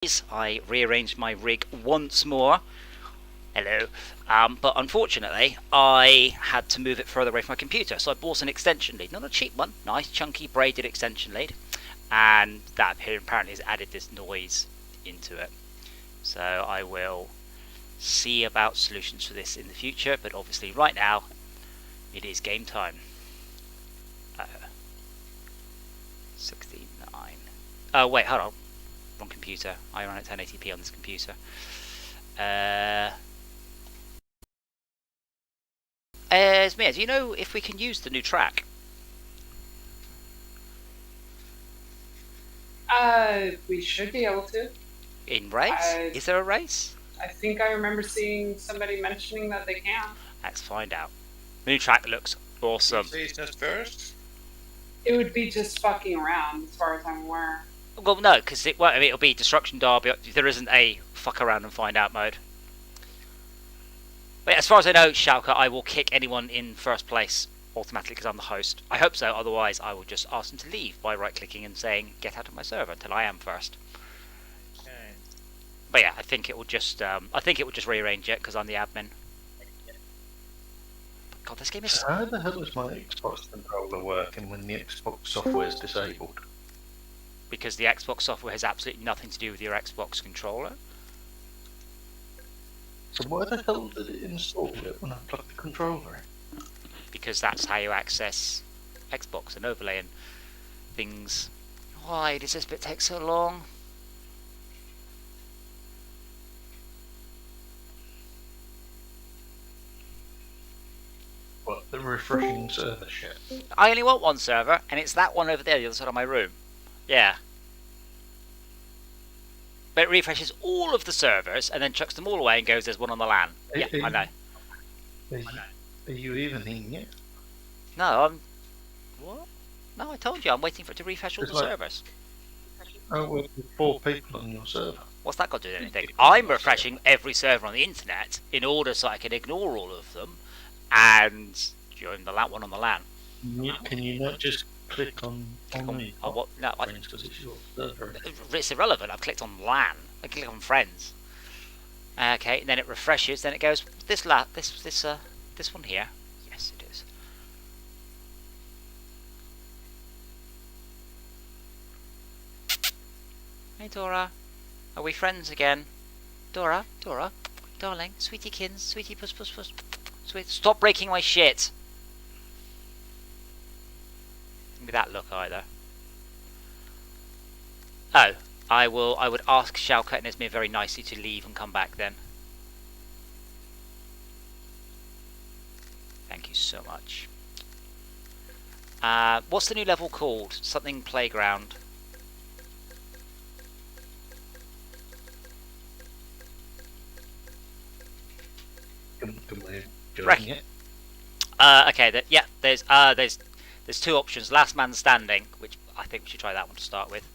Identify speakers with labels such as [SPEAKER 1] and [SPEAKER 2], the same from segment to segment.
[SPEAKER 1] I rearranged my rig once more. Hello. But unfortunately, I had to move it further away from my computer, so I bought an extension lead. Not a cheap one, nice, chunky, braided extension lead. And that apparently has added this noise into it. So I will see about solutions for this in the future, but obviously right now, it is game time. 69. Oh, wait, hold on. Wrong computer. I run at 1080p on this computer. Esmir, do you know if we can use the new track?
[SPEAKER 2] We should be able to.
[SPEAKER 1] In race? Is there a race?
[SPEAKER 2] I think I remember seeing somebody mentioning that they can.
[SPEAKER 1] Let's find out. The new track looks awesome.
[SPEAKER 3] First?
[SPEAKER 2] It would be just fucking around, as far as I'm aware.
[SPEAKER 1] Well, no, because it'll be Destruction Derby. There isn't a fuck around and find out mode. But as far as I know, Schalke, I will kick anyone in first place automatically because I'm the host. I hope so, otherwise I will just ask them to leave by right-clicking and saying, get out of my server until I am first.
[SPEAKER 3] Okay.
[SPEAKER 1] But yeah, I think it will just rearrange it because I'm the admin. But God, this game is...
[SPEAKER 4] How the hell is my Xbox controller working when the Xbox software is disabled?
[SPEAKER 1] Because the Xbox software has absolutely nothing to do with your Xbox controller.
[SPEAKER 4] So why the hell did it install it when I plugged the controller in?
[SPEAKER 1] Because that's how you access Xbox and overlay and things. Why does this bit take so long?
[SPEAKER 4] What, the refreshing server shit?
[SPEAKER 1] I only want one server, and it's that one over there, the other side of my room. Yeah. But it refreshes all of the servers and then chucks them all away and goes, there's one on the LAN. Yeah, I know.
[SPEAKER 4] Are you even in yet?
[SPEAKER 1] No, I'm... What? No, I told you, I'm waiting for it to refresh all the servers.
[SPEAKER 4] Oh, well, there's 4 people on your server.
[SPEAKER 1] What's that got to do with anything? I'm refreshing every server on the internet in order so I can ignore all of them and join the one on the LAN.
[SPEAKER 4] Can you not just click on me?
[SPEAKER 1] What? No,
[SPEAKER 4] because it's your server.
[SPEAKER 1] It's irrelevant. I've clicked on LAN. I click on friends. Okay, and then it refreshes. Then it goes this one here. Yes, it is. Hey Dora, are we friends again? Dora, darling, sweetie kins, sweetie puss. Sweet, stop breaking my shit. With that look either. Oh, I would ask Schalke and Esmir very nicely to leave and come back then. Thank you so much. What's the new level called? Something playground.
[SPEAKER 4] Can we join it?
[SPEAKER 1] Okay, yeah, there's 2 options. Last man standing, which I think we should try that one to start with.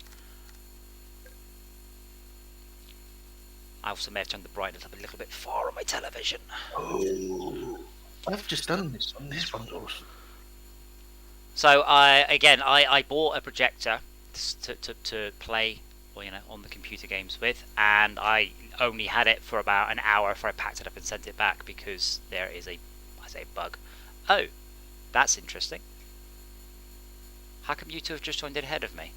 [SPEAKER 1] I also may have turned the brightness up a little bit far on my television.
[SPEAKER 4] Oh, I've just done this on this one also.
[SPEAKER 1] So I bought a projector to play, on the computer games with, and I only had it for about an hour before I packed it up and sent it back because there is a bug. Oh, that's interesting. How come you 2 have just joined in ahead of me?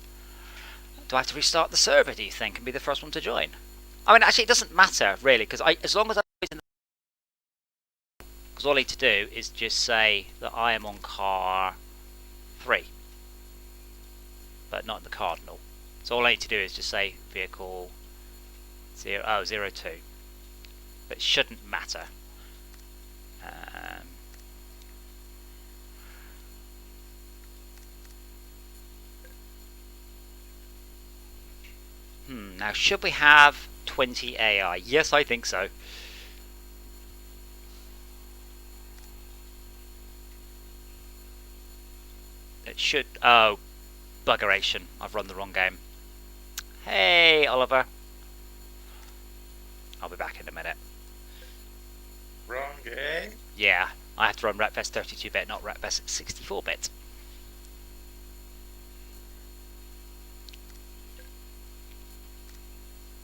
[SPEAKER 1] Do I have to restart the server, do you think, and be the first one to join? I mean, actually, it doesn't matter, really, because as long as I'm in the... Because all I need to do is just say that I am on car 3. But not in the cardinal. So all I need to do is just say vehicle 02. But it shouldn't matter. Now, should we have 20 AI? Yes, I think so. It should... Oh, buggeration. I've run the wrong game. Hey, Oliver. I'll be back in a minute.
[SPEAKER 3] Wrong game?
[SPEAKER 1] Yeah, I have to run Wreckfest 32-bit, not Wreckfest 64-bit.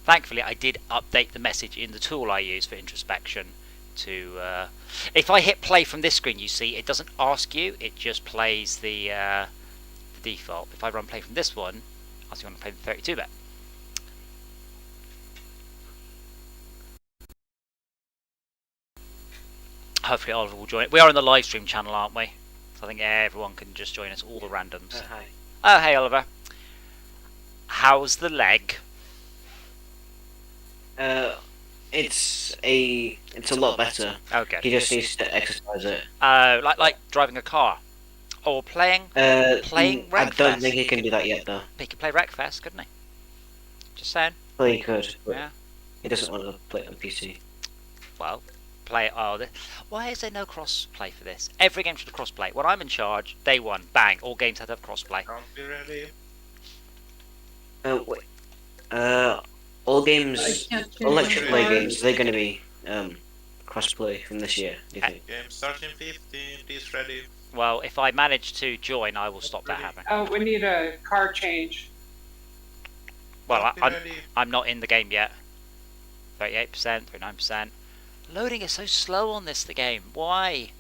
[SPEAKER 1] Thankfully, I did update the message in the tool I use for introspection to... if I hit play from this screen, you see, it doesn't ask you, it just plays the default. If I run play from this one, I want to play the 32-bit. Hopefully Oliver will join it. We are on the live stream channel, aren't we? So I think everyone can just join us, all the randoms.
[SPEAKER 5] Hi.
[SPEAKER 1] Oh, hey Oliver. How's the leg?
[SPEAKER 5] It's a lot better.
[SPEAKER 1] Oh, good.
[SPEAKER 5] He just needs to exercise it.
[SPEAKER 1] Like driving a car. Or playing
[SPEAKER 5] I
[SPEAKER 1] Wreckfest.
[SPEAKER 5] don't think he can do that yet, though.
[SPEAKER 1] He could play Wreckfest, couldn't he? Just saying.
[SPEAKER 5] Well, he could, but
[SPEAKER 1] Yeah.
[SPEAKER 5] he doesn't want to play it on PC.
[SPEAKER 1] Well, play. Why is there no cross-play for this? Every game should have cross-play. When I'm in charge, day one, bang, all games had to have cross-play.
[SPEAKER 3] Can't be ready.
[SPEAKER 5] Wait. All games, all like AAA games, they're going to be crossplay from this year. Do you think?
[SPEAKER 3] Game starting 15. Please ready.
[SPEAKER 1] Well, if I manage to join, I will stop that happening.
[SPEAKER 2] Oh, we need a car change.
[SPEAKER 1] Well,
[SPEAKER 3] Can't be ready.
[SPEAKER 1] I'm not in the game yet. 38%, 39%. Loading is so slow on the game. Why?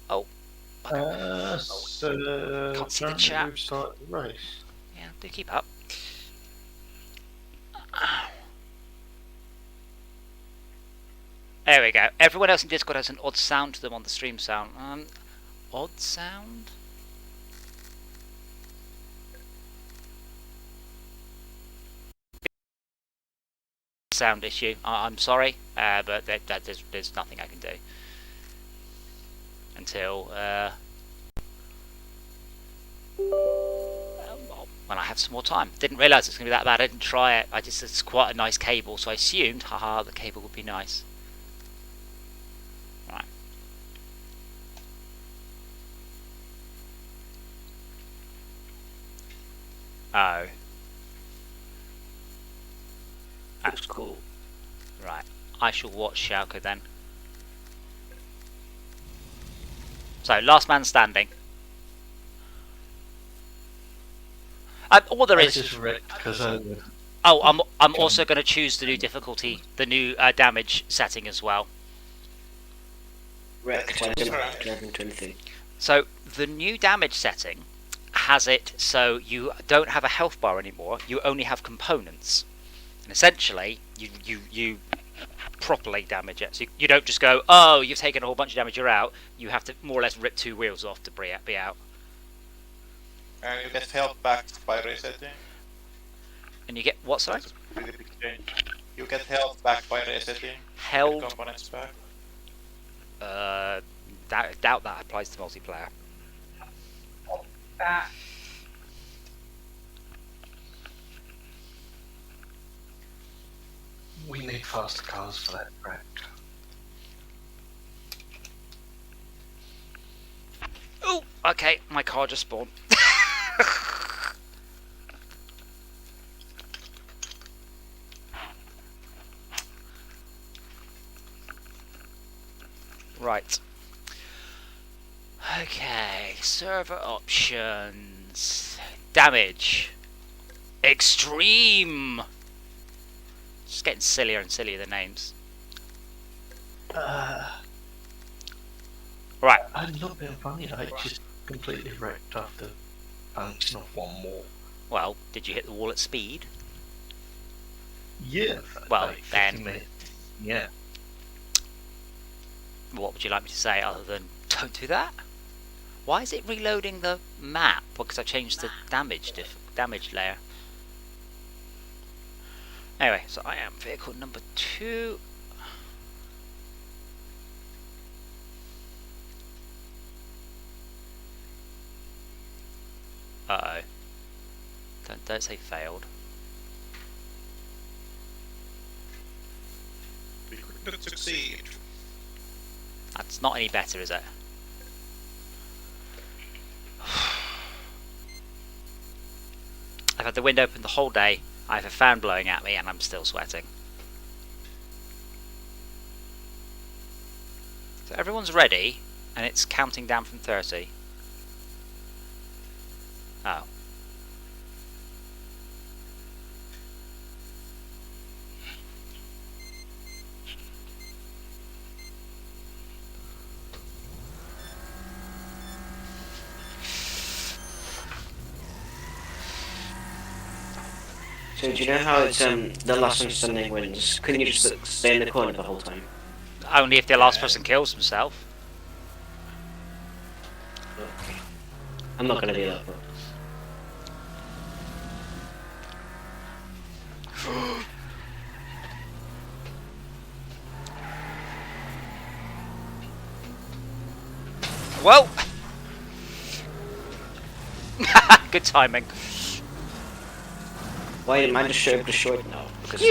[SPEAKER 1] Oh.
[SPEAKER 4] So
[SPEAKER 1] Can't see the
[SPEAKER 4] apparently
[SPEAKER 1] chat.
[SPEAKER 4] we've started the race.
[SPEAKER 1] Yeah, do keep up. There we go. Everyone else in Discord has an odd sound to them on the stream sound. Odd sound? Sound issue. I'm sorry, but there's nothing I can do until when I have some more time. Didn't realise it's going to be that bad. I didn't try it. It's quite a nice cable, so I assumed, haha, the cable would be nice. Right. Oh.
[SPEAKER 5] Looks cool.
[SPEAKER 1] Right. I shall watch Schalke then. So, last man standing. All there
[SPEAKER 4] I
[SPEAKER 1] is.
[SPEAKER 4] just wrecked because I
[SPEAKER 1] Oh, I'm also going to choose the new difficulty, the new damage setting as well.
[SPEAKER 5] Wrecked. I didn't drive into anything.
[SPEAKER 1] So the new damage setting has it so you don't have a health bar anymore. You only have components, and essentially you properly damage it. So you don't just go, oh, you've taken a whole bunch of damage, you're out. You have to more or less rip 2 wheels off to be out.
[SPEAKER 3] And you get health back by resetting.
[SPEAKER 1] And you get what? Sorry.
[SPEAKER 3] That's a pretty big change. You get health back by resetting.
[SPEAKER 1] Hell.
[SPEAKER 3] Get components back.
[SPEAKER 1] Doubt that applies to multiplayer.
[SPEAKER 2] That.
[SPEAKER 4] we need faster cars for that track.
[SPEAKER 1] Oh, okay, my car just spawned. Right. Okay, server options. Damage. Extreme. Just getting sillier and sillier, the names. Right.
[SPEAKER 4] I'm not being funny, I just completely wrecked after bouncing off one more.
[SPEAKER 1] Well, did you hit the wall at speed?
[SPEAKER 4] Yeah.
[SPEAKER 1] Well,
[SPEAKER 4] like 50
[SPEAKER 1] then-
[SPEAKER 4] minutes. Yeah.
[SPEAKER 1] What would you like me to say other than don't do that? Why is it reloading the map? Because I changed the damage layer. Anyway, so I am vehicle number 2. Uh oh. Don't say failed.
[SPEAKER 3] We could not succeed.
[SPEAKER 1] That's not any better, is it? I've had the window open the whole day. I have a fan blowing at me and I'm still sweating. So everyone's ready and it's counting down from 30. Oh.
[SPEAKER 5] So do you know how it's the last one standing wins? Couldn't you just stay in the corner the whole time?
[SPEAKER 1] Only if the last person kills himself.
[SPEAKER 5] Okay. I'm not gonna do that, but
[SPEAKER 1] Well, good timing.
[SPEAKER 5] why didn't mine just show up destroyed now? Because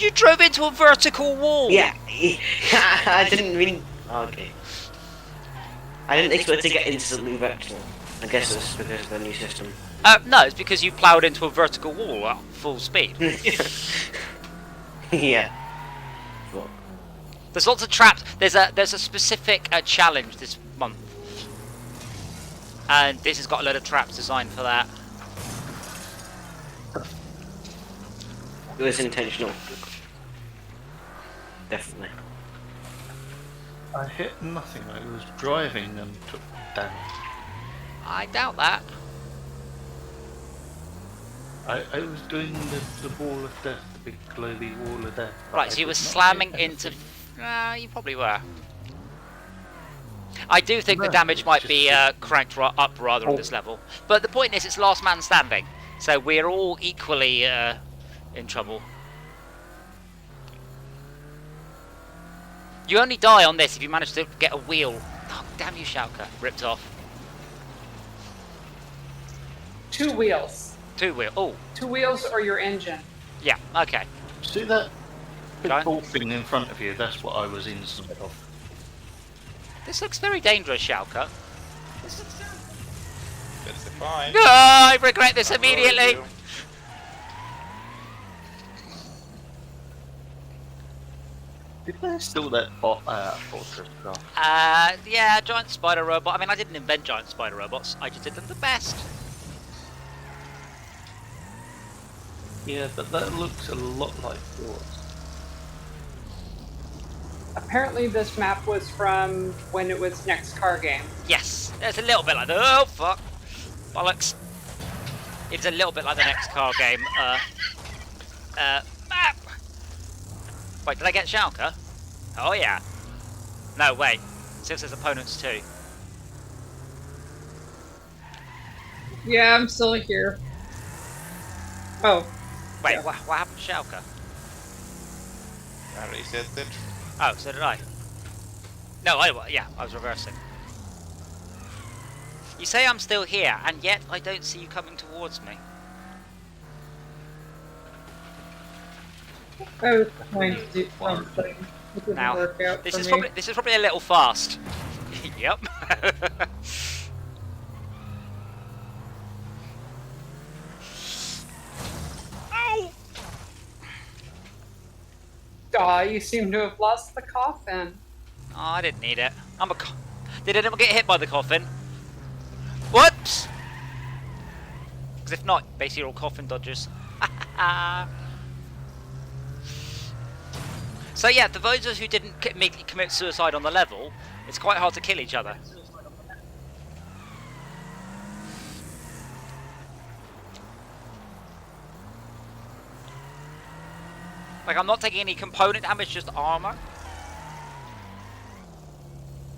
[SPEAKER 1] You drove into a vertical wall.
[SPEAKER 5] yeah, I didn't mean. Okay. I didn't expect to get instantly vertical. I guess it's because of the new system.
[SPEAKER 1] No, it's because you ploughed into a vertical wall at full speed.
[SPEAKER 5] Yeah. What?
[SPEAKER 1] There's lots of traps. There's a specific challenge this month, and this has got a load of traps designed for that.
[SPEAKER 5] It was intentional. Definitely.
[SPEAKER 4] I hit nothing. I was driving and took damage.
[SPEAKER 1] I doubt that.
[SPEAKER 4] I was doing the wall of death, the big glowy wall of death. but
[SPEAKER 1] Right,
[SPEAKER 4] I
[SPEAKER 1] so you
[SPEAKER 4] did
[SPEAKER 1] were
[SPEAKER 4] not
[SPEAKER 1] slamming
[SPEAKER 4] hit
[SPEAKER 1] into.
[SPEAKER 4] anything.
[SPEAKER 1] You probably were. I do think the
[SPEAKER 4] No,
[SPEAKER 1] damage
[SPEAKER 4] it's
[SPEAKER 1] might
[SPEAKER 4] just
[SPEAKER 1] be cranked up rather on this level, but the point is, it's last man standing, so we're all equally in trouble. You only die on this if you manage to get a wheel. Oh, damn you, Schalke. Ripped off.
[SPEAKER 2] 2 wheels.
[SPEAKER 1] 2 wheel. Oh,
[SPEAKER 2] 2 wheels or your engine.
[SPEAKER 1] yeah, okay.
[SPEAKER 4] See that big
[SPEAKER 1] Go on.
[SPEAKER 4] ball thing in front of you? That's what I was inside of.
[SPEAKER 1] This looks very dangerous, Schalke.
[SPEAKER 3] That's fine.
[SPEAKER 1] No, I regret this
[SPEAKER 3] I told
[SPEAKER 1] immediately.
[SPEAKER 3] you.
[SPEAKER 4] Did they steal that fortress stuff?
[SPEAKER 1] Yeah, giant spider robot. I mean, I didn't invent giant spider robots. I just did them the best.
[SPEAKER 4] Yeah, but that looks a lot like yours.
[SPEAKER 2] Apparently this map was from when it was Next Car Game.
[SPEAKER 1] Yes, it's a little bit like the. Oh fuck, bollocks! It's a little bit like the next car game. Map. Wait, did I get Schalke? Oh yeah. No, wait. Since there's opponents too.
[SPEAKER 2] Yeah, I'm still here. Oh,
[SPEAKER 1] Wait,
[SPEAKER 2] Yeah.
[SPEAKER 1] what happened to Schalke?
[SPEAKER 3] I reset it.
[SPEAKER 1] Oh, so did I. No, yeah, I was reversing. You say I'm still here, and yet I don't see you coming towards me.
[SPEAKER 2] I was trying to do something. It didn't
[SPEAKER 1] Now,
[SPEAKER 2] work out
[SPEAKER 1] this
[SPEAKER 2] for
[SPEAKER 1] is
[SPEAKER 2] me.
[SPEAKER 1] probably a little fast. Yep. Oh!
[SPEAKER 2] Aw, you seem to have lost the coffin.
[SPEAKER 1] Oh, I didn't need it. Did anyone get hit by the coffin? Whoops! Because if not, basically you're all coffin dodgers. So yeah, the voters who didn't immediately commit suicide on the level, it's quite hard to kill each other. Like, I'm not taking any component damage, just armor.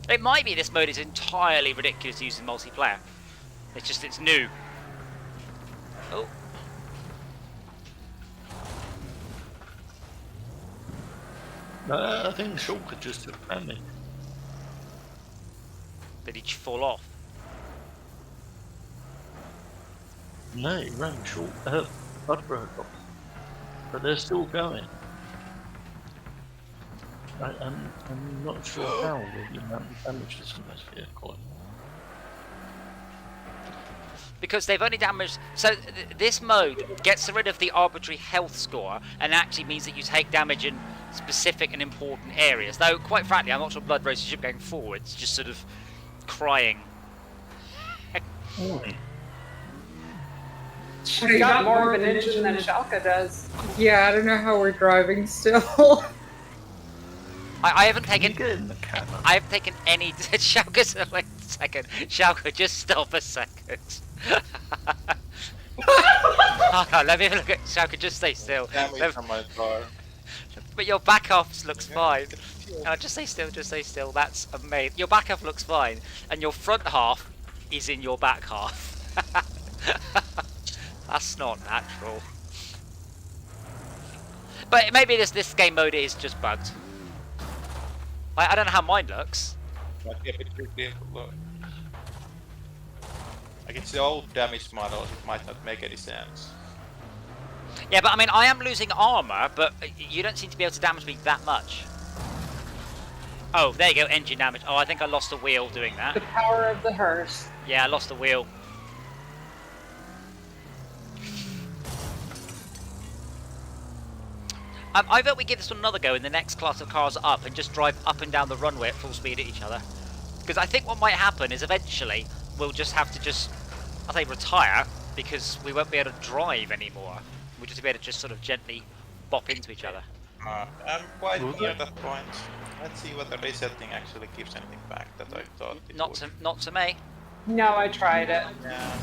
[SPEAKER 1] It might be this mode is entirely ridiculous using multiplayer. It's new. Oh.
[SPEAKER 4] I think Shulker just took damage.
[SPEAKER 1] Did he fall off?
[SPEAKER 4] No, he ran short. Blood broke off. But they're still going. I'm not sure how with the amount of damage that's in this vehicle.
[SPEAKER 1] Because they've only damaged... So this mode gets rid of the arbitrary health score and actually means that you take damage in specific and important areas. Though, quite frankly, I'm not sure Blood Rage should be going forward. It's just sort of crying.
[SPEAKER 2] You got more of an engine than Schalke does. Yeah, I don't know how we're driving still.
[SPEAKER 1] I haven't taken...
[SPEAKER 4] Get in the camera.
[SPEAKER 1] I haven't taken any... Schalke, wait a second. Schalke, just stop a second. Let me look at Shouka, just stay still.
[SPEAKER 3] Damage from my car.
[SPEAKER 1] But your back half looks
[SPEAKER 3] Yeah,
[SPEAKER 1] fine.
[SPEAKER 3] get fuel.
[SPEAKER 1] Just stay still, just stay still. That's amazing. Your back half looks fine, and your front half is in your back half. That's not natural. But maybe this game mode is just bugged. I don't know how mine looks.
[SPEAKER 3] Might be a bit tricky. Look. Like it's the old damage models, it might not make any sense.
[SPEAKER 1] Yeah, but I mean, I am losing armor, but you don't seem to be able to damage me that much. Oh, there you go, engine damage. Oh, I think I lost a wheel doing that.
[SPEAKER 2] The power of the hearse.
[SPEAKER 1] Yeah, I lost a wheel. I bet we give this one another go in the next class of cars up and just drive up and down the runway at full speed at each other. Because I think what might happen is eventually we'll just have to I'll say retire, because we won't be able to drive anymore. We'll just be able to just sort of gently bop into each other.
[SPEAKER 3] I'm quite near that point. Let's see whether resetting actually gives anything back that I thought it would.
[SPEAKER 1] Not to me.
[SPEAKER 2] No, I tried it.
[SPEAKER 3] Yeah.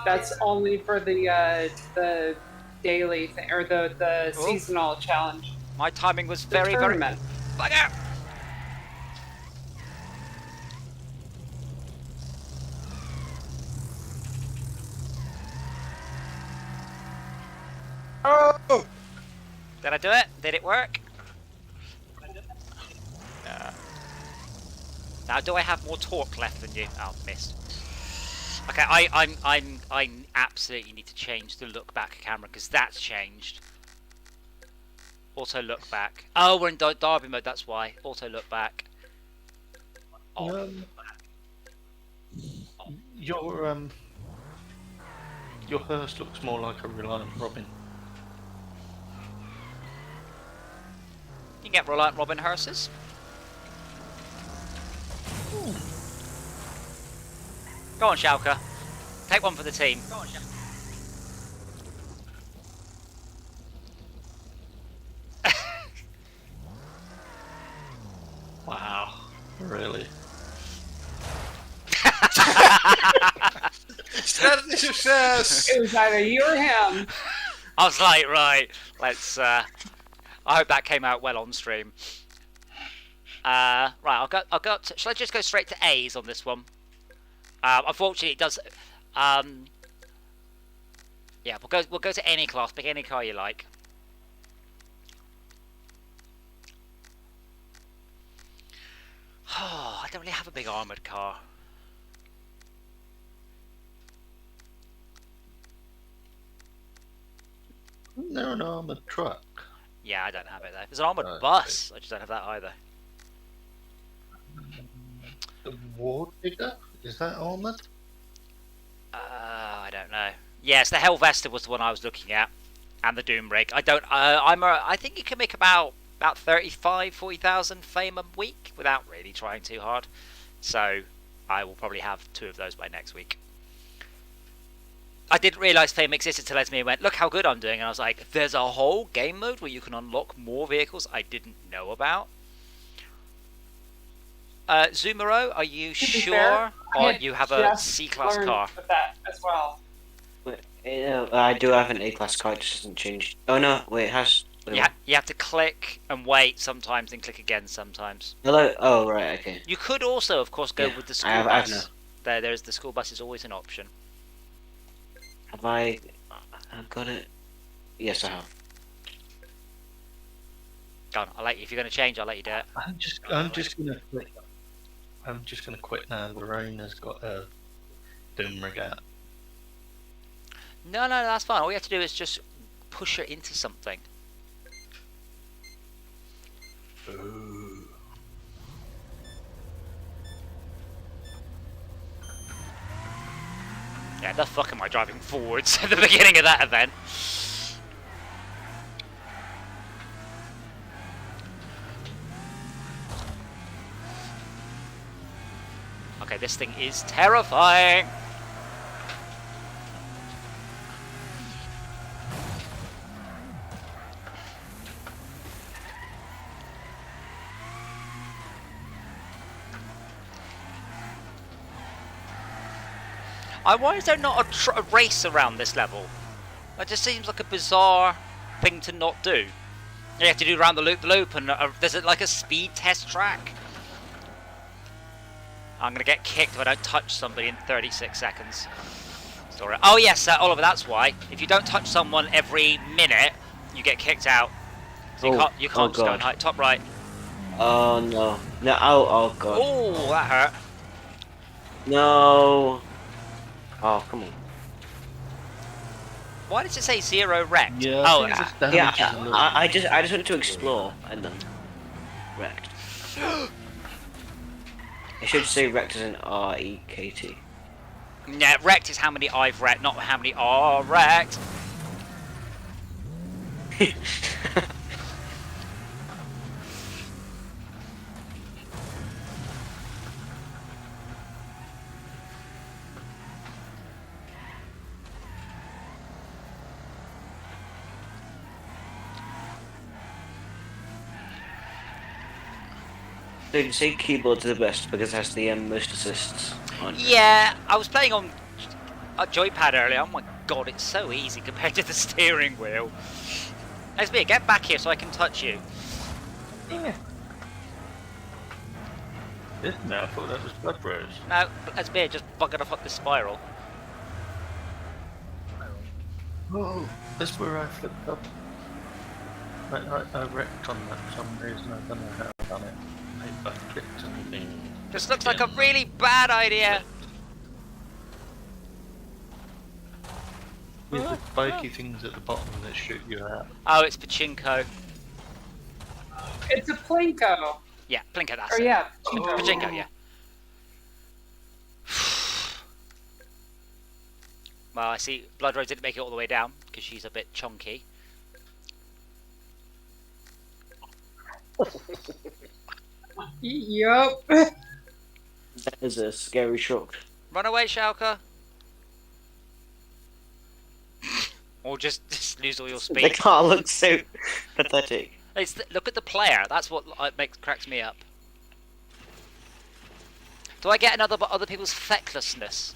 [SPEAKER 2] That's only for the daily thing or the seasonal challenge.
[SPEAKER 1] My timing was
[SPEAKER 2] The
[SPEAKER 1] very
[SPEAKER 2] tournament.
[SPEAKER 1] Bugger!
[SPEAKER 3] Oh!
[SPEAKER 1] Did I do it? Did it work?
[SPEAKER 3] Yeah.
[SPEAKER 1] Now, do I have more torque left than you? Oh, missed. Okay, I absolutely need to change the look back camera because that's changed. Auto look back. Oh, we're in Derby mode. That's why. Auto look back. Oh.
[SPEAKER 4] Your hearse looks more like a Reliant Robin.
[SPEAKER 1] You can get Reliant Robin hearses. Go on, Shouka. Take one for the team. Go on, Shouka.
[SPEAKER 4] Wow, really?
[SPEAKER 3] Success!
[SPEAKER 2] It was either you or him.
[SPEAKER 1] I was like, right, let's. I hope that came out well on stream. Right, I'll go. Shall I just go straight to A's on this one? Unfortunately, it does. Yeah, we'll go to any class. Pick any car you like. Oh, I don't really have a big armoured car.
[SPEAKER 4] Isn't there an armoured truck?
[SPEAKER 1] Yeah, I don't have it though. There's an armoured
[SPEAKER 4] Okay.
[SPEAKER 1] bus. I just don't have that either.
[SPEAKER 4] The Ward Digger? Is that armoured?
[SPEAKER 1] I don't know. Yes, the Helvester was the one I was looking at, and the Doom Rig. I don't. I think you can make about 40,000 fame a week without really trying too hard. So I will probably have 2 of those by next week. I didn't realise fame existed till Esme went, look how good I'm doing, and I was like, there's a whole game mode where you can unlock more vehicles I didn't know about. Zumaro, are you sure, or you have a C-class car?
[SPEAKER 2] With that as well.
[SPEAKER 5] I do have an A-class car, it just hasn't changed. Oh no, wait, it has.
[SPEAKER 1] Yeah, you have to click and wait sometimes, and click again sometimes.
[SPEAKER 5] Hello? Oh, right, okay.
[SPEAKER 1] You could also, of course, go
[SPEAKER 5] Yeah,
[SPEAKER 1] with the school
[SPEAKER 5] I
[SPEAKER 1] bus.
[SPEAKER 5] know.
[SPEAKER 1] There's the school bus is always an option.
[SPEAKER 5] Have I got it? Yes, I have.
[SPEAKER 1] Go on, I'll let you. If you're going to change, I'll let you do it.
[SPEAKER 4] I'm just gonna quit. I'm just gonna quit now. The rain has got a Doom Rig out.
[SPEAKER 1] No, that's fine. All you have to do is just push her into something.
[SPEAKER 4] Ooh.
[SPEAKER 1] Yeah, the fuck am I driving forwards at the beginning of that event? Okay, this thing is terrifying. Why is there not a race around this level? That just seems like a bizarre thing to not do. You have to do around the loop, and there's like a speed test track. I'm gonna get kicked if I don't touch somebody in 36 seconds. Sorry. Oh yes, Oliver, that's why. If you don't touch someone every minute, you get kicked out. So you can't just go and hide. Top right.
[SPEAKER 5] Oh no. No, oh god.
[SPEAKER 1] Oh, that hurt.
[SPEAKER 5] No. Oh, come on.
[SPEAKER 1] Why does it say 0 wrecked?
[SPEAKER 4] Yeah,
[SPEAKER 1] oh,
[SPEAKER 5] I just wanted to explore and then wrecked. It should say wrecked as an R-E-K-T.
[SPEAKER 1] Yeah, wrecked is how many I've wrecked, not how many are wrecked.
[SPEAKER 5] So you say keyboard's the best because it has the most assists on.
[SPEAKER 1] Yeah, I was playing on a joypad earlier. Oh my god, it's so easy compared to the steering wheel. SB, get back here so I can touch you.
[SPEAKER 4] Yeah. No, I thought that was Blood Rose.
[SPEAKER 1] No, SB, just buggered off up the spiral.
[SPEAKER 4] Oh, that's where I flipped up. I wrecked on that for some reason. I don't know how I've done it. Maybe I clicked something.
[SPEAKER 1] This looks like a really bad idea.
[SPEAKER 4] With the spiky things at the bottom that shoot you out.
[SPEAKER 1] Oh, it's pachinko.
[SPEAKER 2] It's a plinko.
[SPEAKER 1] Yeah, plinko, that's
[SPEAKER 2] Or
[SPEAKER 1] it.
[SPEAKER 2] yeah,
[SPEAKER 1] Pachinko, yeah. Well, I see Blood Rose didn't make it all the way down because she's a bit chunky.
[SPEAKER 2] Yup.
[SPEAKER 5] That is a scary shock.
[SPEAKER 1] Run away, Schalke. Or just lose all your
[SPEAKER 5] The
[SPEAKER 1] speed.
[SPEAKER 5] car looks so pathetic.
[SPEAKER 1] Look at the player. That's what cracks me up. Do I get other people's fecklessness?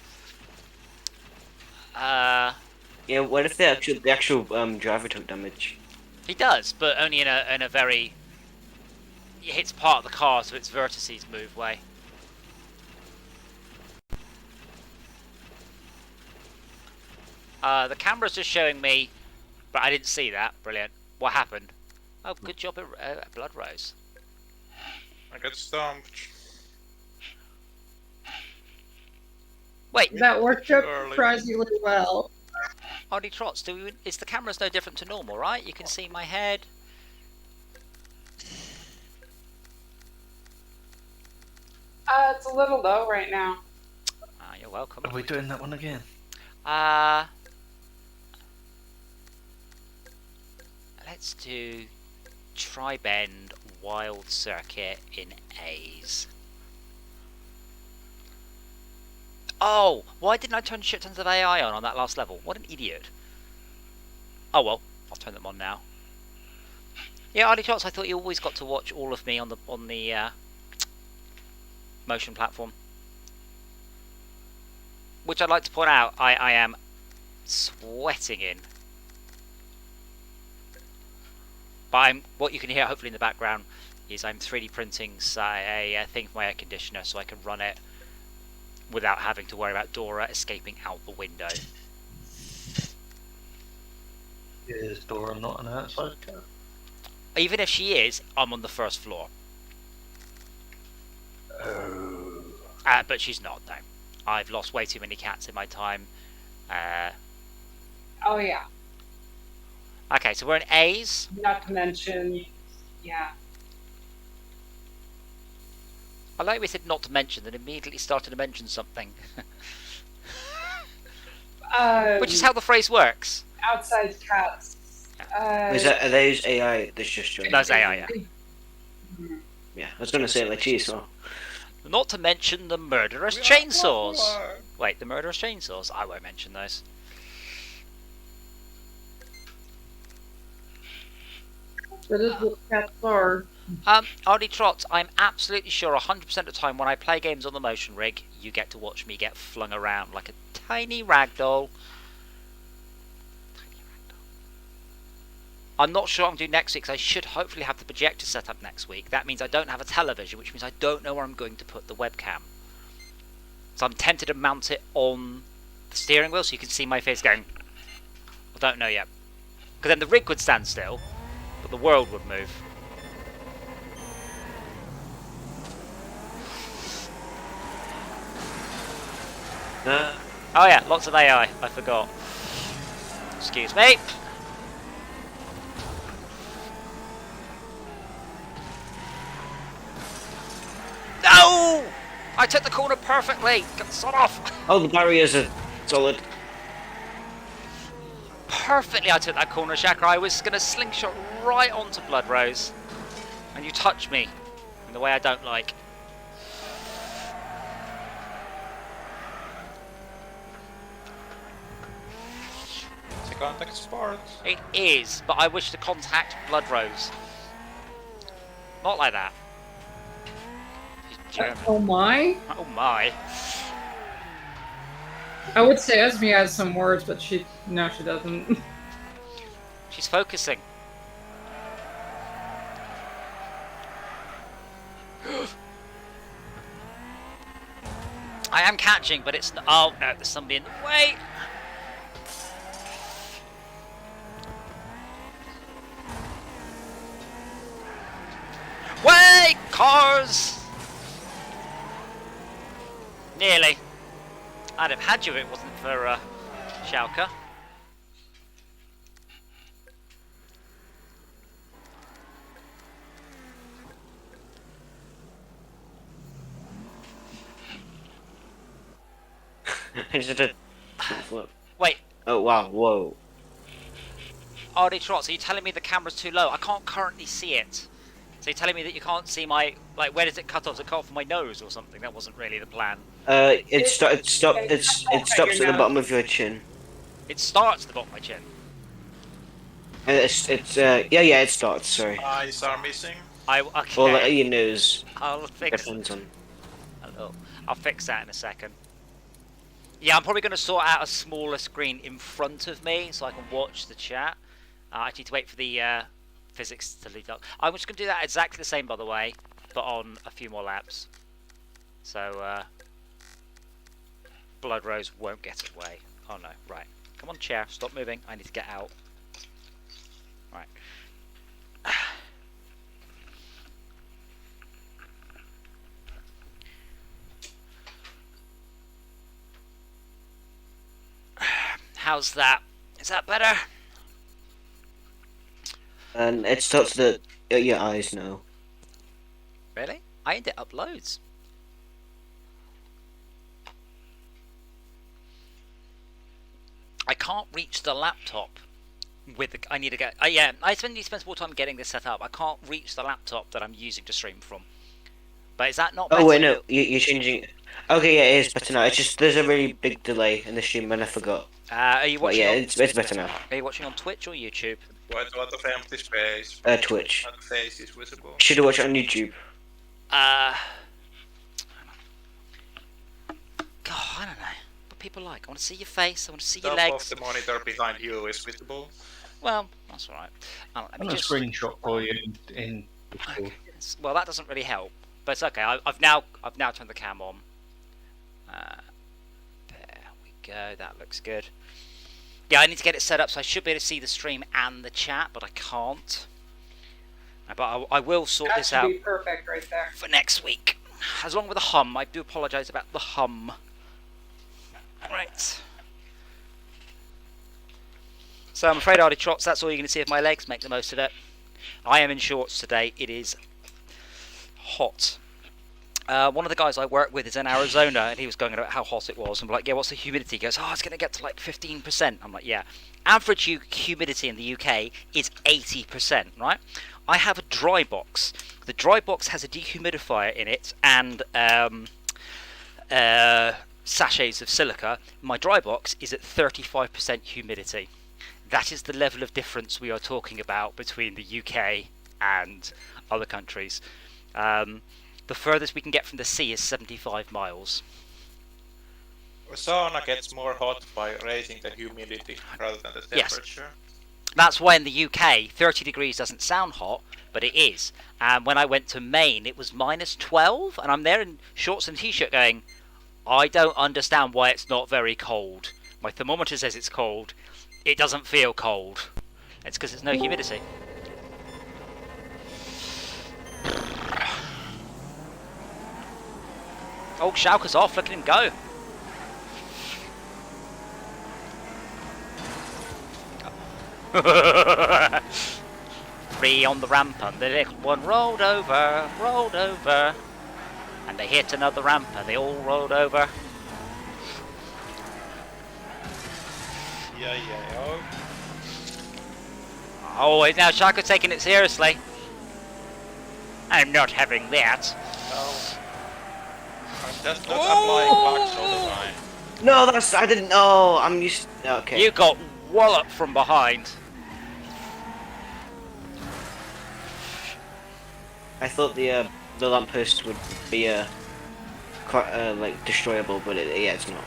[SPEAKER 5] Yeah, what if the actual driver took damage?
[SPEAKER 1] He does, but only in a very. It hits part of the car, so its vertices move way. The camera's just showing me, but I didn't see that. Brilliant. What happened? Oh, good job at Blood Rose.
[SPEAKER 3] I got stomped.
[SPEAKER 1] Wait,
[SPEAKER 2] That worked out
[SPEAKER 3] Early.
[SPEAKER 2] surprisingly well.
[SPEAKER 1] Hardy Trots, is the camera's no different to normal, right? You can see my head.
[SPEAKER 2] It's a little low right now.
[SPEAKER 1] Ah, you're welcome.
[SPEAKER 4] Are we doing that one again?
[SPEAKER 1] Let's do Tri-Bend Wild Circuit in A's. Oh, why didn't I turn shit tons of AI on that last level? What an idiot. Oh well, I'll turn them on now. Yeah, Artie Shots, I thought you always got to watch all of me on the motion platform. Which I'd like to point out, I am sweating in. But what you can hear hopefully in the background is I'm 3D printing a thing for my air conditioner so I can run it without having to worry about Dora escaping out the window.
[SPEAKER 4] Is Dora not an outside cat?
[SPEAKER 1] Even if she is, I'm on the first floor.
[SPEAKER 4] Oh.
[SPEAKER 1] But she's not, though. I've lost way too many cats in my time.
[SPEAKER 2] Oh yeah.
[SPEAKER 1] Okay, so we're in A's.
[SPEAKER 2] Not to mention, yeah.
[SPEAKER 1] I like we said not to mention, then immediately started to mention something. Which is how the phrase works.
[SPEAKER 2] Outside cats.
[SPEAKER 5] Are those AI that's just joined?
[SPEAKER 1] That's AI, yeah.
[SPEAKER 5] Yeah, I was going to say it like geez, so.
[SPEAKER 1] Not to mention the murderous chainsaws. Wait, the murderous chainsaws? I won't mention those.
[SPEAKER 2] That is what cats are.
[SPEAKER 1] Ardy Trot, I'm absolutely sure 100% of the time when I play games on the motion rig, you get to watch me get flung around like a tiny ragdoll. I'm not sure I'm doing next week because I should hopefully have the projector set up next week. That means I don't have a television, which means I don't know where I'm going to put the webcam. So I'm tempted to mount it on the steering wheel so you can see my face going. I don't know yet. Because then the rig would stand still, but the world would move. Oh yeah, lots of AI. I forgot. Excuse me. No! I took the corner perfectly. Get the sun off.
[SPEAKER 5] Oh, the barriers are solid.
[SPEAKER 1] Perfectly, I took that corner, Shaka. I was going to slingshot right onto Blood Rose, and you touched me in the way I don't like.
[SPEAKER 3] It's a contact sport.
[SPEAKER 1] It is, but I wish to contact Blood Rose. Not like that. She's German.
[SPEAKER 2] Oh my!
[SPEAKER 1] Oh my.
[SPEAKER 2] I would say Esme has some words, but she doesn't.
[SPEAKER 1] She's focusing. I am catching, but it's... Oh, no, there's somebody in the way. Wait! Cars! Nearly. I'd have had you if it wasn't for Schalke.
[SPEAKER 5] I just did a flip.
[SPEAKER 1] Wait,
[SPEAKER 5] Oh wow, whoa.
[SPEAKER 1] RD Trot, so you're telling me the camera's too low? I can't currently see it. So you're telling me that you can't see my... Like, where does it cut off? Does it cut off from my nose or something? That wasn't really the plan.
[SPEAKER 5] It stops at the bottom of your chin.
[SPEAKER 1] It starts at the bottom of my chin.
[SPEAKER 5] Yeah, it starts, sorry.
[SPEAKER 3] Eyes are missing.
[SPEAKER 1] Okay.
[SPEAKER 5] Or your nose.
[SPEAKER 1] I'll fix
[SPEAKER 5] Depends on.
[SPEAKER 1] I'll fix that in a second. Yeah, I'm probably going to sort out a smaller screen in front of me so I can watch the chat. I need to wait for the physics to lead up. I'm just going to do that exactly the same, by the way, but on a few more laps. So, Blood Rose won't get away. Oh no, right. Come on, chair, stop moving. I need to get out. Right. How's that? Is that better?
[SPEAKER 5] And it starts at your eyes now.
[SPEAKER 1] Really? I ended up loads. I can't reach the laptop with the... I need to get... yeah, I need to spend more time getting this set up. I can't reach the laptop that I'm using to stream from. But is that not better?
[SPEAKER 5] Oh wait, no, you're changing... Okay, yeah, it is better now. It's just, there's a really big delay in the stream and I forgot.
[SPEAKER 1] Are you watching?
[SPEAKER 5] But yeah,
[SPEAKER 1] on...
[SPEAKER 5] it's better now.
[SPEAKER 1] Are you watching on Twitch or YouTube?
[SPEAKER 3] Quite a lot of empty space.
[SPEAKER 5] Twitch.
[SPEAKER 3] Not face is visible.
[SPEAKER 5] Should have watched it on YouTube.
[SPEAKER 1] God, I don't know. What people like. I want to see your face. I want to see your
[SPEAKER 3] Top
[SPEAKER 1] legs.
[SPEAKER 3] of the monitor behind you is visible.
[SPEAKER 1] Well, that's all right. Let me
[SPEAKER 4] I'll
[SPEAKER 1] just...
[SPEAKER 4] screenshot for you in Discord.
[SPEAKER 1] Okay. Well, that doesn't really help, but it's okay. I've now turned the cam on. There we go. That looks good. Yeah, I need to get it set up so I should be able to see the stream and the chat, but I can't. But I will sort
[SPEAKER 2] That
[SPEAKER 1] this
[SPEAKER 2] should
[SPEAKER 1] out
[SPEAKER 2] be perfect right there.
[SPEAKER 1] for next week. As long with the hum. I do apologise about the hum. Right. So I'm afraid, Ardy Trots, that's all you're going to see of my legs. Make the most of it. I am in shorts today. It is hot. One of the guys I work with is in Arizona, and he was going about how hot it was. I'm like, yeah, what's the humidity? He goes, oh, it's going to get to like 15%. I'm like, yeah. Average humidity in the UK is 80%, right? I have a dry box. The dry box has a dehumidifier in it and sachets of silica. My dry box is at 35% humidity. That is the level of difference we are talking about between the UK and other countries. The furthest we can get from the sea is 75 miles.
[SPEAKER 3] Sauna gets more hot by raising the humidity rather than the
[SPEAKER 1] Yes.
[SPEAKER 3] temperature.
[SPEAKER 1] That's why in the UK, 30 degrees doesn't sound hot, but it is. And when I went to Maine, it was minus 12, and I'm there in shorts and t-shirt going, I don't understand why it's not very cold. My thermometer says it's cold. It doesn't feel cold. It's because there's no humidity. Oh, Schalke's off. Look at him go. Three on the ramp and the little one rolled over, and they hit another ramp and they all rolled over.
[SPEAKER 3] Yeah.
[SPEAKER 1] Oh, now Schalke's taking it seriously. I'm not having that.
[SPEAKER 3] No. I'm just not applying bugs all the time.
[SPEAKER 5] No, I didn't know. I'm used. Okay.
[SPEAKER 1] You got walloped from behind.
[SPEAKER 5] I thought the lamppost would be quite like destroyable, but yeah, it's not.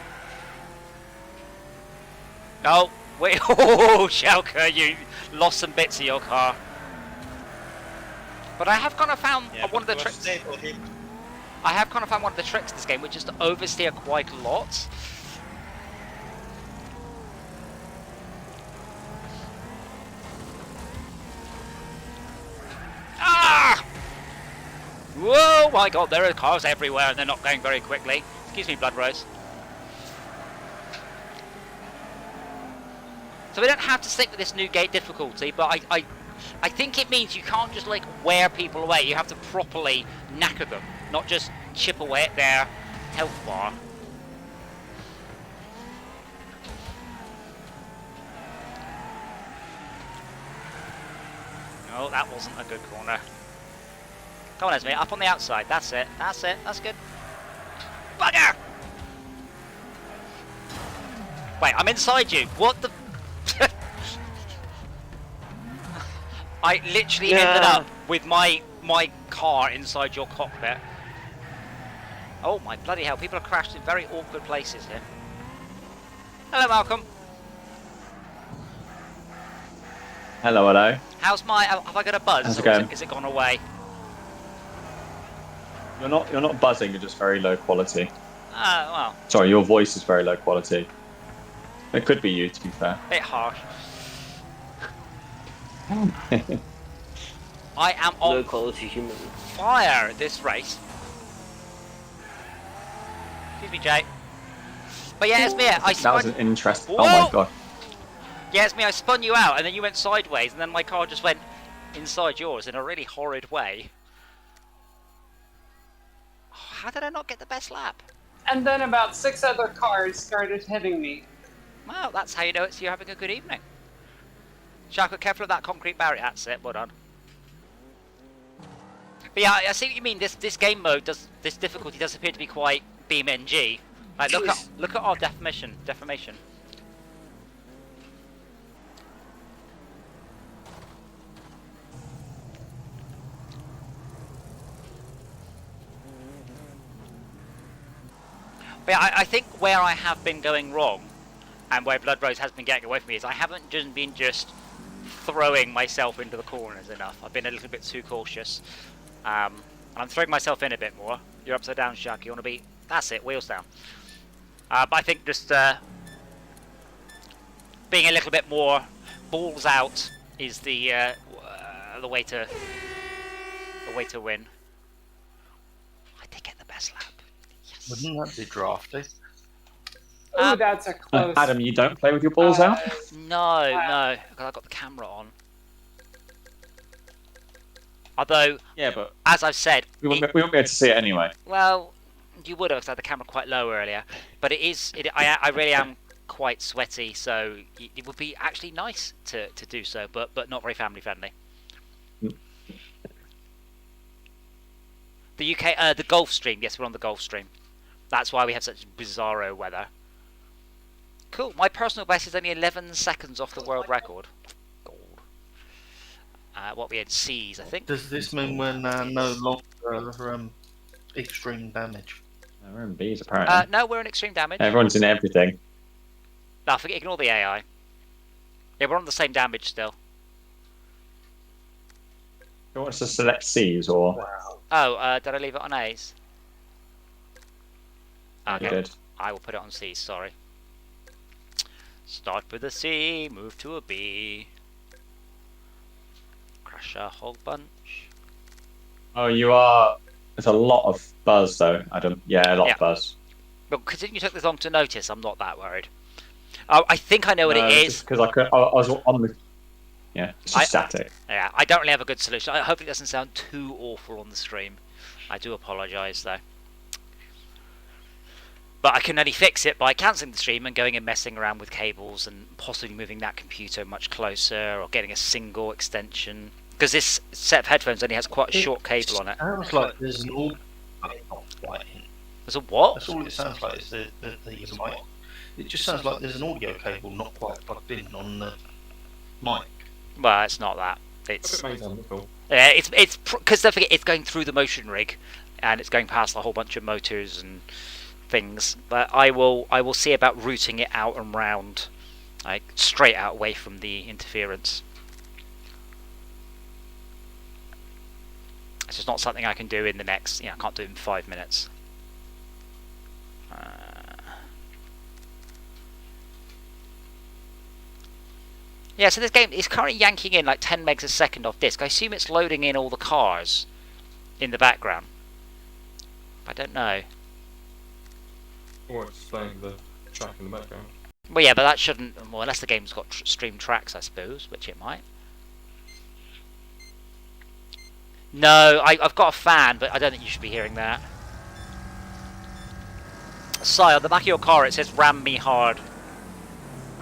[SPEAKER 1] Oh, wait. Oh, Schalke, you lost some bits of your car. But I have kind of found one of the tricks. I have kind of found one of the tricks in this game, which is to oversteer quite a lot. Ah! Whoa, my god, there are cars everywhere and they're not going very quickly. Excuse me, Blood Rose. So we don't have to stick with this new gate difficulty, but I think it means you can't just like wear people away. You have to properly knacker them, not just chip away at their health bar. No, that wasn't a good corner. Come on, Esme, up on the outside. That's it. That's it. That's good. Bugger! Wait, I'm inside you. What the? I literally ended up with my car inside your cockpit. Oh my bloody hell! People have crashed in very awkward places here. Hello, Malcolm.
[SPEAKER 6] Hello, hello.
[SPEAKER 1] How's my? Have I got a buzz?
[SPEAKER 6] How's it
[SPEAKER 1] Or
[SPEAKER 6] going?
[SPEAKER 1] is it gone away?
[SPEAKER 6] You're not buzzing. You're just very low quality.
[SPEAKER 1] Well,
[SPEAKER 6] Sorry, your voice is very low quality. It could be you, to be fair.
[SPEAKER 1] bit harsh. I am
[SPEAKER 5] Low
[SPEAKER 1] on
[SPEAKER 5] quality human.
[SPEAKER 1] fire this race. Excuse me, Jay. But yeah, it's me. I
[SPEAKER 6] That was
[SPEAKER 1] spun.
[SPEAKER 6] an interesting.
[SPEAKER 1] Whoa!
[SPEAKER 6] Oh my god.
[SPEAKER 1] Yeah, it's me. I spun you out, and then you went sideways, and then my car just went inside yours in a really horrid way. Oh, how did I not get the best lap?
[SPEAKER 2] And then about 6 other cars started hitting me.
[SPEAKER 1] Well, that's how you know you're having a good evening. Shaka, careful of that concrete barrier. That's it. Well done. But yeah, I see what you mean. This game mode this difficulty does appear to be quite BeamNG. Like, look at our deformation. But yeah, I think where I have been going wrong, and where Blood Rose has been getting away from me, is I haven't been just throwing myself into the corners enough. I've been a little bit too cautious. And I'm throwing myself in a bit more. You're upside down, Shark. You want to be... That's it, wheels down. But I think just being a little bit more balls out is the way to win. I did get the best lap. Yes.
[SPEAKER 4] Wouldn't that be drafty?
[SPEAKER 2] Ooh, that's a close.
[SPEAKER 6] Adam, you don't play with your balls out?
[SPEAKER 1] No, no, because I've got the camera on. Although,
[SPEAKER 6] Yeah, but
[SPEAKER 1] as I've said,
[SPEAKER 6] we won't be able to see it anyway.
[SPEAKER 1] well, you would have, because I had the camera quite low earlier. But I really am quite sweaty, so it would be actually nice to do so, but not very family friendly. The UK, the Gulf Stream. Yes, we're on the Gulf Stream. That's why we have such bizarro weather. Cool. My personal best is only 11 seconds off the world record. Gold. what we had C's, I think.
[SPEAKER 4] Does this mean we're now no longer extreme damage?
[SPEAKER 6] We're in B's apparently.
[SPEAKER 1] No, we're in extreme damage.
[SPEAKER 6] Everyone's in everything.
[SPEAKER 1] No, ignore the AI. Yeah, we're on the same damage still.
[SPEAKER 6] Do you want us to select C's or?
[SPEAKER 4] Wow.
[SPEAKER 1] Oh, did I leave it on A's? Okay,
[SPEAKER 6] Good.
[SPEAKER 1] I will put it on C's, sorry. Start with a C, move to a B. Crash a whole bunch.
[SPEAKER 6] Oh, you are. There's a lot of buzz though, Adam. Yeah, a lot of buzz.
[SPEAKER 1] But considering you took this long to notice, I'm not that worried. Oh, I think I know what it is.
[SPEAKER 6] Because I was on the. Yeah, it's just static.
[SPEAKER 1] Yeah, I don't really have a good solution. I hope it doesn't sound too awful on the stream. I do apologise though. But I can only fix it by cancelling the stream and going and messing around with cables and possibly moving that computer much closer or getting a single extension. Because this set of headphones only has quite a short cable on it.
[SPEAKER 4] Sounds like there's an audio not quite in.
[SPEAKER 1] There's a what?
[SPEAKER 4] That's all it sounds like is the mic. It just sounds like there's an audio cable not quite plugged in on the mic.
[SPEAKER 1] Well, it's not that. It's
[SPEAKER 6] Cool.
[SPEAKER 1] it's because don't forget it's going through the motion rig, and it's going past a whole bunch of motors and things. But I will see about routing it out and round, like straight out away from the interference. It's just not something I can do in the next. I can't do it in 5 minutes. Yeah, so this game is currently yanking in like 10 megs a second off disk. I assume it's loading in all the cars in the background. I don't know.
[SPEAKER 7] Or it's playing the track in the background.
[SPEAKER 1] Well, yeah, but that shouldn't. Well, unless the game's got stream tracks, I suppose, which it might. No, I've got a fan, but I don't think you should be hearing that. Si, on the back of your car it says "Ram me hard."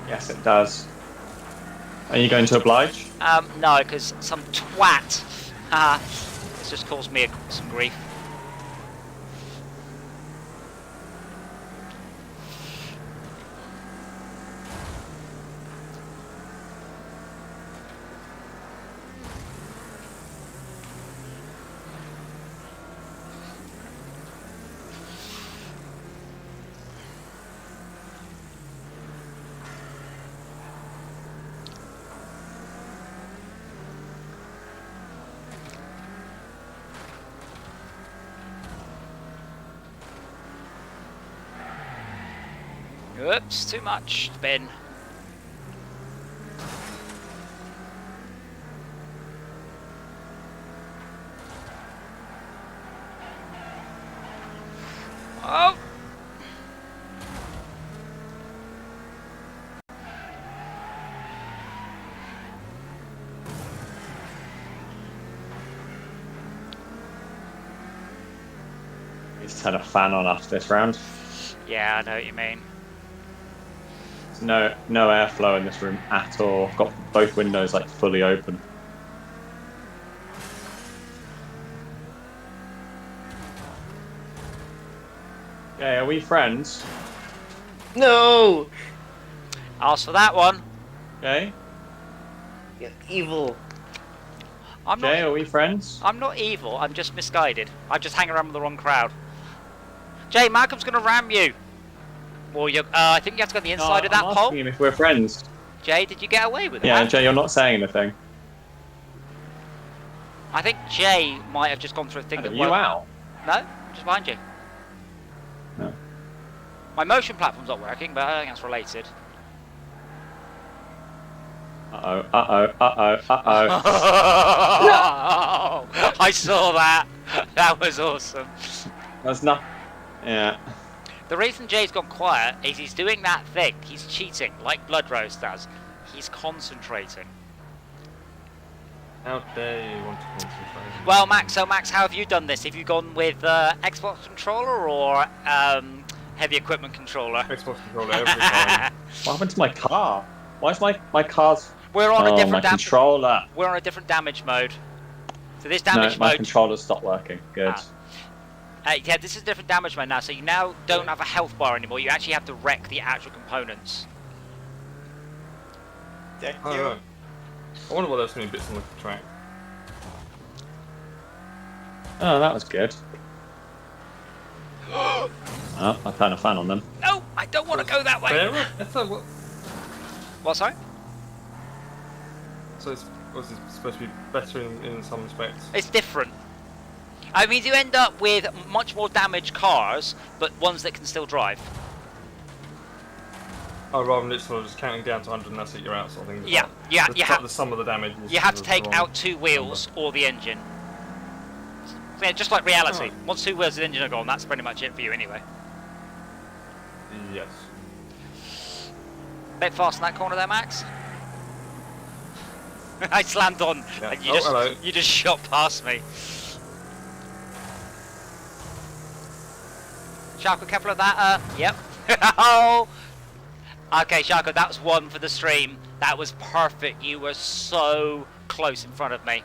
[SPEAKER 6] Yes, it does. Are you going to oblige?
[SPEAKER 1] No, because some twat it's just caused me some grief. Oops, too much spin. Oh!
[SPEAKER 6] He's had a fan on after this round.
[SPEAKER 1] Yeah, I know what you mean.
[SPEAKER 6] No airflow in this room at all. I've got both windows like fully open. Okay, are we friends?
[SPEAKER 5] No!
[SPEAKER 1] Ask for that one.
[SPEAKER 6] Okay.
[SPEAKER 5] You're evil.
[SPEAKER 1] I'm
[SPEAKER 6] Okay,
[SPEAKER 1] not.
[SPEAKER 6] are we friends?
[SPEAKER 1] I'm not evil. I'm just misguided. I just hang around with the wrong crowd. Jay, Malcolm's gonna ram you. Well, I think you have to go on the inside of that
[SPEAKER 6] I'm
[SPEAKER 1] pole.
[SPEAKER 6] asking him if we're friends.
[SPEAKER 1] Jay, did you get away with
[SPEAKER 6] Yeah,
[SPEAKER 1] that?
[SPEAKER 6] Jay, you're not saying anything.
[SPEAKER 1] I think Jay might have just gone through a thing
[SPEAKER 6] Are
[SPEAKER 1] that
[SPEAKER 6] you out?
[SPEAKER 1] No, just behind you.
[SPEAKER 6] No.
[SPEAKER 1] My motion platform's not working, but I think that's related.
[SPEAKER 6] Uh-oh, uh-oh, uh-oh, uh-oh.
[SPEAKER 1] I saw that. That was awesome.
[SPEAKER 6] That's not... Yeah.
[SPEAKER 1] The reason Jay's gone quiet is he's doing that thing. He's cheating, like Blood Rose does. He's concentrating.
[SPEAKER 7] How dare you want to concentrate?
[SPEAKER 1] Well, Max, how have you done this? Have you gone with Xbox controller or heavy equipment controller?
[SPEAKER 7] Xbox controller every time.
[SPEAKER 6] What happened to my car? Why is my car's...
[SPEAKER 1] We're on a different
[SPEAKER 6] my controller.
[SPEAKER 1] We're on a different damage mode. So this
[SPEAKER 6] No,
[SPEAKER 1] damage
[SPEAKER 6] my
[SPEAKER 1] mode.
[SPEAKER 6] controller's stopped working. Good.
[SPEAKER 1] Yeah, this is a different damage mode now. So you now don't have a health bar anymore. You actually have to wreck the actual components.
[SPEAKER 3] Thank
[SPEAKER 7] Oh,
[SPEAKER 3] you.
[SPEAKER 7] right. I wonder what that's going to be bits on the track.
[SPEAKER 6] Oh, that was good. Oh, I turned a fan on them.
[SPEAKER 1] No, I don't want to go that way.
[SPEAKER 7] Fairer? I thought, what?
[SPEAKER 1] What, sorry?
[SPEAKER 7] So was it supposed to be better in some respects?
[SPEAKER 1] It's different. I mean, you end up with much more damaged cars, but ones that can still drive.
[SPEAKER 7] Oh, rather than it sort of just counting down to 100 and that's it, you're out sort of thing.
[SPEAKER 1] Yeah, yeah, you have
[SPEAKER 7] the sum of the damage.
[SPEAKER 1] You have to take out 2 wheels or the engine. So, yeah, just like reality.
[SPEAKER 7] Oh.
[SPEAKER 1] Once 2 wheels and the engine are gone, that's pretty much it for you anyway.
[SPEAKER 7] Yes.
[SPEAKER 1] Bit fast in that corner there, Max. I slammed on,
[SPEAKER 7] Yeah.
[SPEAKER 1] and
[SPEAKER 7] Hello.
[SPEAKER 1] you just shot past me. Sharko, careful of that. Yep. Oh. Okay, Sharko, that was 1 for the stream. That was perfect. You were so close in front of me,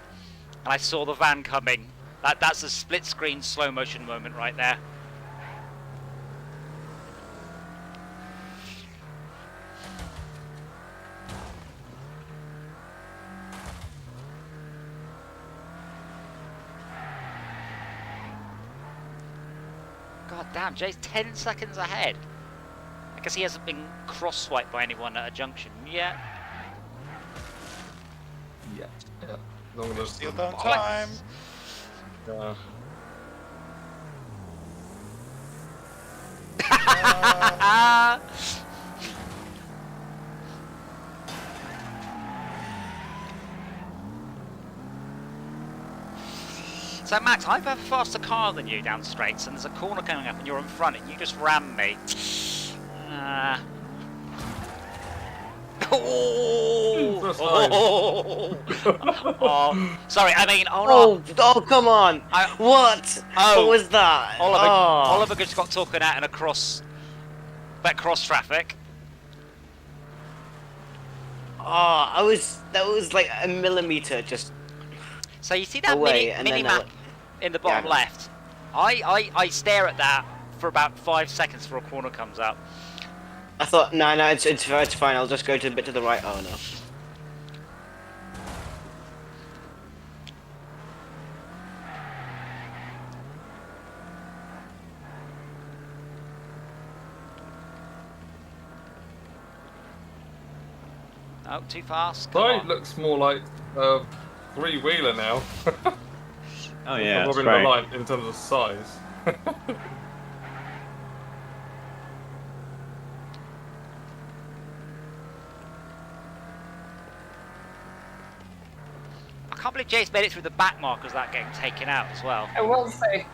[SPEAKER 1] and I saw the van coming. That's a split screen slow motion moment right there. God damn, Jay's 10 seconds ahead. I guess he hasn't been cross-swiped by anyone at a junction yet.
[SPEAKER 7] Yeah. Long as
[SPEAKER 3] Still down
[SPEAKER 1] Oh,
[SPEAKER 3] time.
[SPEAKER 1] So Max, I have a faster car than you down straights, and there's a corner coming up and you're in front and you just ram me. Oh, sorry, I mean,
[SPEAKER 5] Oh, come on! What?
[SPEAKER 1] Oh.
[SPEAKER 5] What was that?
[SPEAKER 1] Oliver just got talking out in a cross traffic.
[SPEAKER 5] Oh, that was like a millimeter just.
[SPEAKER 1] So you see that
[SPEAKER 5] Away, and
[SPEAKER 1] mini
[SPEAKER 5] then
[SPEAKER 1] map in the bottom
[SPEAKER 5] yeah.
[SPEAKER 1] left? I stare at that for about 5 seconds before a corner comes up.
[SPEAKER 5] I thought, no, it's fine. I'll just go to a bit to the right. Oh no.
[SPEAKER 1] Oh, too fast. Come
[SPEAKER 7] Mine
[SPEAKER 1] on.
[SPEAKER 7] looks more like a 3-wheeler now.
[SPEAKER 6] Oh yeah, that's
[SPEAKER 7] Probably
[SPEAKER 6] great.
[SPEAKER 7] the line in terms of size.
[SPEAKER 1] I can't believe Jay's made it through the back markers without getting taken out as well.
[SPEAKER 2] I will say,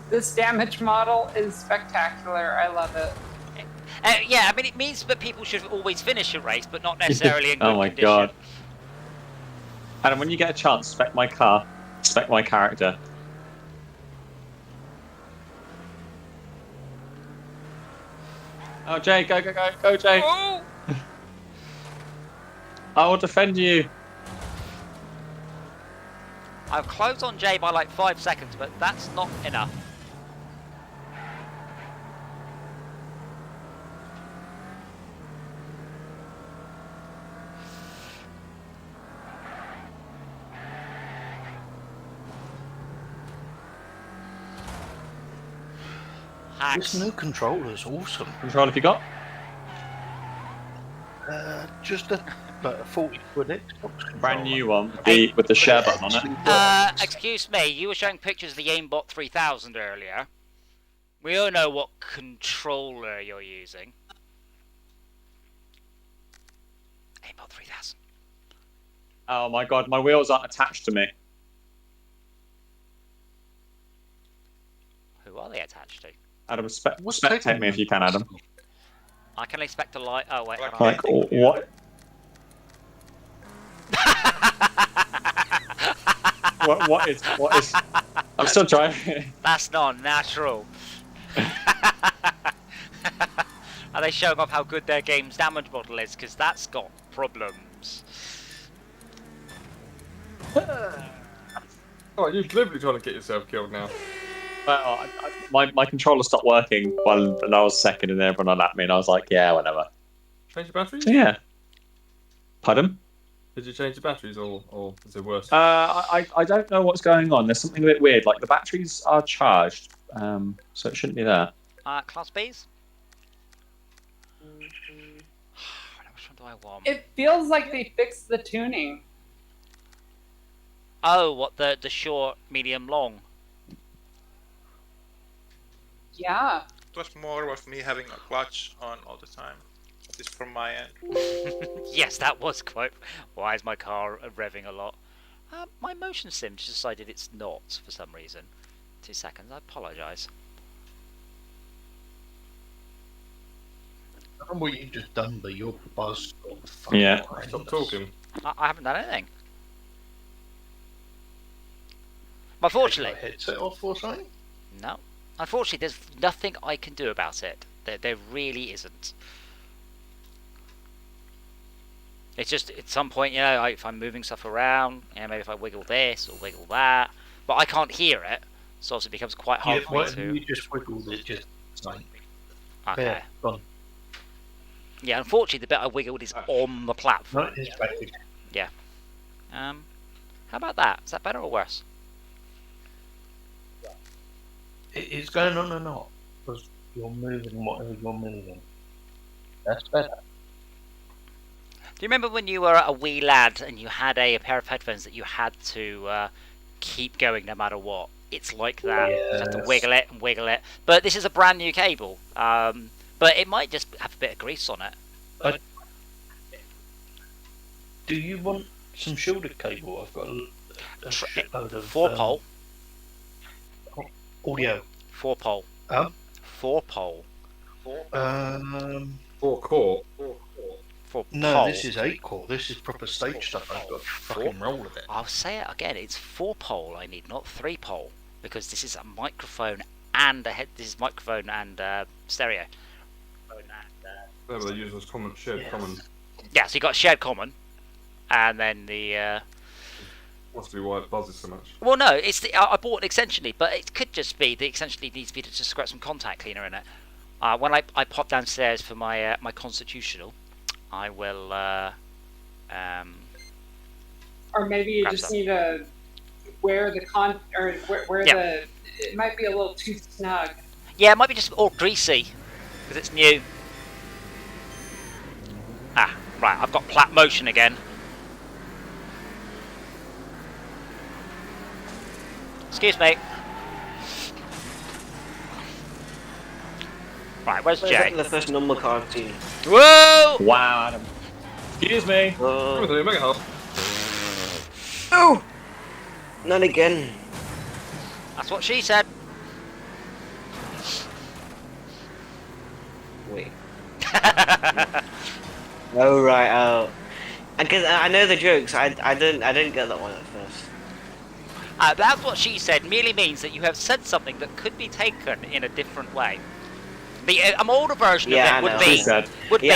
[SPEAKER 2] this damage model is spectacular. I love it.
[SPEAKER 1] Yeah, I mean, it means that people should always finish a race, but not necessarily in good
[SPEAKER 6] Oh my
[SPEAKER 1] condition.
[SPEAKER 6] god. Adam, when you get a chance, spec my car, spec my character. Oh, Jay, go, Jay!
[SPEAKER 1] Oh!
[SPEAKER 6] I will defend you.
[SPEAKER 1] I've closed on Jay by like 5 seconds, but that's not enough.
[SPEAKER 4] This new controller is awesome.
[SPEAKER 6] Control have you got?
[SPEAKER 4] Just a 40 quid Xbox controller.
[SPEAKER 6] Brand new one with the share button on it.
[SPEAKER 1] Excuse me, you were showing pictures of the Aimbot 3000 earlier. We all know what controller you're using. Aimbot 3000.
[SPEAKER 6] Oh my god, my wheels aren't attached to me.
[SPEAKER 1] Who are they attached to?
[SPEAKER 6] Adam,
[SPEAKER 4] What's
[SPEAKER 6] spectate
[SPEAKER 4] taking
[SPEAKER 6] me if you can, Adam.
[SPEAKER 1] I can expect a light. Oh wait, hold on.
[SPEAKER 6] Like, what? what is? I'm still driving.
[SPEAKER 1] That's not natural. Are they showing off how good their game's damage model is? Because that's got problems.
[SPEAKER 7] Oh, you're deliberately trying to get yourself killed now.
[SPEAKER 6] Well, my controller stopped working when I was second and everyone at me, and I was like, yeah, whatever.
[SPEAKER 7] Change your batteries?
[SPEAKER 6] So yeah. Pardon?
[SPEAKER 7] Did you change the batteries or is it worse?
[SPEAKER 6] I don't know what's going on. There's something a bit weird. Like the batteries are charged, so it shouldn't be that.
[SPEAKER 1] Class B's? Which one do I want?
[SPEAKER 2] It feels like they fixed the tuning.
[SPEAKER 1] Oh, what, the short, medium, long?
[SPEAKER 2] Yeah.
[SPEAKER 3] It was more of me having a clutch on all the time. At least from my end.
[SPEAKER 1] Yes, that was quite... Why is my car revving a lot? My motion sim just decided it's not for some reason. 2 seconds, I apologise.
[SPEAKER 4] I don't know what you've just done, but your buzz.
[SPEAKER 6] Yeah.
[SPEAKER 7] Stop talking.
[SPEAKER 1] I haven't done anything. Unfortunately...
[SPEAKER 4] Headset off or something?
[SPEAKER 1] No. Unfortunately, there's nothing I can do about it. There really isn't. It's just, at some point, you know, if I'm moving stuff around, you know, maybe if I wiggle this or wiggle that, but I can't hear it, so it becomes quite hard for me to...
[SPEAKER 4] You just wiggled it, just like...
[SPEAKER 1] Okay.
[SPEAKER 4] There, gone.
[SPEAKER 1] Yeah, unfortunately, the bit I wiggled is on the platform.
[SPEAKER 4] Right, it's back again.
[SPEAKER 1] Yeah. How about that? Is that better or worse?
[SPEAKER 4] It's going on and off, because you're moving whatever you're moving. That's better.
[SPEAKER 1] Do you remember when you were a wee lad and you had a pair of headphones that you had to keep going no matter what? It's like that. You have to wiggle it and wiggle it. But this is a brand new cable. But it might just have a bit of grease on it.
[SPEAKER 4] Do you want some shielded cable? I've got a shitload of...
[SPEAKER 1] 4-pole.
[SPEAKER 4] Audio.
[SPEAKER 1] 4-pole. 4-pole.
[SPEAKER 7] 4-core.
[SPEAKER 1] 4
[SPEAKER 4] No,
[SPEAKER 1] pole.
[SPEAKER 4] this is 8-core. This is proper stage stuff. I've got to fucking roll with it.
[SPEAKER 1] I'll say it again. It's 4-pole I need, not 3-pole, because this is a microphone and a head. This is microphone and stereo.
[SPEAKER 7] Yeah, but they use as shared common.
[SPEAKER 1] Yeah, so you got shared common, and then the.
[SPEAKER 7] Must be why it buzzes so much.
[SPEAKER 1] Well, no, it's I bought an extension lead, but it could just be the extension lead needs to be to just squirt some contact cleaner in it. When I pop downstairs for my my constitutional, I will.
[SPEAKER 2] Or maybe you
[SPEAKER 1] grab
[SPEAKER 2] just
[SPEAKER 1] some.
[SPEAKER 2] need to wear the the. It might be a little too snug.
[SPEAKER 1] Yeah, it might be just all greasy because it's new. Ah, right. I've got plat motion again. Excuse me. Right, where's Jay?
[SPEAKER 5] The first number car I've seen.
[SPEAKER 1] Whoa!
[SPEAKER 6] Wow, Adam. Excuse me.
[SPEAKER 5] Oh! Not again.
[SPEAKER 1] That's what she said.
[SPEAKER 5] Wait. Oh right. Oh. Because I know the jokes. I didn't get that one at first.
[SPEAKER 1] That's what she said. Merely means that you have said something that could be taken in a different way. The older version of it would be.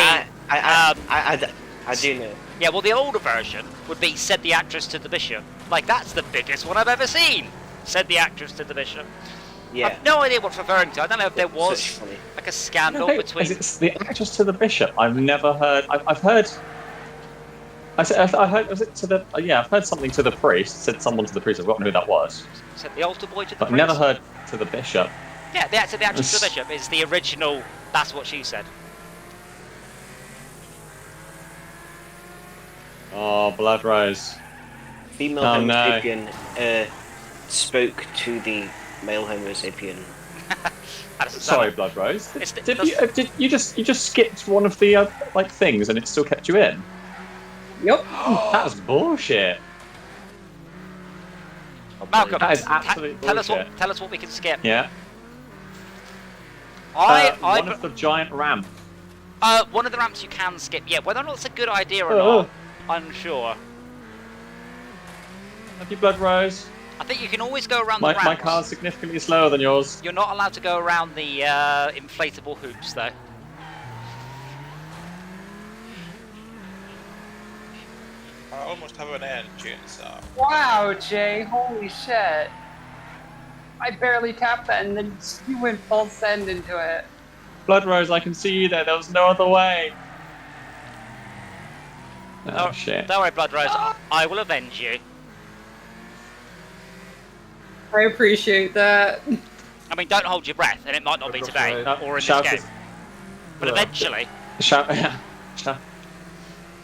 [SPEAKER 5] I do know.
[SPEAKER 1] Yeah, well, the older version would be said the actress to the bishop. Like, that's the biggest one I've ever seen. Said the actress to the bishop.
[SPEAKER 5] Yeah.
[SPEAKER 1] I've no idea what it's referring to. I don't know if there was like a scandal between.
[SPEAKER 6] It's the actress to the bishop. I've never heard. I've heard. I heard. Was it to the? Yeah, I've heard something to the priest. Said someone to the priest. I've forgotten who that was.
[SPEAKER 1] Said the altar boy to the
[SPEAKER 6] But I've
[SPEAKER 1] priest.
[SPEAKER 6] never heard to the bishop.
[SPEAKER 1] Yeah, the actress to the bishop is the original. That's what she said.
[SPEAKER 6] Oh, blood rose.
[SPEAKER 5] Female Homo sapien spoke to the male Homo sapien.
[SPEAKER 6] Sorry, blood rose. Did you just skipped one of the like things and it still kept you in?
[SPEAKER 2] Yep.
[SPEAKER 6] That's bullshit.
[SPEAKER 1] Malcolm,
[SPEAKER 6] that is absolute bullshit.
[SPEAKER 1] Tell us what we can skip.
[SPEAKER 6] Yeah. One of the giant ramps.
[SPEAKER 1] One of the ramps you can skip. Yeah, whether or not it's a good idea or not, unsure.
[SPEAKER 6] Have you, blood rose?
[SPEAKER 1] I think you can always go around the ramps.
[SPEAKER 6] My car's significantly slower than yours.
[SPEAKER 1] You're not allowed to go around the inflatable hoops, though.
[SPEAKER 3] I almost have an engine, so...
[SPEAKER 2] Wow, Jay, holy shit. I barely tapped that and then you went full send into it.
[SPEAKER 6] Blood rose, I can see you there. There was no other way. Oh, shit.
[SPEAKER 1] Don't worry, Blood Rose. I will avenge you.
[SPEAKER 2] I appreciate that.
[SPEAKER 1] I mean, don't hold your breath, and it might not be today or in this game, but eventually.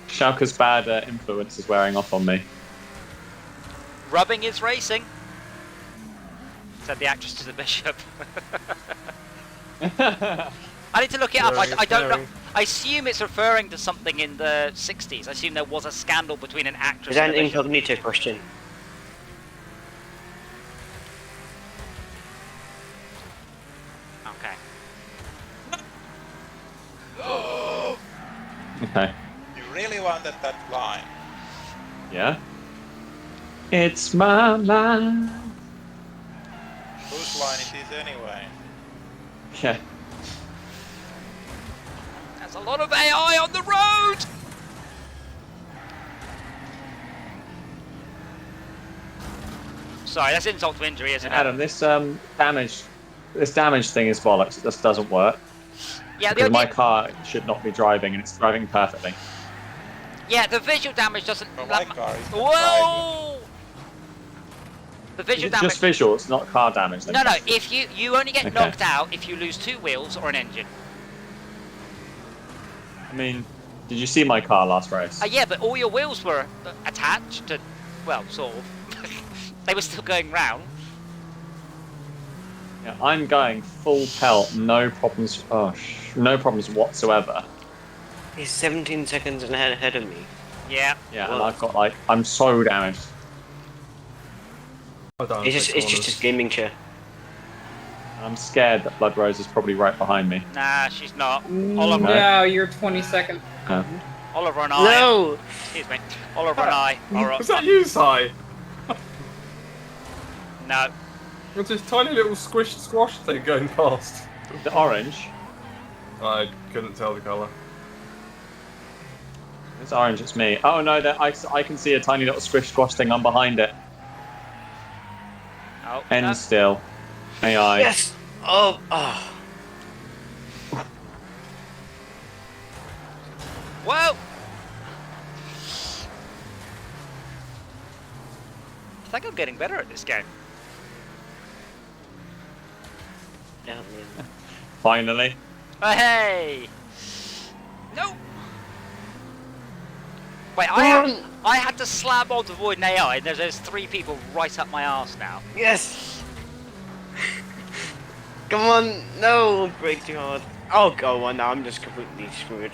[SPEAKER 6] Schalke's bad influence is wearing off on me.
[SPEAKER 1] Rubbing is racing, said the actress to the bishop. I need to look it up. I don't know. I assume it's referring to something in the 60s. I assume there was a scandal between an actress and a bishop.
[SPEAKER 5] Is that an incognito question?
[SPEAKER 1] Okay.
[SPEAKER 6] Okay.
[SPEAKER 3] You really wanted that line.
[SPEAKER 6] Yeah? It's my line.
[SPEAKER 3] Whose line it is anyway?
[SPEAKER 6] Yeah.
[SPEAKER 1] There's a lot of AI on the road! Sorry, that's insult to injury, isn't it?
[SPEAKER 6] Adam, this damage thing is bollocks. It just doesn't work.
[SPEAKER 1] Yeah,
[SPEAKER 6] because my car should not be driving, and it's driving perfectly.
[SPEAKER 1] Yeah, the visual damage doesn't.
[SPEAKER 3] Oh, my car is
[SPEAKER 1] Whoa! The visual
[SPEAKER 6] It's
[SPEAKER 1] damage.
[SPEAKER 6] just visuals, not car damage. Then.
[SPEAKER 1] No, if you only get knocked out if you lose 2 wheels or an engine.
[SPEAKER 6] I mean, did you see my car last race?
[SPEAKER 1] Yeah, but all your wheels were attached to, well, sort of. They were still going round.
[SPEAKER 6] Yeah, I'm going full pelt, no problems. Oh, no problems whatsoever.
[SPEAKER 5] He's 17 seconds ahead of me.
[SPEAKER 1] Yeah.
[SPEAKER 6] Yeah, and I've got like, I'm so damaged.
[SPEAKER 5] It's just his gaming chair.
[SPEAKER 6] I'm scared that Blood Rose is probably right behind me.
[SPEAKER 1] Nah, she's not. Oliver.
[SPEAKER 2] No, you're 20 seconds.
[SPEAKER 1] Oliver and I.
[SPEAKER 5] No!
[SPEAKER 1] Excuse me. Oliver and I are.
[SPEAKER 7] Was that you, Si?
[SPEAKER 1] No.
[SPEAKER 7] What's this tiny little squish squash thing going past?
[SPEAKER 6] The orange.
[SPEAKER 7] I couldn't tell the colour.
[SPEAKER 6] It's orange, it's me. Oh no, I can see a tiny little squish squash thing. I'm behind it.
[SPEAKER 1] Oh.
[SPEAKER 6] End still. AI.
[SPEAKER 5] Yes! Oh, oh.
[SPEAKER 1] Whoa! I think I'm getting better at this game.
[SPEAKER 5] Yeah, man.
[SPEAKER 6] Finally.
[SPEAKER 1] Hey! No! Wait, I had to slam on to avoid an AI, and there's 3 people right up my arse now.
[SPEAKER 5] Yes! Come on, no, brake too hard. Oh, go on now, I'm just completely screwed.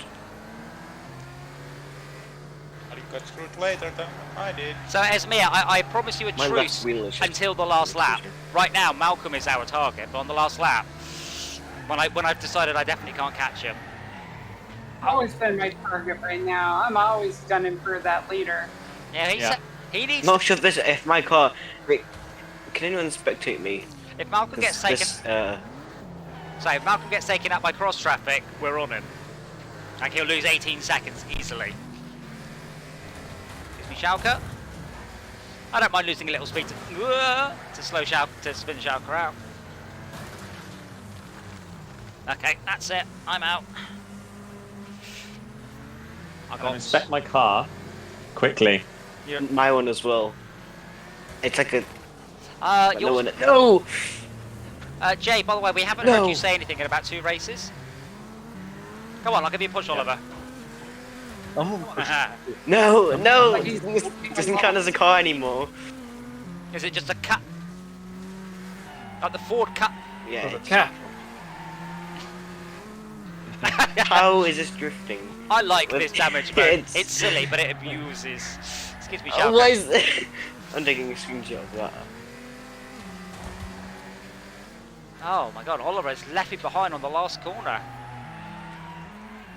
[SPEAKER 3] But you got screwed later than I did.
[SPEAKER 1] So, Esmea, I promise you a
[SPEAKER 5] My left
[SPEAKER 1] truce
[SPEAKER 5] wheel is just-
[SPEAKER 1] until the last lap. Right now, Malcolm is our target, but on the last lap, when I've decided I definitely can't catch him.
[SPEAKER 2] Always been my target right now. I'm always gunning for that leader.
[SPEAKER 1] Yeah, he needs.
[SPEAKER 5] Not sure this, if my car... Wait, can anyone spectate me?
[SPEAKER 1] If Malcolm gets taken, so if Malcolm gets taken out by cross traffic, we're on him. Like he'll lose 18 seconds easily. Gives me Schalke. I don't mind losing a little speed to slow Schalke, to spin Schalke out. Okay, that's it. I'm out.
[SPEAKER 6] I'm gonna inspect my car quickly.
[SPEAKER 5] My one as well. It's like a...
[SPEAKER 1] No! Jay, by the way, we haven't heard you say anything in about 2 races. Come on, I'll give you a push, Oliver.
[SPEAKER 5] No, it doesn't count as a car anymore.
[SPEAKER 1] Is it just a cut? Like the Ford cut?
[SPEAKER 5] Yeah.
[SPEAKER 7] There's a cat.
[SPEAKER 5] How is this drifting?
[SPEAKER 1] I like this damage mode.
[SPEAKER 5] It's-
[SPEAKER 1] It's silly, but it abuses. Excuse me,
[SPEAKER 5] Oh,
[SPEAKER 1] Schalke.
[SPEAKER 5] why is I'm taking a screenshot of that.
[SPEAKER 1] Oh my god, Oliver's left me behind on the last corner.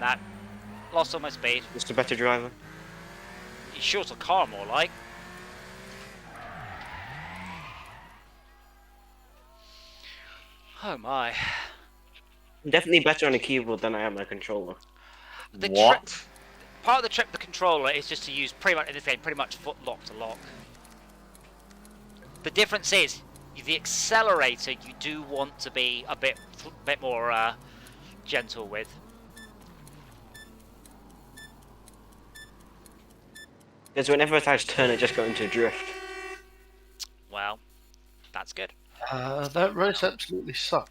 [SPEAKER 1] That lost all my speed.
[SPEAKER 5] Just a better driver.
[SPEAKER 1] He's shorter car, more like. Oh my.
[SPEAKER 5] I'm definitely better on a keyboard than I am on a controller.
[SPEAKER 6] What?
[SPEAKER 1] Part of the trick with the controller is just to use pretty much in this game, pretty much foot lock to lock. The difference is the accelerator you do want to be a bit more gentle with.
[SPEAKER 5] Because whenever I try to turn, it just got into a drift.
[SPEAKER 1] Well, that's good.
[SPEAKER 4] That race absolutely sucked.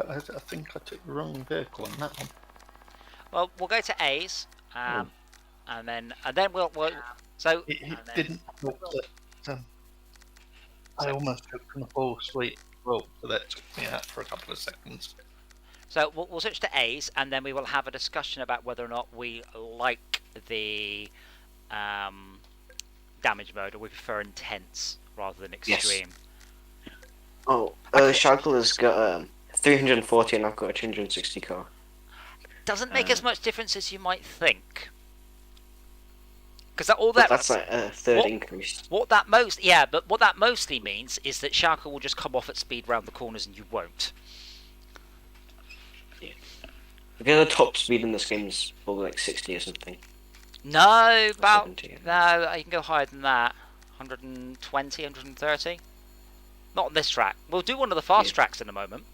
[SPEAKER 4] I think I took the wrong vehicle on that one.
[SPEAKER 1] Well, we'll go to A's, and then we'll so
[SPEAKER 4] It didn't help that I almost took from a full sweep. Well, so that took me out for a couple of seconds.
[SPEAKER 1] So we'll switch to A's, and then we will have a discussion about whether or not we like the damage mode, or we prefer intense rather than extreme.
[SPEAKER 5] Yes. Oh, Sharkle has got 340 and I've got a 260 car.
[SPEAKER 1] Doesn't make as much difference as you might think. Because
[SPEAKER 5] that's like a third increase.
[SPEAKER 1] What that mostly means is that Sharkle will just come off at speed round the corners and you won't.
[SPEAKER 5] Yeah. Because the top speed in this game is probably like 60 or something.
[SPEAKER 1] No, about
[SPEAKER 5] 70,
[SPEAKER 1] no, you can go higher than that. 120, 130. Not on this track. We'll do one of the fast tracks in a moment.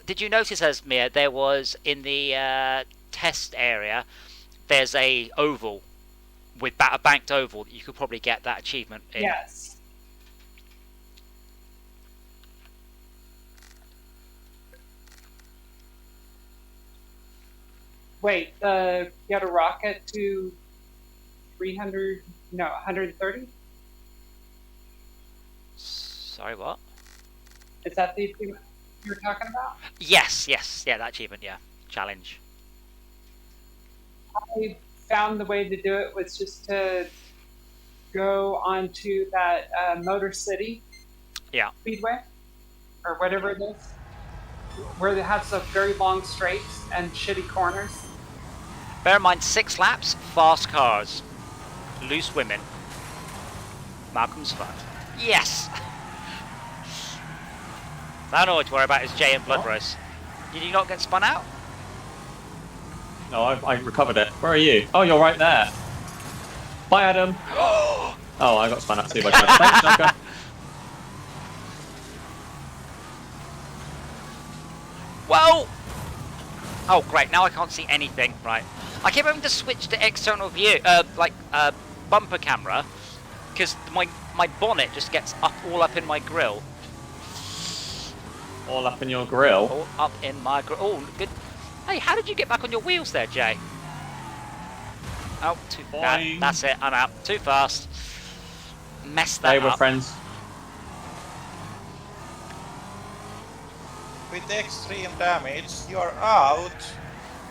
[SPEAKER 1] Did you notice, Esmir, there was in the test area, there's a oval with a banked oval that you could probably get that achievement in.
[SPEAKER 2] Yes. Wait, you got a rocket to 300? No, 130.
[SPEAKER 1] Sorry, what?
[SPEAKER 2] Is that the achievement you were talking about?
[SPEAKER 1] Yes, yeah, that achievement, yeah, challenge.
[SPEAKER 2] I found the way to do it was just to go onto that Motor City Speedway, or whatever it is, where it has some very long straights and shitty corners.
[SPEAKER 1] Bear in mind, 6 laps, fast cars, loose women, Malcolm's fun. Yes! I don't know what to worry about is Jay and Bloodrose. Did you not get spun out?
[SPEAKER 6] No, I recovered it. Where are you? Oh, you're right there. Bye, Adam. Oh, I got spun out too by Joker. Thanks, Joker.
[SPEAKER 1] Whoa! Oh, great. Now I can't see anything. Right. I keep having to switch to external view, bumper camera, because my bonnet just gets all up in my grill.
[SPEAKER 6] All up in your grill?
[SPEAKER 1] All up in my grill. Oh, good. Hey, how did you get back on your wheels there, Jay? Oh, too bad. That's it. I'm out. Too fast. Messed that up.
[SPEAKER 6] Hey, we're friends.
[SPEAKER 3] With the extreme damage, you're out.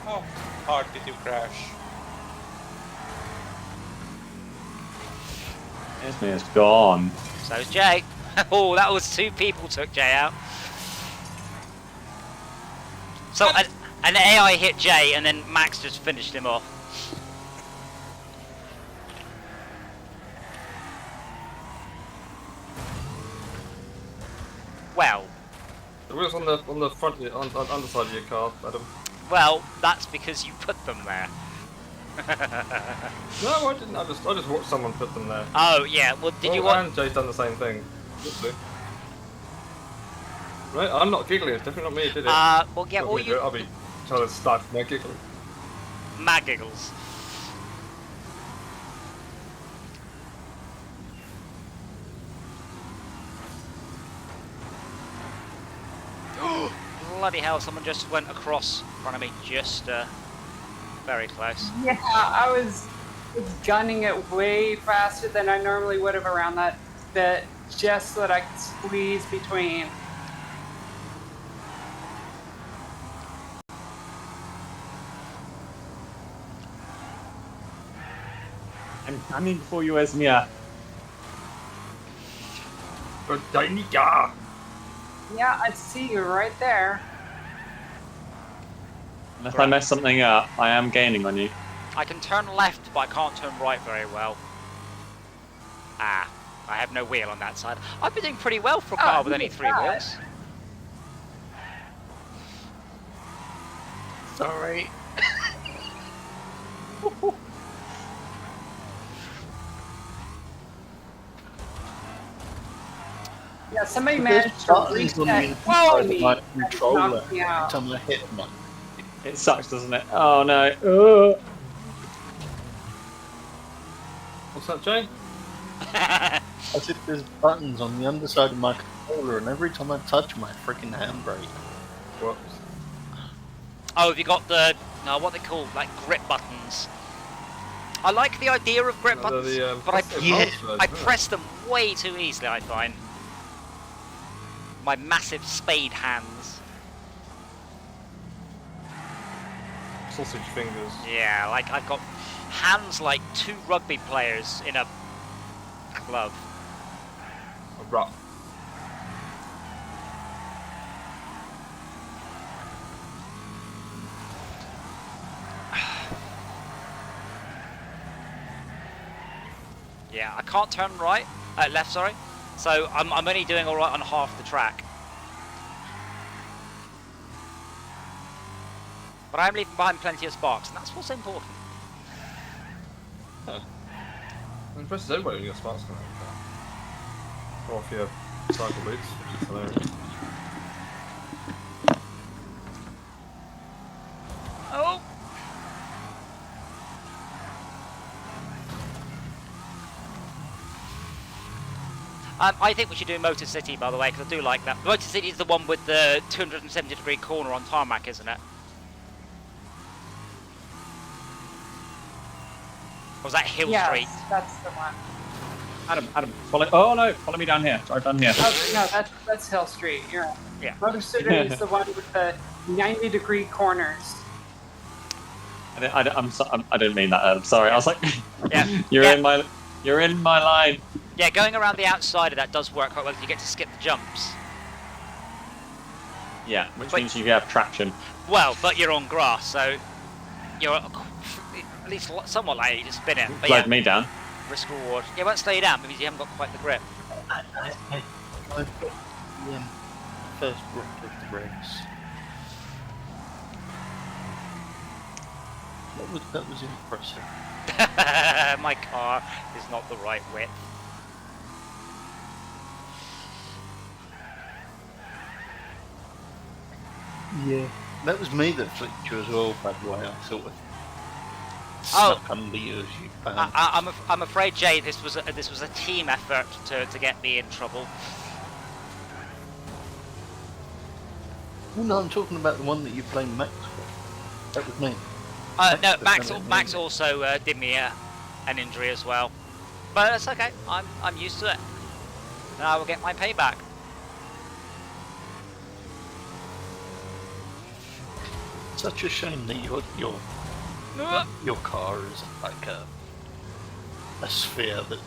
[SPEAKER 3] How hard did you crash?
[SPEAKER 6] Esme's gone.
[SPEAKER 1] So's Jay. Oh, that was 2 people took Jay out. So an AI hit Jay, and then Max just finished him off. Well.
[SPEAKER 7] The wheels on the front, on the underside of your car, Adam.
[SPEAKER 1] Well, that's because you put them there.
[SPEAKER 7] No, I didn't. I just watched someone put them there.
[SPEAKER 1] Oh yeah. Well, did you want?
[SPEAKER 7] And Jay's done the same thing. Right, I'm not giggling. It's definitely not me. Did it?
[SPEAKER 1] Well, yeah. All you.
[SPEAKER 7] I'll be trying to stifle my giggling.
[SPEAKER 1] Mad giggles. Bloody hell! Someone just went across in front of me, just very close.
[SPEAKER 2] Yeah, I was gunning it way faster than I normally would have around that bit, just so that I could squeeze between.
[SPEAKER 6] I'm coming for you, Esmia.
[SPEAKER 2] Yeah, I see you right there.
[SPEAKER 6] Unless I mess something up, I am gaining on you.
[SPEAKER 1] I can turn left, but I can't turn right very well. I have no wheel on that side. I've been doing pretty well for a car with only 3 wheels.
[SPEAKER 4] Sorry.
[SPEAKER 2] Yeah, somebody managed to reset.
[SPEAKER 4] Whoa!
[SPEAKER 2] Me.
[SPEAKER 4] My controller every
[SPEAKER 2] Yeah.
[SPEAKER 4] time I hit one.
[SPEAKER 6] It sucks, doesn't it? Oh no.
[SPEAKER 7] What's that, Jay?
[SPEAKER 4] As if there's buttons on the underside of my controller, and every time I touch my freaking handbrake.
[SPEAKER 7] Whoops.
[SPEAKER 1] Oh, have you got the what they call like grip buttons? I like the idea of grip buttons, but I press them way too easily. I find my massive spade hands.
[SPEAKER 7] Sausage fingers.
[SPEAKER 1] Yeah, like I've got hands like 2 rugby players in a glove.
[SPEAKER 7] A ruck.
[SPEAKER 1] Yeah, I can't turn left, sorry. So I'm only doing all right on half the track. But I'm leaving behind plenty of sparks, and that's what's important.
[SPEAKER 7] It impresses everybody when you get sparks coming out. Or off your cycle boots, which is hilarious.
[SPEAKER 1] Oh! I think we should do Motor City, by the way, because I do like that. Motor City is the one with the 270-degree corner on tarmac, isn't it? Or was that Hill Street?
[SPEAKER 2] Yes, that's the one.
[SPEAKER 6] Adam, follow me down here. Drive down here.
[SPEAKER 2] Oh, no, that's Hill Street. You're right.
[SPEAKER 1] Yeah.
[SPEAKER 2] Motor City is the one with the 90-degree corners.
[SPEAKER 6] I didn't mean that. I'm sorry. I was like,
[SPEAKER 1] Yeah.
[SPEAKER 6] you're in my line.
[SPEAKER 1] Yeah, going around the outside of that does work quite well. You get to skip the jumps.
[SPEAKER 6] Yeah, which means you have traction.
[SPEAKER 1] Well, but you're on grass, so you're at least somewhat likely to spin it. But
[SPEAKER 6] Slowed me down.
[SPEAKER 1] Risk reward. Yeah, it won't slow you down because you haven't got quite the grip.
[SPEAKER 4] I've got the first grip of the race. That was impressive.
[SPEAKER 1] My car is not the right width.
[SPEAKER 4] Yeah. That was me that flicked you as well, by the way. I sort of snuck under you as you found.
[SPEAKER 1] I'm afraid, Jay, this was a team effort to get me in trouble.
[SPEAKER 4] Oh, no, I'm talking about the one that you played Max with. That was me.
[SPEAKER 1] No, Max also did me an injury as well, but that's okay. I'm used to it, and I will get my payback.
[SPEAKER 4] Such a shame that your car is like a sphere that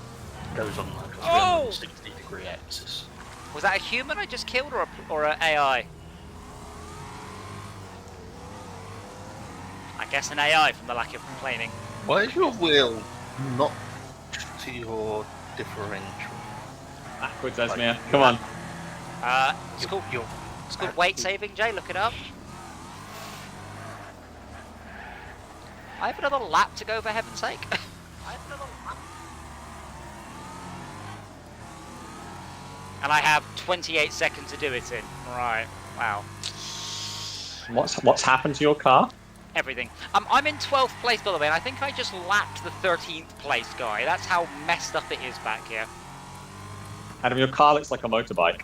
[SPEAKER 4] goes on like a 360-degree axis.
[SPEAKER 1] Was that a human I just killed, or an AI? I guess an AI from the lack of complaining.
[SPEAKER 4] Why is your wheel not to your differential?
[SPEAKER 6] Backwards, Esmir. Come on.
[SPEAKER 1] It's called weight saving, Jay. Look it up. I have another lap to go, for heaven's sake. And I have 28 seconds to do it in. Right. Wow.
[SPEAKER 6] What's happened to your car?
[SPEAKER 1] Everything. I'm in 12th place, by the way, and I think I just lapped the 13th place guy. That's how messed up it is back here.
[SPEAKER 6] Adam, your car looks like a motorbike.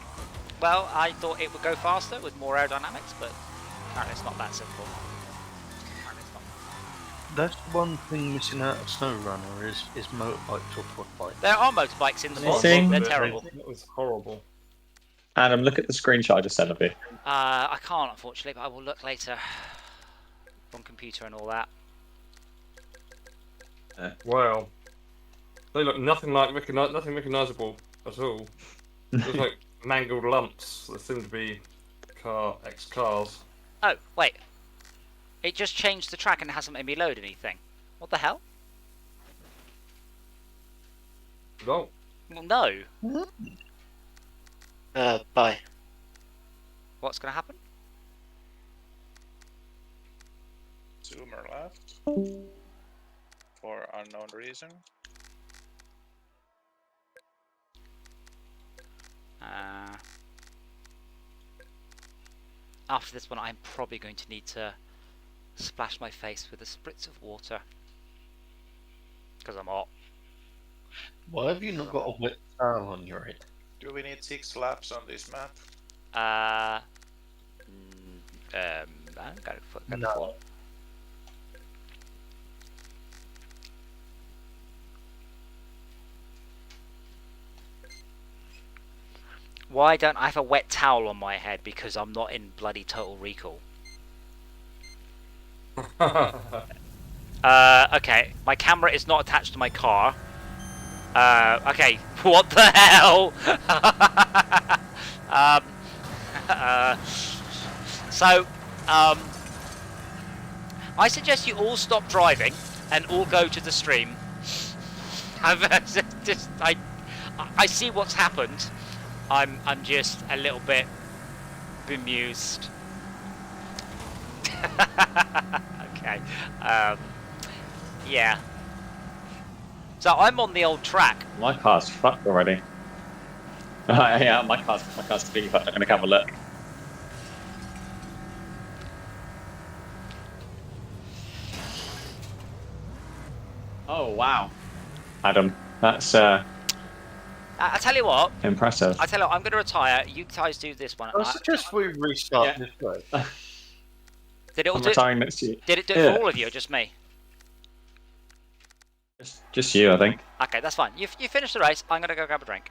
[SPEAKER 1] Well, I thought it would go faster with more aerodynamics, but apparently it's not that simple.
[SPEAKER 4] That's one thing missing out of SnowRunner is motorbikes or quad bikes.
[SPEAKER 1] There are motorbikes in the mod.
[SPEAKER 6] Missing.
[SPEAKER 1] They're terrible.
[SPEAKER 7] It was horrible.
[SPEAKER 6] Adam, look at the screenshot I just sent of you.
[SPEAKER 1] I can't, unfortunately, but I will look later. On computer and all that.
[SPEAKER 7] Wow. They look nothing recognisable at all. Looks like mangled lumps that seem to be ex-cars.
[SPEAKER 1] Oh, wait. It just changed the track and it hasn't made me load anything. What the hell?
[SPEAKER 7] Oh.
[SPEAKER 1] Well, no.
[SPEAKER 5] Bye.
[SPEAKER 1] What's going to happen?
[SPEAKER 3] Zoomer left for unknown reason.
[SPEAKER 1] After this one, I'm probably going to need to splash my face with a spritz of water because I'm hot.
[SPEAKER 4] Why have you not got a wet towel on your head?
[SPEAKER 3] Do we need 6 laps on this map?
[SPEAKER 1] I got it.
[SPEAKER 4] No.
[SPEAKER 1] Why don't I have a wet towel on my head? Because I'm not in bloody Total Recall. Okay, my camera is not attached to my car. Okay, what the hell? I suggest you all stop driving and all go to the stream. I see what's happened. I'm just a little bit bemused. Okay. Yeah. So I'm on the old track.
[SPEAKER 6] My car's fucked already. Yeah, my car's completely fucked. I'm gonna have a look. Oh wow, Adam, that's
[SPEAKER 1] I tell you what.
[SPEAKER 6] impressive.
[SPEAKER 1] I tell you what, I'm going to retire. You guys do this one.
[SPEAKER 4] I suggest we restart this way.
[SPEAKER 1] Did it all
[SPEAKER 6] I'm
[SPEAKER 1] do?
[SPEAKER 6] retiring next year.
[SPEAKER 1] Did it do it for all of you, or just me?
[SPEAKER 6] Just you, I think.
[SPEAKER 1] Okay, that's fine. You finish the race. I'm going to go grab a drink.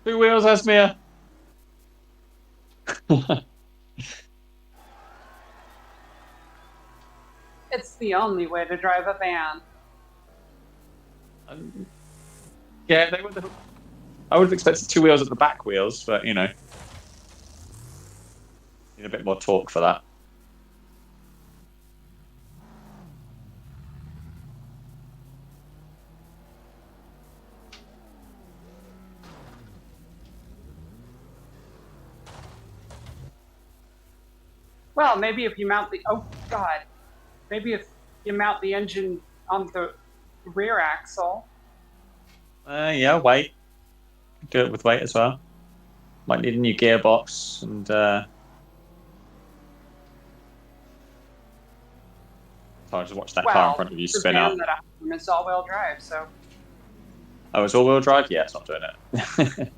[SPEAKER 6] Two wheels, Esmir.
[SPEAKER 2] It's the only way to drive a van.
[SPEAKER 6] Yeah, they were the. I would have expected two wheels at the back wheels, but you know, need a bit more torque for that.
[SPEAKER 2] Well, maybe if you mount the maybe if you mount the engine on the rear axle.
[SPEAKER 6] Yeah, weight. Do it with weight as well. Might need a new gearbox and. Sorry, just watch that car in front of you spin out.
[SPEAKER 2] It's all-wheel drive, so.
[SPEAKER 6] Oh, it's all-wheel drive? Yeah, it's not doing it.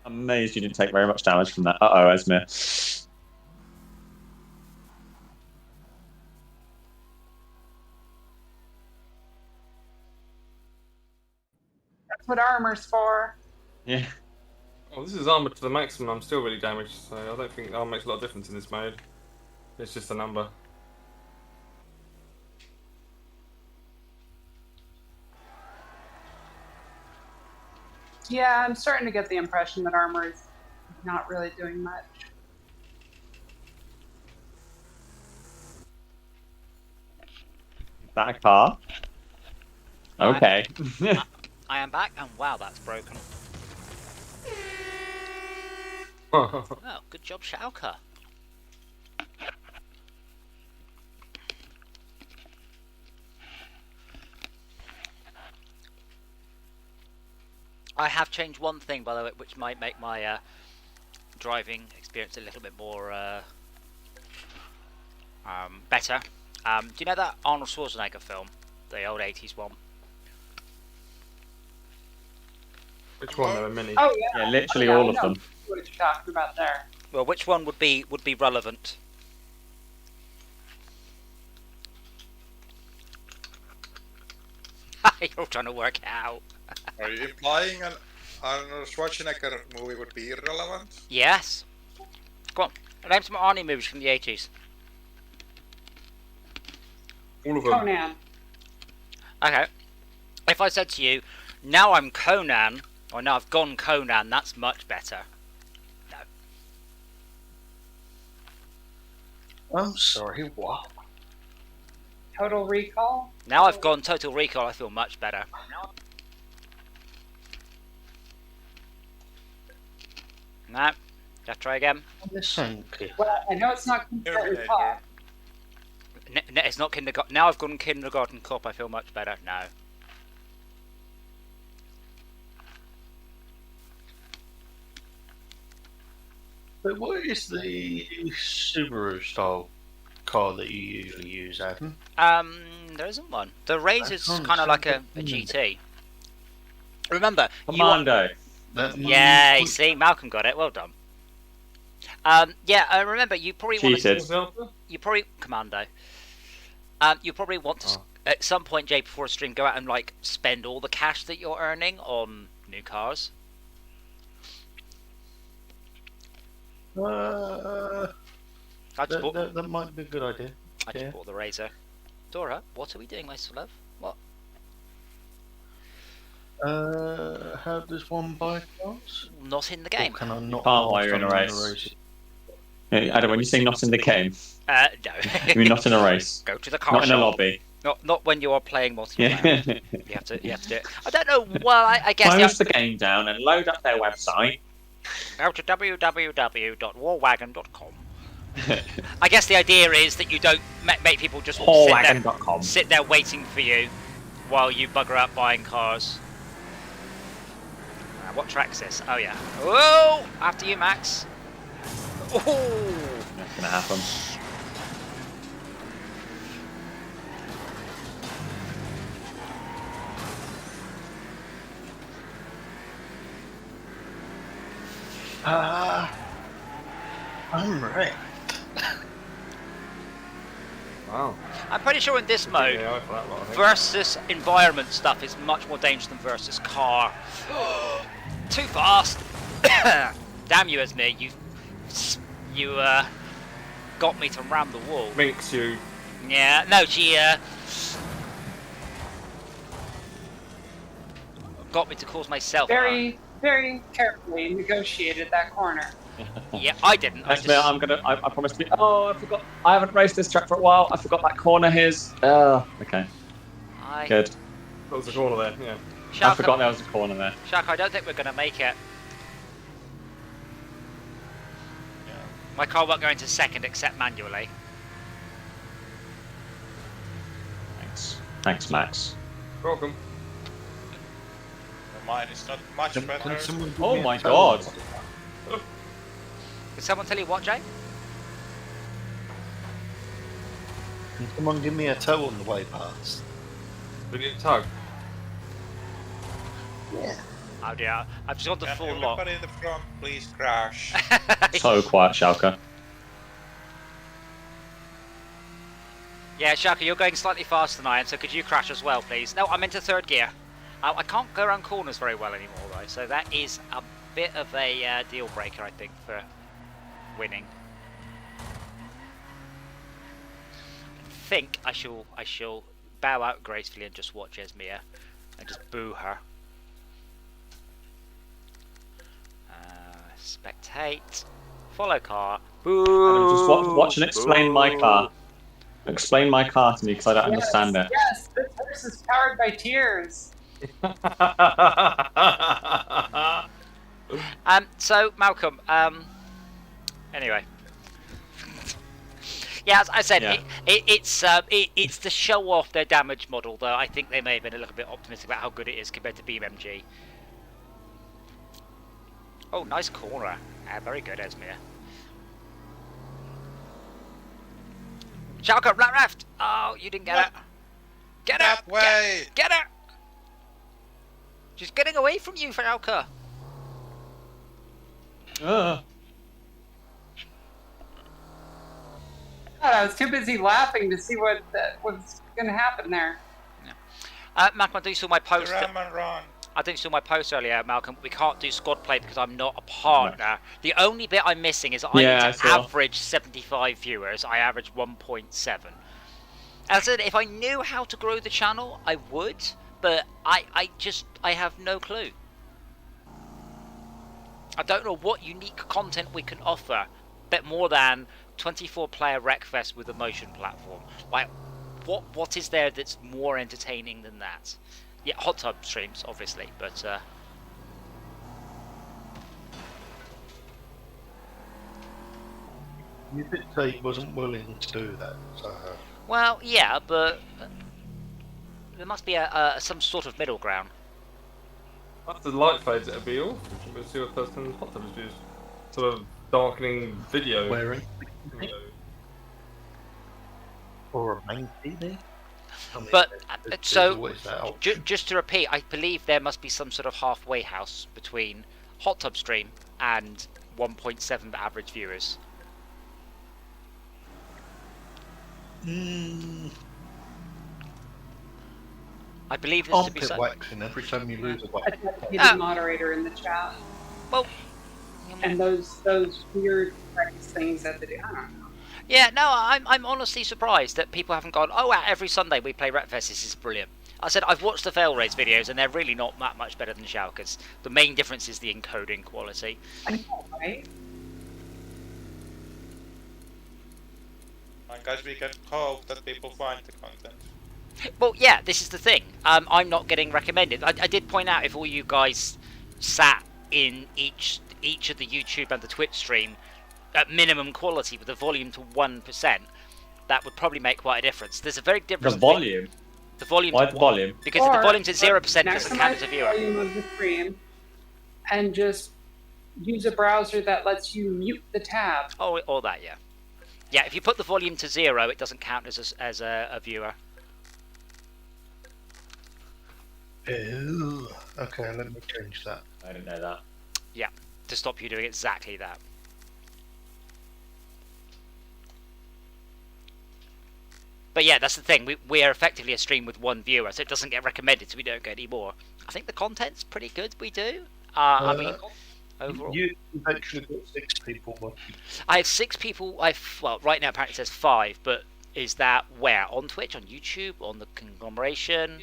[SPEAKER 6] I'm amazed you didn't take very much damage from that. Uh-oh, Esmir.
[SPEAKER 2] That's what armor's for.
[SPEAKER 6] Yeah.
[SPEAKER 7] Well, this is armored to the maximum. I'm still really damaged, so I don't think armor makes a lot of difference in this mode. It's just a number.
[SPEAKER 2] Yeah, I'm starting to get the impression that armor is not really doing much.
[SPEAKER 6] That a car? Okay.
[SPEAKER 1] I am back, and wow, that's broken.
[SPEAKER 7] Oh,
[SPEAKER 1] Oh, good job, Schalke. I have changed one thing, by the way, which might make my driving experience a little bit more better. Do you know that Arnold Schwarzenegger film, the old 80s one?
[SPEAKER 7] which one? There are many.
[SPEAKER 2] Oh yeah,
[SPEAKER 6] Yeah, literally
[SPEAKER 2] I
[SPEAKER 6] all of
[SPEAKER 2] know
[SPEAKER 6] them.
[SPEAKER 2] what you're talking about there.
[SPEAKER 1] Well, which one would be relevant? You're trying to work it out.
[SPEAKER 8] Are you implying an Arnold Schwarzenegger movie would be irrelevant?
[SPEAKER 1] Yes. Go on. Name some Arnie movies from the 80s.
[SPEAKER 7] All of them.
[SPEAKER 2] Conan.
[SPEAKER 1] Okay. If I said to you, now I'm Conan, or now I've gone Conan, that's much better. No.
[SPEAKER 4] I'm sorry, what?
[SPEAKER 2] Total Recall.
[SPEAKER 1] Now I've gone Total Recall, I feel much better. No. Just try again.
[SPEAKER 4] Listen, kid.
[SPEAKER 2] Well, I know it's not completely hot.
[SPEAKER 1] It's not kindergarten. Now I've gone Kindergarten Cop, I feel much better. No.
[SPEAKER 4] But what is the Subaru style car that you usually use, Adam?
[SPEAKER 1] There isn't one. The Razor's
[SPEAKER 4] can't
[SPEAKER 1] kind of
[SPEAKER 4] see
[SPEAKER 1] like a
[SPEAKER 4] the-
[SPEAKER 1] GT. Remember,
[SPEAKER 6] Commando.
[SPEAKER 1] Yeah, you see, Malcolm got it. Well done. Yeah, remember, you probably want
[SPEAKER 6] Cheated.
[SPEAKER 1] to. You probably Commando. You probably want to at some point, Jay, before a stream, go out and like spend all the cash that you're earning on new cars. I just bought.
[SPEAKER 4] That might be a good idea.
[SPEAKER 1] I just bought the Razor. Dora, what are we doing, my love? What?
[SPEAKER 4] How does one buy cars?
[SPEAKER 1] Not in the
[SPEAKER 4] Or
[SPEAKER 1] game.
[SPEAKER 4] can I not?
[SPEAKER 6] Can't while
[SPEAKER 4] ask
[SPEAKER 6] you're in a
[SPEAKER 4] them
[SPEAKER 6] race. Hey, Adam, when you say not in the game,
[SPEAKER 1] No.
[SPEAKER 6] you mean not in a race,
[SPEAKER 1] Go to the car
[SPEAKER 6] not in a
[SPEAKER 1] shop.
[SPEAKER 6] lobby.
[SPEAKER 1] Not when you are playing multiplayer.
[SPEAKER 6] Yeah.
[SPEAKER 1] You have to do it. I don't know. Well, I guess
[SPEAKER 6] Close the game down and load up their website.
[SPEAKER 1] go to www.warwagon.com. I guess the idea is that you don't make people just
[SPEAKER 6] Warwagon.com.
[SPEAKER 1] sit there waiting for you while you bugger up buying cars. What track's this? Oh yeah. Oh, after you, Max. Oh,
[SPEAKER 6] That's gonna happen.
[SPEAKER 4] I'm wrecked.
[SPEAKER 7] Wow.
[SPEAKER 1] I'm pretty sure in this mode,
[SPEAKER 7] AI for that lot, I think.
[SPEAKER 1] versus environment stuff is much more dangerous than versus car. Too fast. Damn you, Esme. You got me to ram the wall.
[SPEAKER 7] Minx you.
[SPEAKER 1] Yeah, no, she got me to cause myself harm.
[SPEAKER 2] Very carefully negotiated that corner.
[SPEAKER 1] Yeah, I didn't. I
[SPEAKER 6] Actually, I promised to be. Oh, I forgot. I haven't raced this track for a while. I forgot that corner is. Okay. Good.
[SPEAKER 7] That was the corner there, yeah.
[SPEAKER 6] I forgot there was a corner there.
[SPEAKER 1] Shaq, I don't think we're going to make it.
[SPEAKER 3] Yeah.
[SPEAKER 1] My car won't go into second except manually.
[SPEAKER 6] Thanks, Max.
[SPEAKER 7] Welcome.
[SPEAKER 3] Mine is not much better.
[SPEAKER 4] Can someone give
[SPEAKER 6] Oh
[SPEAKER 4] me a
[SPEAKER 6] my
[SPEAKER 4] tow
[SPEAKER 6] God.
[SPEAKER 4] on the way past?
[SPEAKER 1] Did someone tell you what, Jay?
[SPEAKER 4] Can someone give me a tow on the way past?
[SPEAKER 7] We need a tug.
[SPEAKER 4] Yeah.
[SPEAKER 1] Oh dear, I've just got the
[SPEAKER 3] Can
[SPEAKER 1] full lot.
[SPEAKER 3] everybody in the front please crash?
[SPEAKER 6] So quiet, Schalke.
[SPEAKER 1] Yeah, Shaka, you're going slightly faster than I am, so could you crash as well, please? No, I'm into third gear. I can't go around corners very well anymore, though, so that is a bit of a deal breaker, I think, for winning. I think I shall bow out gracefully and just watch Esmia and just boo her. Spectate. Follow car.
[SPEAKER 6] Adam, just watch and explain my car. Explain my car to me because I don't understand it.
[SPEAKER 2] Yes, this horse is powered by tears.
[SPEAKER 1] So Malcolm, anyway. Yeah, as I said, it's to show off their damage model, though I think they may have been a little bit optimistic about how good it is compared to BMG. Oh, nice corner. Very good, Esmir. Schalke, right left! Oh, you didn't get it. Get
[SPEAKER 8] That
[SPEAKER 1] it!
[SPEAKER 8] way!
[SPEAKER 1] Get it! She's getting away from you, Schalke.
[SPEAKER 2] I was too busy laughing to see what was going to happen there.
[SPEAKER 1] Malcolm, I do saw my post.
[SPEAKER 8] Ram and run.
[SPEAKER 1] I think you saw my post earlier, Malcolm. We can't do squad play because I'm not a partner. No. The only bit I'm missing is I need to average 75 viewers. I average 1.7. As I said, if I knew how to grow the channel, I would, but I have no clue. I don't know what unique content we can offer, but more than 24-player Wreckfest with a motion platform. Like, what is there that's more entertaining than that? Yeah, hot tub streams, obviously, but
[SPEAKER 4] You did say he wasn't willing to do that, so...
[SPEAKER 1] Well, yeah, but there must be some sort of middle ground.
[SPEAKER 7] After the light fades, it'll be off. We'll see what person hot tub is used. Sort of darkening video.
[SPEAKER 4] Wearing? Or a main TV?
[SPEAKER 1] But so, just to repeat, I believe there must be some sort of halfway house between hot tub stream and 1.7 average viewers. I believe this to be so.
[SPEAKER 4] Waxing every time you lose a wax.
[SPEAKER 2] He's a moderator in the chat.
[SPEAKER 1] Well,
[SPEAKER 2] and those weird practice things that they do. I don't know.
[SPEAKER 1] Yeah, no, I'm honestly surprised that people haven't gone, oh, every Sunday we play Wreckfest, this is brilliant. I said, I've watched the fail race videos and they're really not that much better than Schalke's. The main difference is the encoding quality.
[SPEAKER 2] I know, right?
[SPEAKER 3] I guess we can hope that people find the content.
[SPEAKER 1] Well, yeah, this is the thing. I'm not getting recommended. I did point out if all you guys sat in each of the YouTube and the Twitch stream at minimum quality with the volume to 1%, that would probably make quite a difference. There's a very different
[SPEAKER 6] The volume?
[SPEAKER 1] The volume.
[SPEAKER 6] Why the volume?
[SPEAKER 1] Because if the volume's at 0%, it doesn't count as a viewer.
[SPEAKER 2] Volume of the stream, and just use a browser that lets you mute the tab.
[SPEAKER 1] Oh, all that, yeah. Yeah, if you put the volume to 0, it doesn't count as a viewer.
[SPEAKER 4] Ew. Okay, let me change that.
[SPEAKER 6] I didn't know that.
[SPEAKER 1] Yeah, to stop you doing exactly that. But yeah, that's the thing. We are effectively a stream with one viewer, so it doesn't get recommended, so we don't get any more. I think the content's pretty good. We do. I mean, overall,
[SPEAKER 4] you've actually got 6 people watching.
[SPEAKER 1] I have 6 people. Well, right now apparently it says 5, but is that where? On Twitch, on YouTube, on the conglomeration?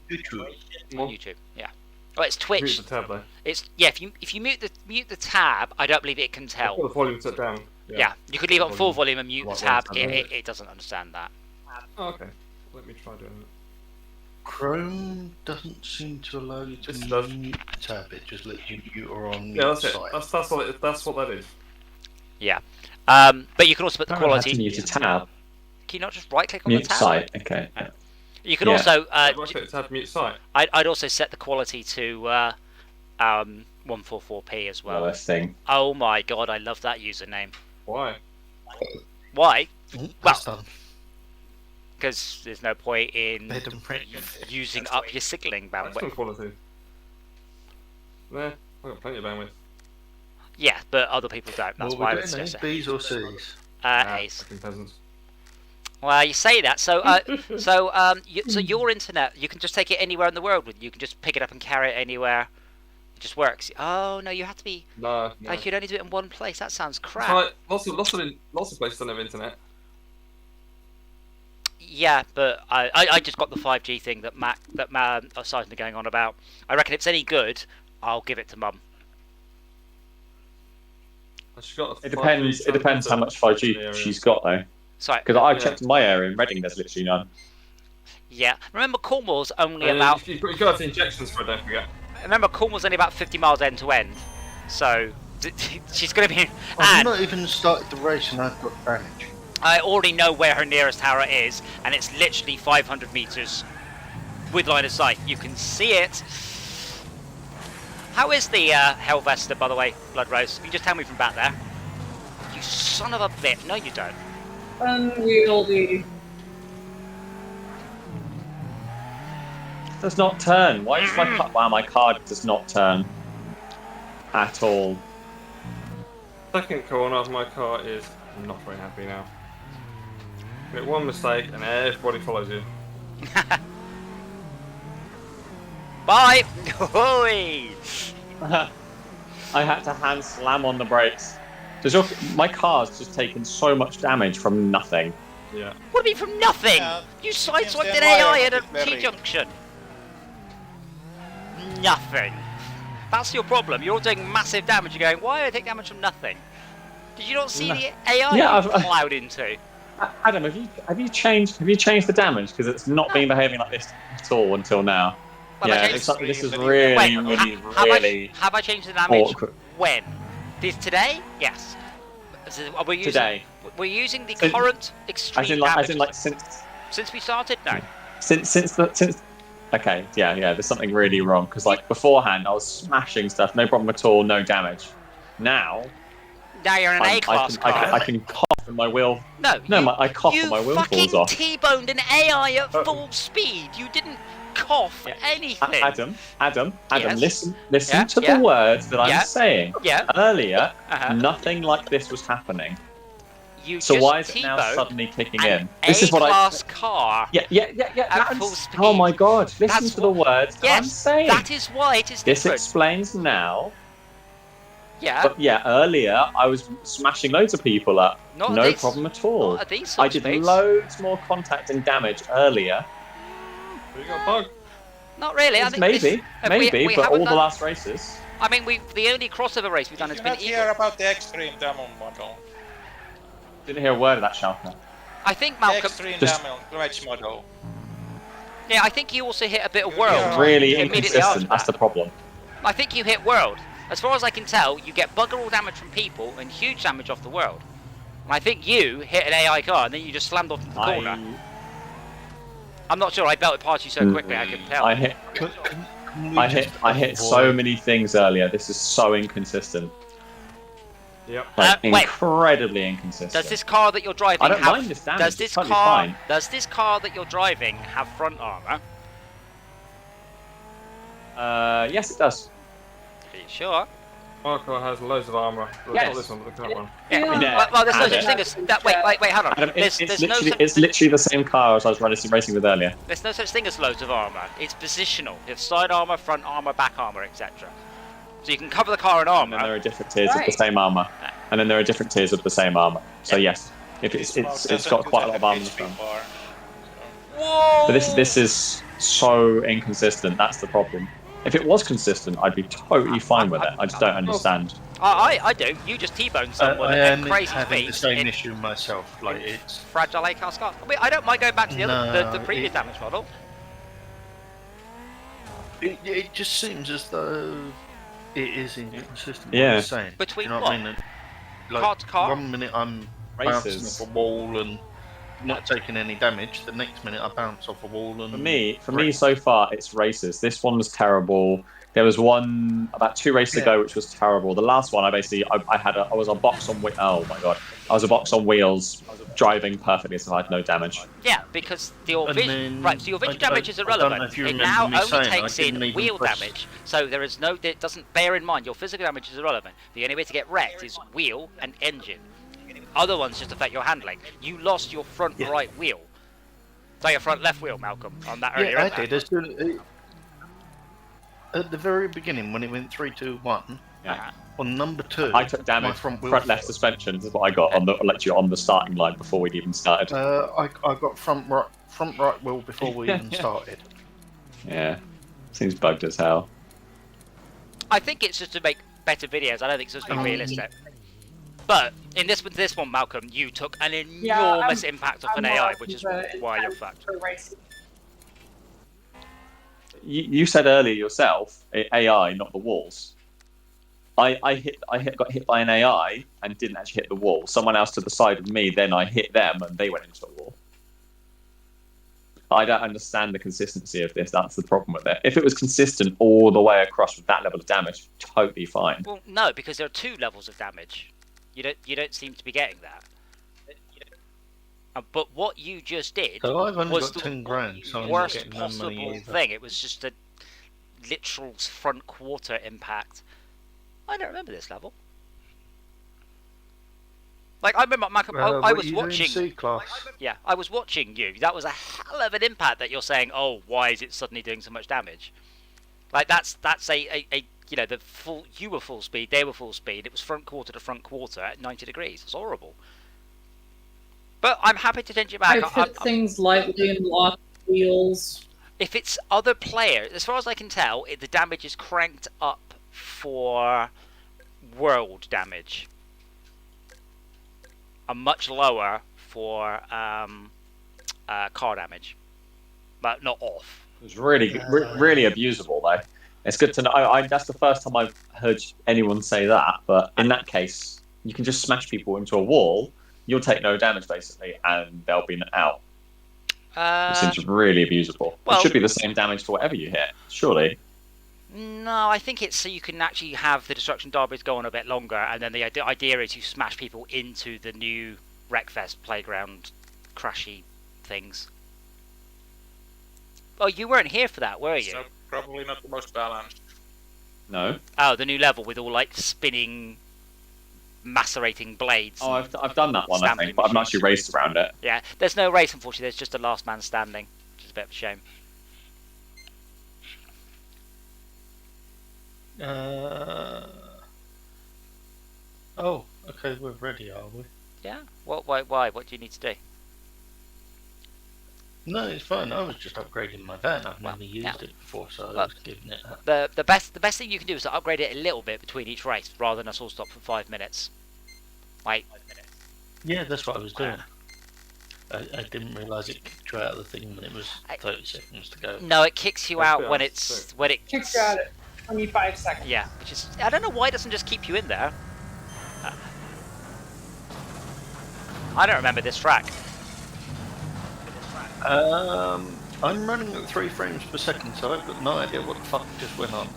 [SPEAKER 4] YouTube.
[SPEAKER 1] On YouTube, yeah. Oh, it's Twitch.
[SPEAKER 7] Mute the tab though.
[SPEAKER 1] It's if you mute the tab, I don't believe it can tell.
[SPEAKER 7] Put the volume set down.
[SPEAKER 1] Yeah, you could leave it on full volume and mute the tab. It doesn't understand that.
[SPEAKER 7] Oh, okay. Let me try doing it.
[SPEAKER 4] Chrome doesn't seem to allow you to mute the tab. It just lets you mute or on
[SPEAKER 7] Yeah, that's it.
[SPEAKER 4] site.
[SPEAKER 7] That's what that is.
[SPEAKER 1] Yeah. But you can also put the quality.
[SPEAKER 6] I have to mute a tab.
[SPEAKER 1] Can you not just right click on the
[SPEAKER 6] Mute
[SPEAKER 1] tab?
[SPEAKER 6] site. Okay. Yeah.
[SPEAKER 1] You can also.
[SPEAKER 7] Right click the tab, mute site.
[SPEAKER 1] I'd also set the quality to 144p as well.
[SPEAKER 6] Lowest thing.
[SPEAKER 1] Oh my god, I love that username.
[SPEAKER 7] Why?
[SPEAKER 1] Why?
[SPEAKER 4] That's done.
[SPEAKER 1] Because there's no point in
[SPEAKER 4] Bed and
[SPEAKER 1] using up your signaling bandwidth.
[SPEAKER 7] Excellent quality. Nah, I've got plenty of bandwidth.
[SPEAKER 1] Yeah, but other people don't. That's why I would suggest it.
[SPEAKER 4] B's or C's?
[SPEAKER 1] A's.
[SPEAKER 7] Fucking peasants.
[SPEAKER 1] Well, you say that. So, so your internet, you can just take it anywhere in the world. You can just pick it up and carry it anywhere. It just works. Oh no, you have to be.
[SPEAKER 7] No.
[SPEAKER 1] Like you could only do it in one place. That sounds crap.
[SPEAKER 7] Right, lots of places don't have internet.
[SPEAKER 1] Yeah, but I just got the 5G thing that Matt Sergeant are going on about. I reckon if it's any good, I'll give it to Mum.
[SPEAKER 7] She's got
[SPEAKER 6] It depends. It depends how much 5G she's got though.
[SPEAKER 1] Sorry.
[SPEAKER 6] Because I checked my area in Reading, there's literally none.
[SPEAKER 1] Yeah. Remember, Cornwall's only about.
[SPEAKER 7] You've got the injections for it, don't forget.
[SPEAKER 1] Remember, Cornwall's only about 50 miles end to end, so she's going to be.
[SPEAKER 4] I've not even started the race and I've got damage.
[SPEAKER 1] I already know where her nearest tower is, and it's literally 500 meters with line of sight. You can see it. How is the Helvester, by the way, Blood Rose? You just tell me from back there. You son of a bitch. No, you don't.
[SPEAKER 2] Unwieldy.
[SPEAKER 6] Does not turn. Why does my car? Wow, my car does not turn at all.
[SPEAKER 7] Second corner of my car is not very happy now. Make one mistake and everybody follows you.
[SPEAKER 1] Bye! Hoi!
[SPEAKER 6] I had to hand slam on the brakes. My car's just taken so much damage from nothing.
[SPEAKER 7] Yeah.
[SPEAKER 1] What do you mean from nothing?
[SPEAKER 3] Yeah,
[SPEAKER 1] You sideswiped
[SPEAKER 3] the
[SPEAKER 1] an AI at a
[SPEAKER 3] environment is
[SPEAKER 1] T-junction. Nothing. That's your problem. You're doing massive damage. You're going, why do I take damage from nothing? Did you not see the AI you plowed into?
[SPEAKER 6] Adam, have you changed the damage? Because it's not been behaving like this at all until now.
[SPEAKER 1] Well,
[SPEAKER 6] yeah, this is really, really
[SPEAKER 1] have I changed the damage?
[SPEAKER 6] awkward.
[SPEAKER 1] When? Today? Yes. We're using,
[SPEAKER 6] Today.
[SPEAKER 1] We're using the current extreme damage. Since we started? No.
[SPEAKER 6] Since. Okay, yeah. There's something really wrong because beforehand I was smashing stuff, no problem at all, no damage. Now
[SPEAKER 1] you're in an A-class car.
[SPEAKER 6] I can cough and my wheel. I cough and my wheel falls off.
[SPEAKER 1] You fucking T-boned an AI at full speed. You didn't cough anything.
[SPEAKER 6] Adam,
[SPEAKER 1] yes.
[SPEAKER 6] listen to the words that I'm saying.
[SPEAKER 1] Yeah.
[SPEAKER 6] Earlier, nothing like this was happening. So why is it now suddenly kicking in? This is what
[SPEAKER 1] A-class car.
[SPEAKER 6] Yeah.
[SPEAKER 1] At full speed.
[SPEAKER 6] Oh my God! Listen to the words that I'm saying.
[SPEAKER 1] That is why it is different.
[SPEAKER 6] This explains now.
[SPEAKER 1] Yeah.
[SPEAKER 6] But earlier I was smashing loads of people up. No problem at all.
[SPEAKER 1] Not at these
[SPEAKER 6] I did loads more contact and damage earlier.
[SPEAKER 7] You got a bug?
[SPEAKER 1] Not really. I think
[SPEAKER 6] maybe, but all the last races.
[SPEAKER 1] I mean, the only crossover race we've done has been.
[SPEAKER 3] Did you not hear about the extreme demo model?
[SPEAKER 6] Didn't hear a word of that, Shalka.
[SPEAKER 1] I think Malcolm.
[SPEAKER 3] Extreme damage model.
[SPEAKER 1] Yeah, I think you also hit a bit of world.
[SPEAKER 6] Really inconsistent. That's the problem.
[SPEAKER 1] I think you hit world. As far as I can tell, you get bugger all damage from people and huge damage off the world. And I think you hit an AI car and then you just slammed off the corner. I'm not sure. I belted past you so quickly I couldn't tell.
[SPEAKER 6] I hit so many things earlier. This is so inconsistent.
[SPEAKER 7] Yep.
[SPEAKER 6] Incredibly inconsistent.
[SPEAKER 1] Does this car that you're driving
[SPEAKER 6] I don't mind this damage.
[SPEAKER 1] Does this car that you're driving have front armor?
[SPEAKER 6] Yes, it does.
[SPEAKER 1] Are you sure?
[SPEAKER 7] My car has loads of armour.
[SPEAKER 6] Yes.
[SPEAKER 7] Not this one, but the current one.
[SPEAKER 1] Yeah. Well, there's no such thing as that. Wait, hold on.
[SPEAKER 6] Adam, it's literally the same car as I was racing with earlier.
[SPEAKER 1] There's no such thing as loads of armour. It's positional. You have side armour, front armour, back armour, etc. So you can cover the car in armour.
[SPEAKER 6] And then there are different tiers of the same armour. And then there are different tiers of the same armour. So yes, if it's got quite a lot of armour in the front.
[SPEAKER 1] Whoa!
[SPEAKER 6] But this is so inconsistent. That's the problem. If it was consistent, I'd be totally fine with it. I just don't understand.
[SPEAKER 1] I do. You just T-boned someone and crazy
[SPEAKER 4] having
[SPEAKER 1] speed.
[SPEAKER 4] the same issue myself. It's
[SPEAKER 1] fragile A-class car. I mean, I don't mind going back to the previous damage model.
[SPEAKER 4] It just seems as though it is inconsistent.
[SPEAKER 6] Yeah.
[SPEAKER 4] What you're saying.
[SPEAKER 1] Between
[SPEAKER 4] you know
[SPEAKER 1] what?
[SPEAKER 4] I mean?
[SPEAKER 1] Car to car?
[SPEAKER 4] 1 minute I'm bouncing off a wall and not taking any damage. The next minute I bounce off a wall and.
[SPEAKER 6] For me, so far it's races. This one was terrible. There was one about 2 races ago which was terrible. The last one, I was a box on wheels. Oh my God, I was a box on wheels, driving perfectly, so I had no damage.
[SPEAKER 1] Yeah, because your vision, so your vision damage is irrelevant. It now only takes in wheel damage. So it doesn't bear in mind your physical damage is irrelevant. The only way to get wrecked is wheel and engine. Other ones just affect your handling. You lost your front right wheel. So your front left wheel, Malcolm, on that earlier.
[SPEAKER 4] Yeah, I did. At the very beginning, when it went 3, 2, 1, on number 2,
[SPEAKER 6] I took damage. Front left suspension is what I got on the starting line before we'd even started.
[SPEAKER 4] I got front right wheel before we even started.
[SPEAKER 6] Yeah, seems bugged as hell.
[SPEAKER 1] I think it's just to make better videos. I don't think it's just to be realistic. But in this one, Malcolm, you took an enormous impact off an AI, which is why you're fucked.
[SPEAKER 6] You said earlier yourself, AI, not the walls. I got hit by an AI and didn't actually hit the wall. Someone else to the side of me, then I hit them and they went into a wall. I don't understand the consistency of this. That's the problem with it. If it was consistent all the way across with that level of damage, totally fine.
[SPEAKER 1] Well, no, because there are 2 levels of damage. You don't seem to be getting that. But what you just did was the
[SPEAKER 4] 10 grand, so
[SPEAKER 1] worst possible thing. It was just a literal front quarter impact. I don't remember this level. Like, I remember, I was watching.
[SPEAKER 4] C-class?
[SPEAKER 1] Yeah, I was watching you. That was a hell of an impact that you're saying, oh, why is it suddenly doing so much damage? Like, that's a you know, you were full speed, they were full speed. It was front quarter to front quarter at 90 degrees. It's horrible. But I'm happy to change it back.
[SPEAKER 2] I've hit things lightly and lost wheels.
[SPEAKER 1] If it's other players, as far as I can tell, the damage is cranked up for world damage. And much lower for car damage. But not off.
[SPEAKER 6] It was really abusable, though. It's good to know. That's the first time I've heard anyone say that. But in that case, you can just smash people into a wall. You'll take no damage, basically, and they'll be out. It seems really abusable. Well, it should be the same damage for whatever you hit, surely.
[SPEAKER 1] No, I think it's so you can actually have the Destruction Derbies go on a bit longer, and then the idea is you smash people into the new Wreckfest playground crashy things. Oh, you weren't here for that, were you?
[SPEAKER 3] So probably not the most balanced.
[SPEAKER 6] No.
[SPEAKER 1] Oh, the new level with all like spinning, macerating blades.
[SPEAKER 6] Oh, I've done that one, I think, but I've not actually raced around it.
[SPEAKER 1] Yeah, there's no race, unfortunately. There's just a last man standing, which is a bit of a shame.
[SPEAKER 4] Oh, okay, we're ready, are we?
[SPEAKER 1] Yeah. What? Why? What do you need to do?
[SPEAKER 4] No, it's fine. I was just upgrading my van. I've never used it before, so I was giving it
[SPEAKER 1] the best thing you can do is to upgrade it a little bit between each race, rather than us all stop for 5 minutes. Like.
[SPEAKER 4] Yeah, that's what I was doing. I didn't realise it kicked you out of the thing when it was 30 seconds to go.
[SPEAKER 1] No, it kicks you out when it
[SPEAKER 2] kicks you out at 25 seconds.
[SPEAKER 1] Yeah, which is I don't know why it doesn't just keep you in there. I don't remember this track.
[SPEAKER 4] I'm running at 3 frames per second, so I've got no idea what the fuck just went on.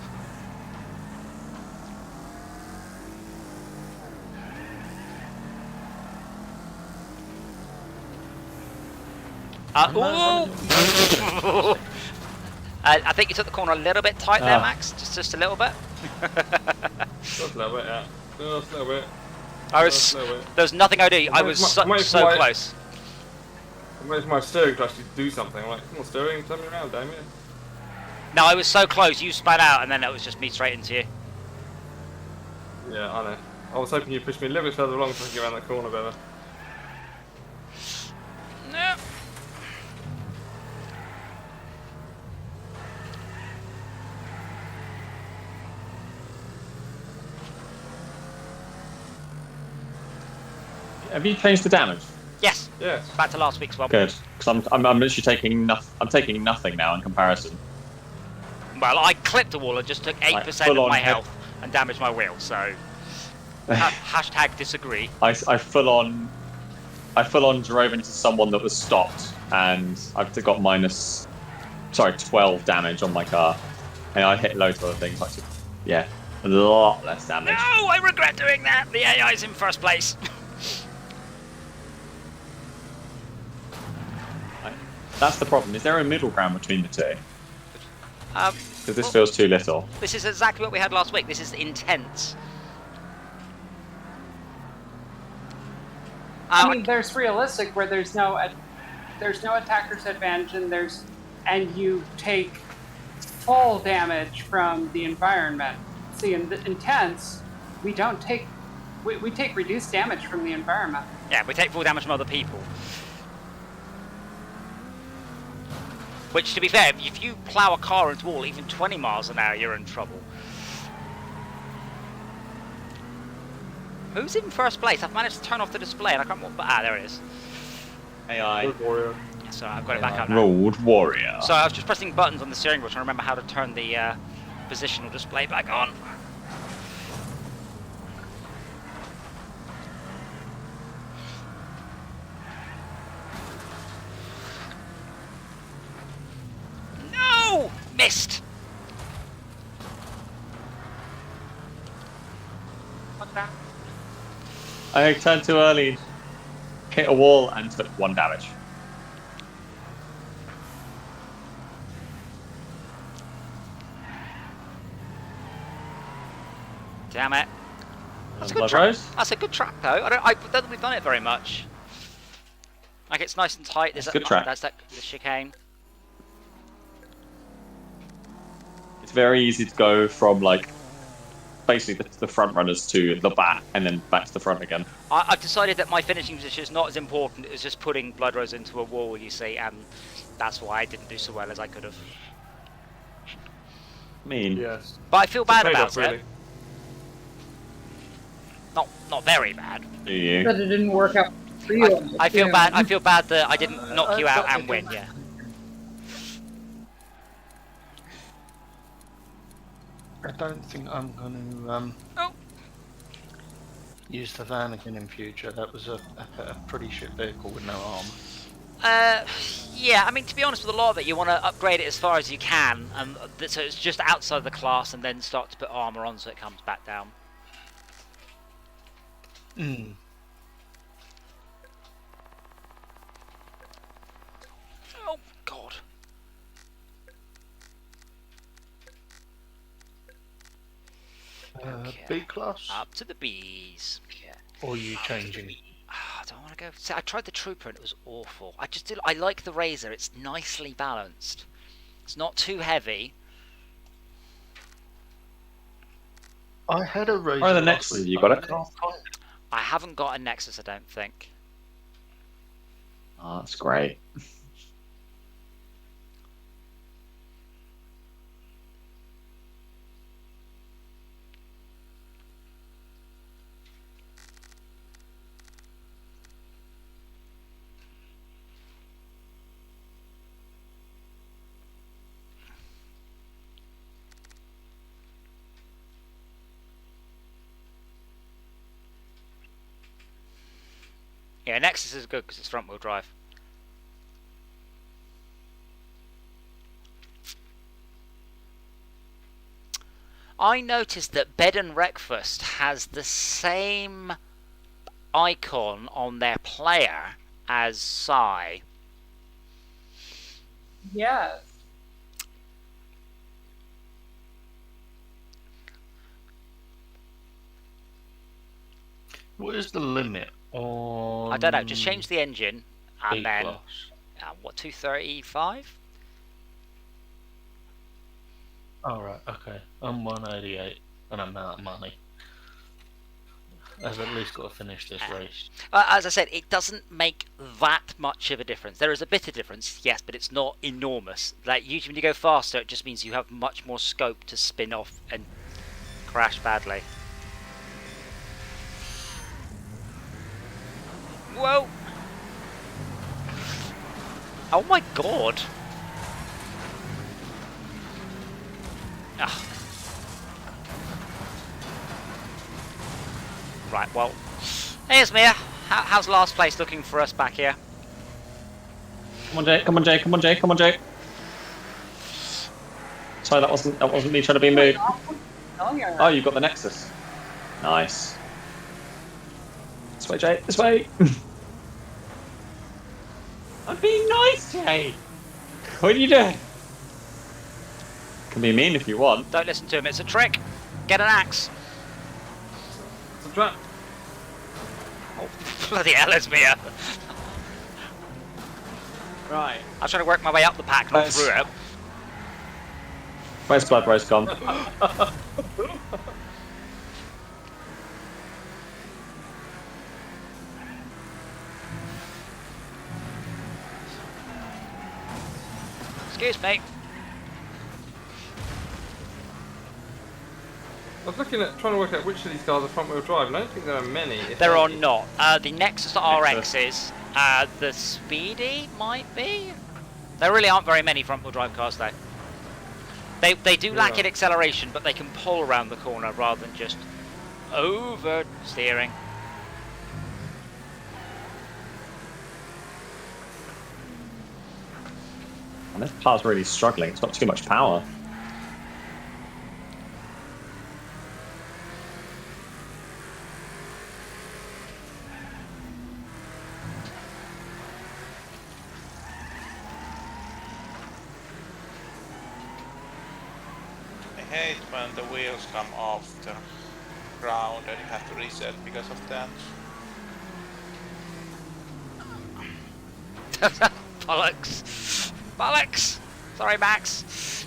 [SPEAKER 1] I think you took the corner a little bit tight there, Max. Just a little bit.
[SPEAKER 7] Just a little bit, yeah. Just a little bit.
[SPEAKER 1] There was nothing I did. I was so close.
[SPEAKER 7] I'm waiting for my steering to actually do something. I'm like, come on, steering, turn me around, damn it.
[SPEAKER 1] No, I was so close. You spat out, and then it was just me straight into you.
[SPEAKER 7] Yeah, I know. I was hoping you'd push me a little bit further along so I could get around that corner better.
[SPEAKER 1] No.
[SPEAKER 6] Have you changed the damage?
[SPEAKER 1] Yes.
[SPEAKER 7] Yes.
[SPEAKER 1] Back to last week's one.
[SPEAKER 6] Good, because I'm literally taking nothing now in comparison.
[SPEAKER 1] Well, I clipped a wall and just took 8% of my health and damaged my wheel. So hashtag disagree.
[SPEAKER 6] I full on drove into someone that was stopped, and I've got 12 damage on my car, and I hit loads of other things. Yeah, a lot less damage.
[SPEAKER 1] No, I regret doing that. The AI's in first place.
[SPEAKER 6] That's the problem. Is there a middle ground between the two? Because this feels too little.
[SPEAKER 1] This is exactly what we had last week. This is intense.
[SPEAKER 2] I mean, there's realistic where there's no attacker's advantage, and you take full damage from the environment. See, in the intense, we take reduced damage from the environment.
[SPEAKER 1] Yeah, we take full damage from other people. Which, to be fair, if you plough a car into a wall even 20 miles an hour, you're in trouble. Who's in first place? I've managed to turn off the display and I can't... there it is.
[SPEAKER 6] AI.
[SPEAKER 7] Road Warrior.
[SPEAKER 1] So I've got it back up now.
[SPEAKER 6] Road Warrior.
[SPEAKER 1] So I was just pressing buttons on the steering wheel trying to remember how to turn the positional display back on. No! Missed!
[SPEAKER 6] I turned too early, hit a wall, and took 1 damage.
[SPEAKER 1] Damn it. That's a good
[SPEAKER 6] Blood
[SPEAKER 1] track.
[SPEAKER 6] Rose?
[SPEAKER 1] That's a good track though. I don't think we've done it very much. Like it's nice and tight. There's
[SPEAKER 6] It's a good track.
[SPEAKER 1] That's the chicane.
[SPEAKER 6] It's very easy to go from like basically the front runners to the back and then back to the front again.
[SPEAKER 1] I've decided that my finishing position is not as important as just putting Blood Rose into a wall, you see, and that's why I didn't do so well as I could have.
[SPEAKER 7] Yes.
[SPEAKER 1] But I feel bad about
[SPEAKER 7] Off, really.
[SPEAKER 1] it. Not very bad.
[SPEAKER 6] Do you?
[SPEAKER 2] But it didn't work out for you.
[SPEAKER 1] I feel bad. I feel bad that I didn't knock you out and win. Yeah.
[SPEAKER 4] I don't think I'm going to use the van again in future. That was a pretty shit vehicle with no armor.
[SPEAKER 1] Yeah, I mean, to be honest with a lot of it, you want to upgrade it as far as you can, and so it's just outside the class, and then start to put armor on so it comes back down. Oh God! Okay.
[SPEAKER 4] B class?
[SPEAKER 1] Up to the B's. Yeah.
[SPEAKER 4] Or you changing?
[SPEAKER 1] I don't want to go. See, I tried the Trooper and it was awful. I just did. I like the Razor. It's nicely balanced. It's not too heavy.
[SPEAKER 4] I had a Razor.
[SPEAKER 6] Oh, the Nexus. You got it?
[SPEAKER 1] I haven't got a Nexus, I don't think.
[SPEAKER 6] Oh, that's great.
[SPEAKER 1] Yeah, Nexus is good because it's front-wheel drive. I noticed that Bed and Wreckfest has the same icon on their player as Psy.
[SPEAKER 2] Yes.
[SPEAKER 4] What is the limit on?
[SPEAKER 1] I don't know. Just change the engine and
[SPEAKER 4] B
[SPEAKER 1] then
[SPEAKER 4] class?
[SPEAKER 1] what, 235?
[SPEAKER 4] Oh right, okay. I'm 188 and I'm out of money. I've at least got to finish this race.
[SPEAKER 1] As I said, it doesn't make that much of a difference. There is a bit of difference, yes, but it's not enormous. Like usually when you go faster, it just means you have much more scope to spin off and crash badly. Whoa! Oh my God! Ah. Right, well, here's Mia. How's last place looking for us back here?
[SPEAKER 6] Come on, Jake. Come on, Jake. Come on, Jake. Come on, Jake. Sorry, that wasn't me trying to be mood. Oh, you've got the Nexus. Nice. This way, Jake. This way. I'm being nice, Jake. What are you doing? Can be mean if you want.
[SPEAKER 1] Don't listen to him. It's a trick. Get an axe.
[SPEAKER 7] It's a trap.
[SPEAKER 1] Oh, bloody hell, it's Mia.
[SPEAKER 6] Right.
[SPEAKER 1] I'm trying to work my way up the pack, not through it.
[SPEAKER 6] Where's Blood Rose gone?
[SPEAKER 1] Excuse me.
[SPEAKER 7] I was looking at trying to work out which of these cars are front-wheel drive, and I don't think there are many.
[SPEAKER 1] There are not. The Nexus RXs, the Speedy might be. There really aren't very many front-wheel drive cars though. They do lack in acceleration, but they can pull around the corner rather than just over steering.
[SPEAKER 6] And this car's really struggling. It's got too much power.
[SPEAKER 3] I hate when the wheels come off the ground and you have to reset because of that.
[SPEAKER 1] Bollocks! Bollocks! Sorry, Max.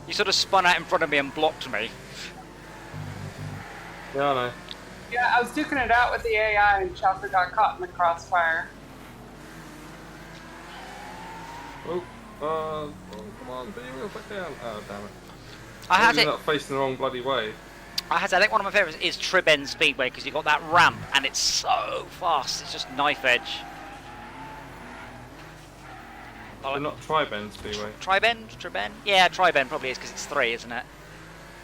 [SPEAKER 1] You sort of spun out in front of me and blocked me.
[SPEAKER 7] Yeah, I know.
[SPEAKER 2] Yeah, I was duking it out with the AI and Chopper got caught in the crossfire.
[SPEAKER 7] Oh, come on, be real quick down. Oh, damn it.
[SPEAKER 1] I had
[SPEAKER 7] You're
[SPEAKER 1] it.
[SPEAKER 7] not facing the wrong bloody way.
[SPEAKER 1] I think one of my favourites is Trib End Speedway because you've got that ramp and it's so fast. It's just knife edge.
[SPEAKER 7] They're not Tri-Bend Speedway.
[SPEAKER 1] Tri-Bend? Trib-End? Yeah, Tri-Bend probably is because it's 3, isn't it?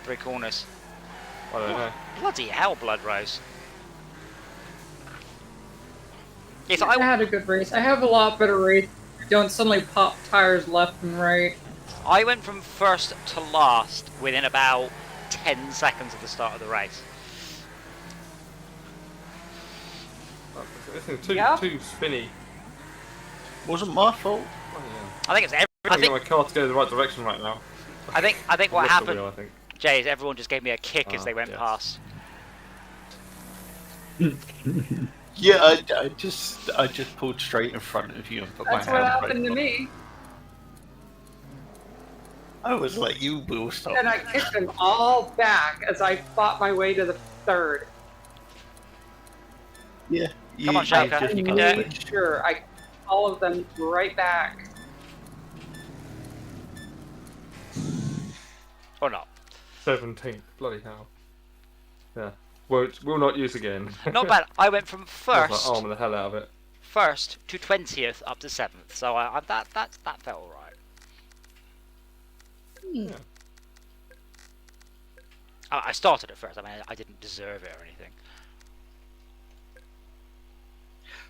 [SPEAKER 1] 3 corners.
[SPEAKER 7] I don't know.
[SPEAKER 1] Bloody hell, Blood Rose. Yes,
[SPEAKER 9] I had a good race. I have a lot better race. Don't suddenly pop tires left and right.
[SPEAKER 1] I went from first to last within about 10 seconds of the start of the race.
[SPEAKER 7] This thing's too spinny.
[SPEAKER 4] Wasn't my fault.
[SPEAKER 7] Oh, yeah.
[SPEAKER 1] I think it's
[SPEAKER 7] I get my car to go the right direction right now.
[SPEAKER 1] I think what
[SPEAKER 7] Lift the
[SPEAKER 1] happened,
[SPEAKER 7] wheel, I think.
[SPEAKER 1] Jay, is everyone just gave me a kick as they went
[SPEAKER 7] yes.
[SPEAKER 1] past.
[SPEAKER 4] Yeah, I just pulled straight in front of you and put
[SPEAKER 2] That's
[SPEAKER 4] my
[SPEAKER 2] what
[SPEAKER 4] hand
[SPEAKER 2] happened to me.
[SPEAKER 4] I was like, you will stop.
[SPEAKER 2] And I kicked them all back as I fought my way to the third.
[SPEAKER 4] Yeah.
[SPEAKER 1] Come on, Shaka, you can do it.
[SPEAKER 2] Made sure I all of them right back.
[SPEAKER 1] Or not.
[SPEAKER 7] 17th. Bloody hell. Yeah. Will not use again.
[SPEAKER 1] Not bad. I went from first
[SPEAKER 7] Arming the hell out of it.
[SPEAKER 1] first to 20th up to 7th. So that felt alright.
[SPEAKER 7] Yeah.
[SPEAKER 1] I started at first. I mean, I didn't deserve it or anything.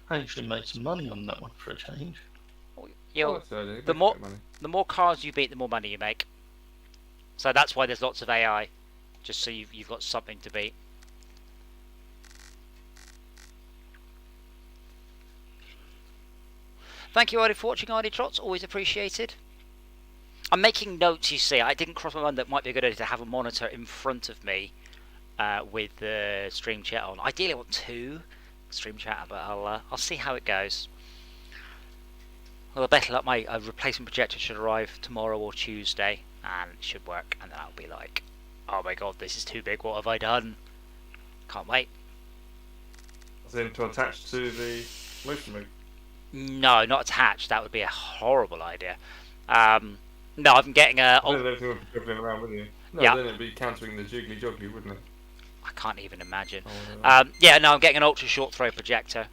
[SPEAKER 4] I actually made some money on that one for a change.
[SPEAKER 1] The more cars you beat, the more money you make. So that's why there's lots of AI, just so you've got something to beat. Thank you, Artie, for watching, Artie Trots. Always appreciated. I'm making notes, you see. I didn't cross my mind that it might be a good idea to have a monitor in front of me with the stream chat on. Ideally, I want 2 stream chat, but I'll see how it goes. Well, better luck. My replacement projector should arrive tomorrow or Tuesday, and it should work. And then I'll be like, "Oh my god, this is too big. What have I done? Can't wait."
[SPEAKER 7] Then to attach to the motion rig.
[SPEAKER 1] No, not attached. That would be a horrible idea. No, I'm getting a.
[SPEAKER 7] Then everything would be dribbling around with you. No,
[SPEAKER 1] yeah.
[SPEAKER 7] Then it'd be countering the jiggly joggly, wouldn't it?
[SPEAKER 1] I can't even imagine.
[SPEAKER 7] Oh,
[SPEAKER 1] yeah, no, I'm getting an ultra short throw projector,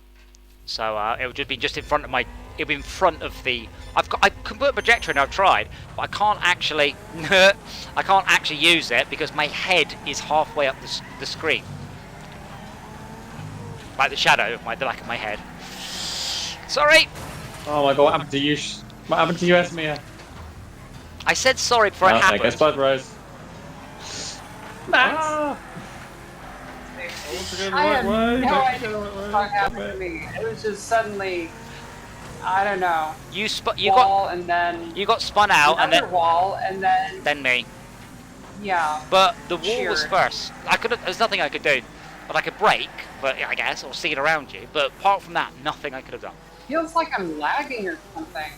[SPEAKER 1] so it would just be in front of my. It'll be in front of the. I can put a projector in. I've tried, but I can't actually. I can't actually use it because my head is halfway up the screen, like the shadow of the back of my head. Sorry.
[SPEAKER 6] Oh my god, what happened to you? What happened to you, Esmea?
[SPEAKER 1] I said sorry before it happened.
[SPEAKER 6] There goes Blood Rose.
[SPEAKER 2] Max.
[SPEAKER 7] I
[SPEAKER 2] had no idea what happened to me. It was just suddenly, I don't know.
[SPEAKER 1] You got spun out and then
[SPEAKER 2] wall and then
[SPEAKER 1] me.
[SPEAKER 2] Yeah.
[SPEAKER 1] But the wall was first. There's nothing I could do, but I could brake, but I guess, or see it around you. But apart from that, nothing I could have done.
[SPEAKER 2] Feels like I'm lagging or something.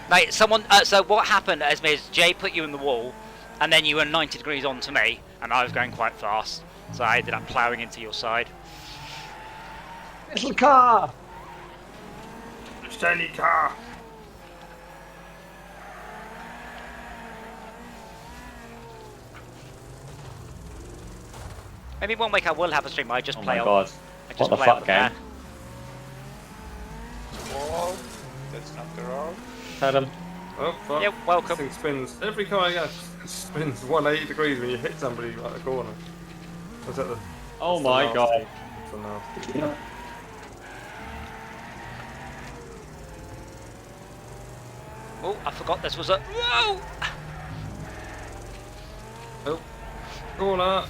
[SPEAKER 1] Mate, someone. So what happened, Esme, is Jay put you in the wall, and then you were 90 degrees on to me, and I was going quite fast, so I ended up ploughing into your side.
[SPEAKER 6] Little car.
[SPEAKER 7] Shiny car.
[SPEAKER 1] Maybe one week I will have a stream. I just play
[SPEAKER 6] Oh my god.
[SPEAKER 1] I just
[SPEAKER 6] What the
[SPEAKER 1] play
[SPEAKER 6] fuck,
[SPEAKER 1] on the
[SPEAKER 6] game?
[SPEAKER 1] van.
[SPEAKER 3] Wall. That's not the road.
[SPEAKER 6] Adam.
[SPEAKER 7] Oh, fuck.
[SPEAKER 1] Yeah, welcome.
[SPEAKER 7] This thing spins. Every car I get spins 180 degrees when you hit somebody at the corner. Was that the...
[SPEAKER 6] Oh
[SPEAKER 7] that's the
[SPEAKER 6] my
[SPEAKER 7] nasty.
[SPEAKER 6] god.
[SPEAKER 7] That's the nasty.
[SPEAKER 1] Oh, I forgot this was a... Whoa!
[SPEAKER 7] Oh. Corner.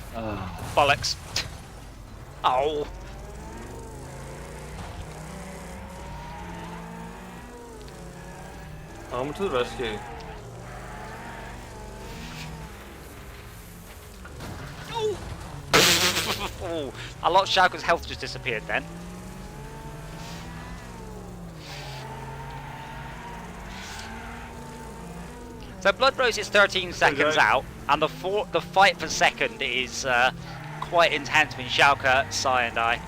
[SPEAKER 1] Bollocks. Oh.
[SPEAKER 7] Arm to the rescue.
[SPEAKER 1] Oh. Oh. A lot of Shauka's health just disappeared then. So Blood Rose is 13 seconds out, and the fight for second is quite intense between Shauka, Sai, and I.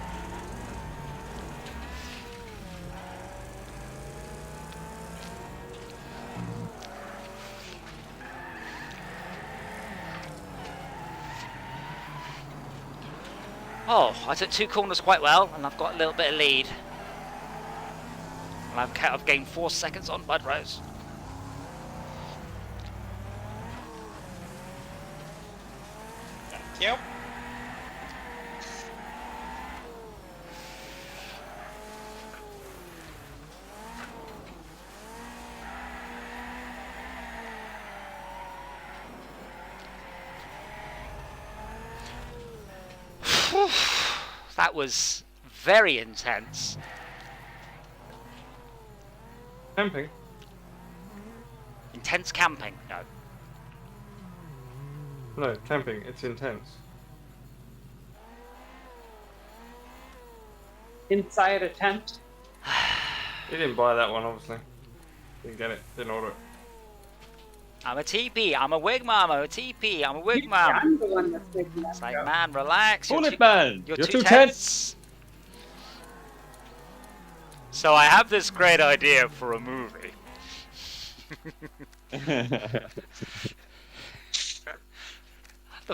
[SPEAKER 1] Oh, I took 2 corners quite well, and I've got a little bit of lead. And I've gained 4 seconds on Blood Rose.
[SPEAKER 3] Yep.
[SPEAKER 1] That was very intense.
[SPEAKER 7] Camping?
[SPEAKER 1] Intense camping? No.
[SPEAKER 7] No, camping. It's intense.
[SPEAKER 2] Inside a tent.
[SPEAKER 7] He didn't buy that one, obviously. Didn't get it. Didn't order it.
[SPEAKER 1] I'm a TP, I'm a wig mom, I'm a TP, I'm a wig mom.
[SPEAKER 2] I'm the one that's making that
[SPEAKER 1] It's like,
[SPEAKER 2] joke.
[SPEAKER 1] man, relax.
[SPEAKER 6] Bullet man,
[SPEAKER 1] you're
[SPEAKER 6] you're
[SPEAKER 1] too
[SPEAKER 6] too
[SPEAKER 1] tense. So I have this great idea for a movie. The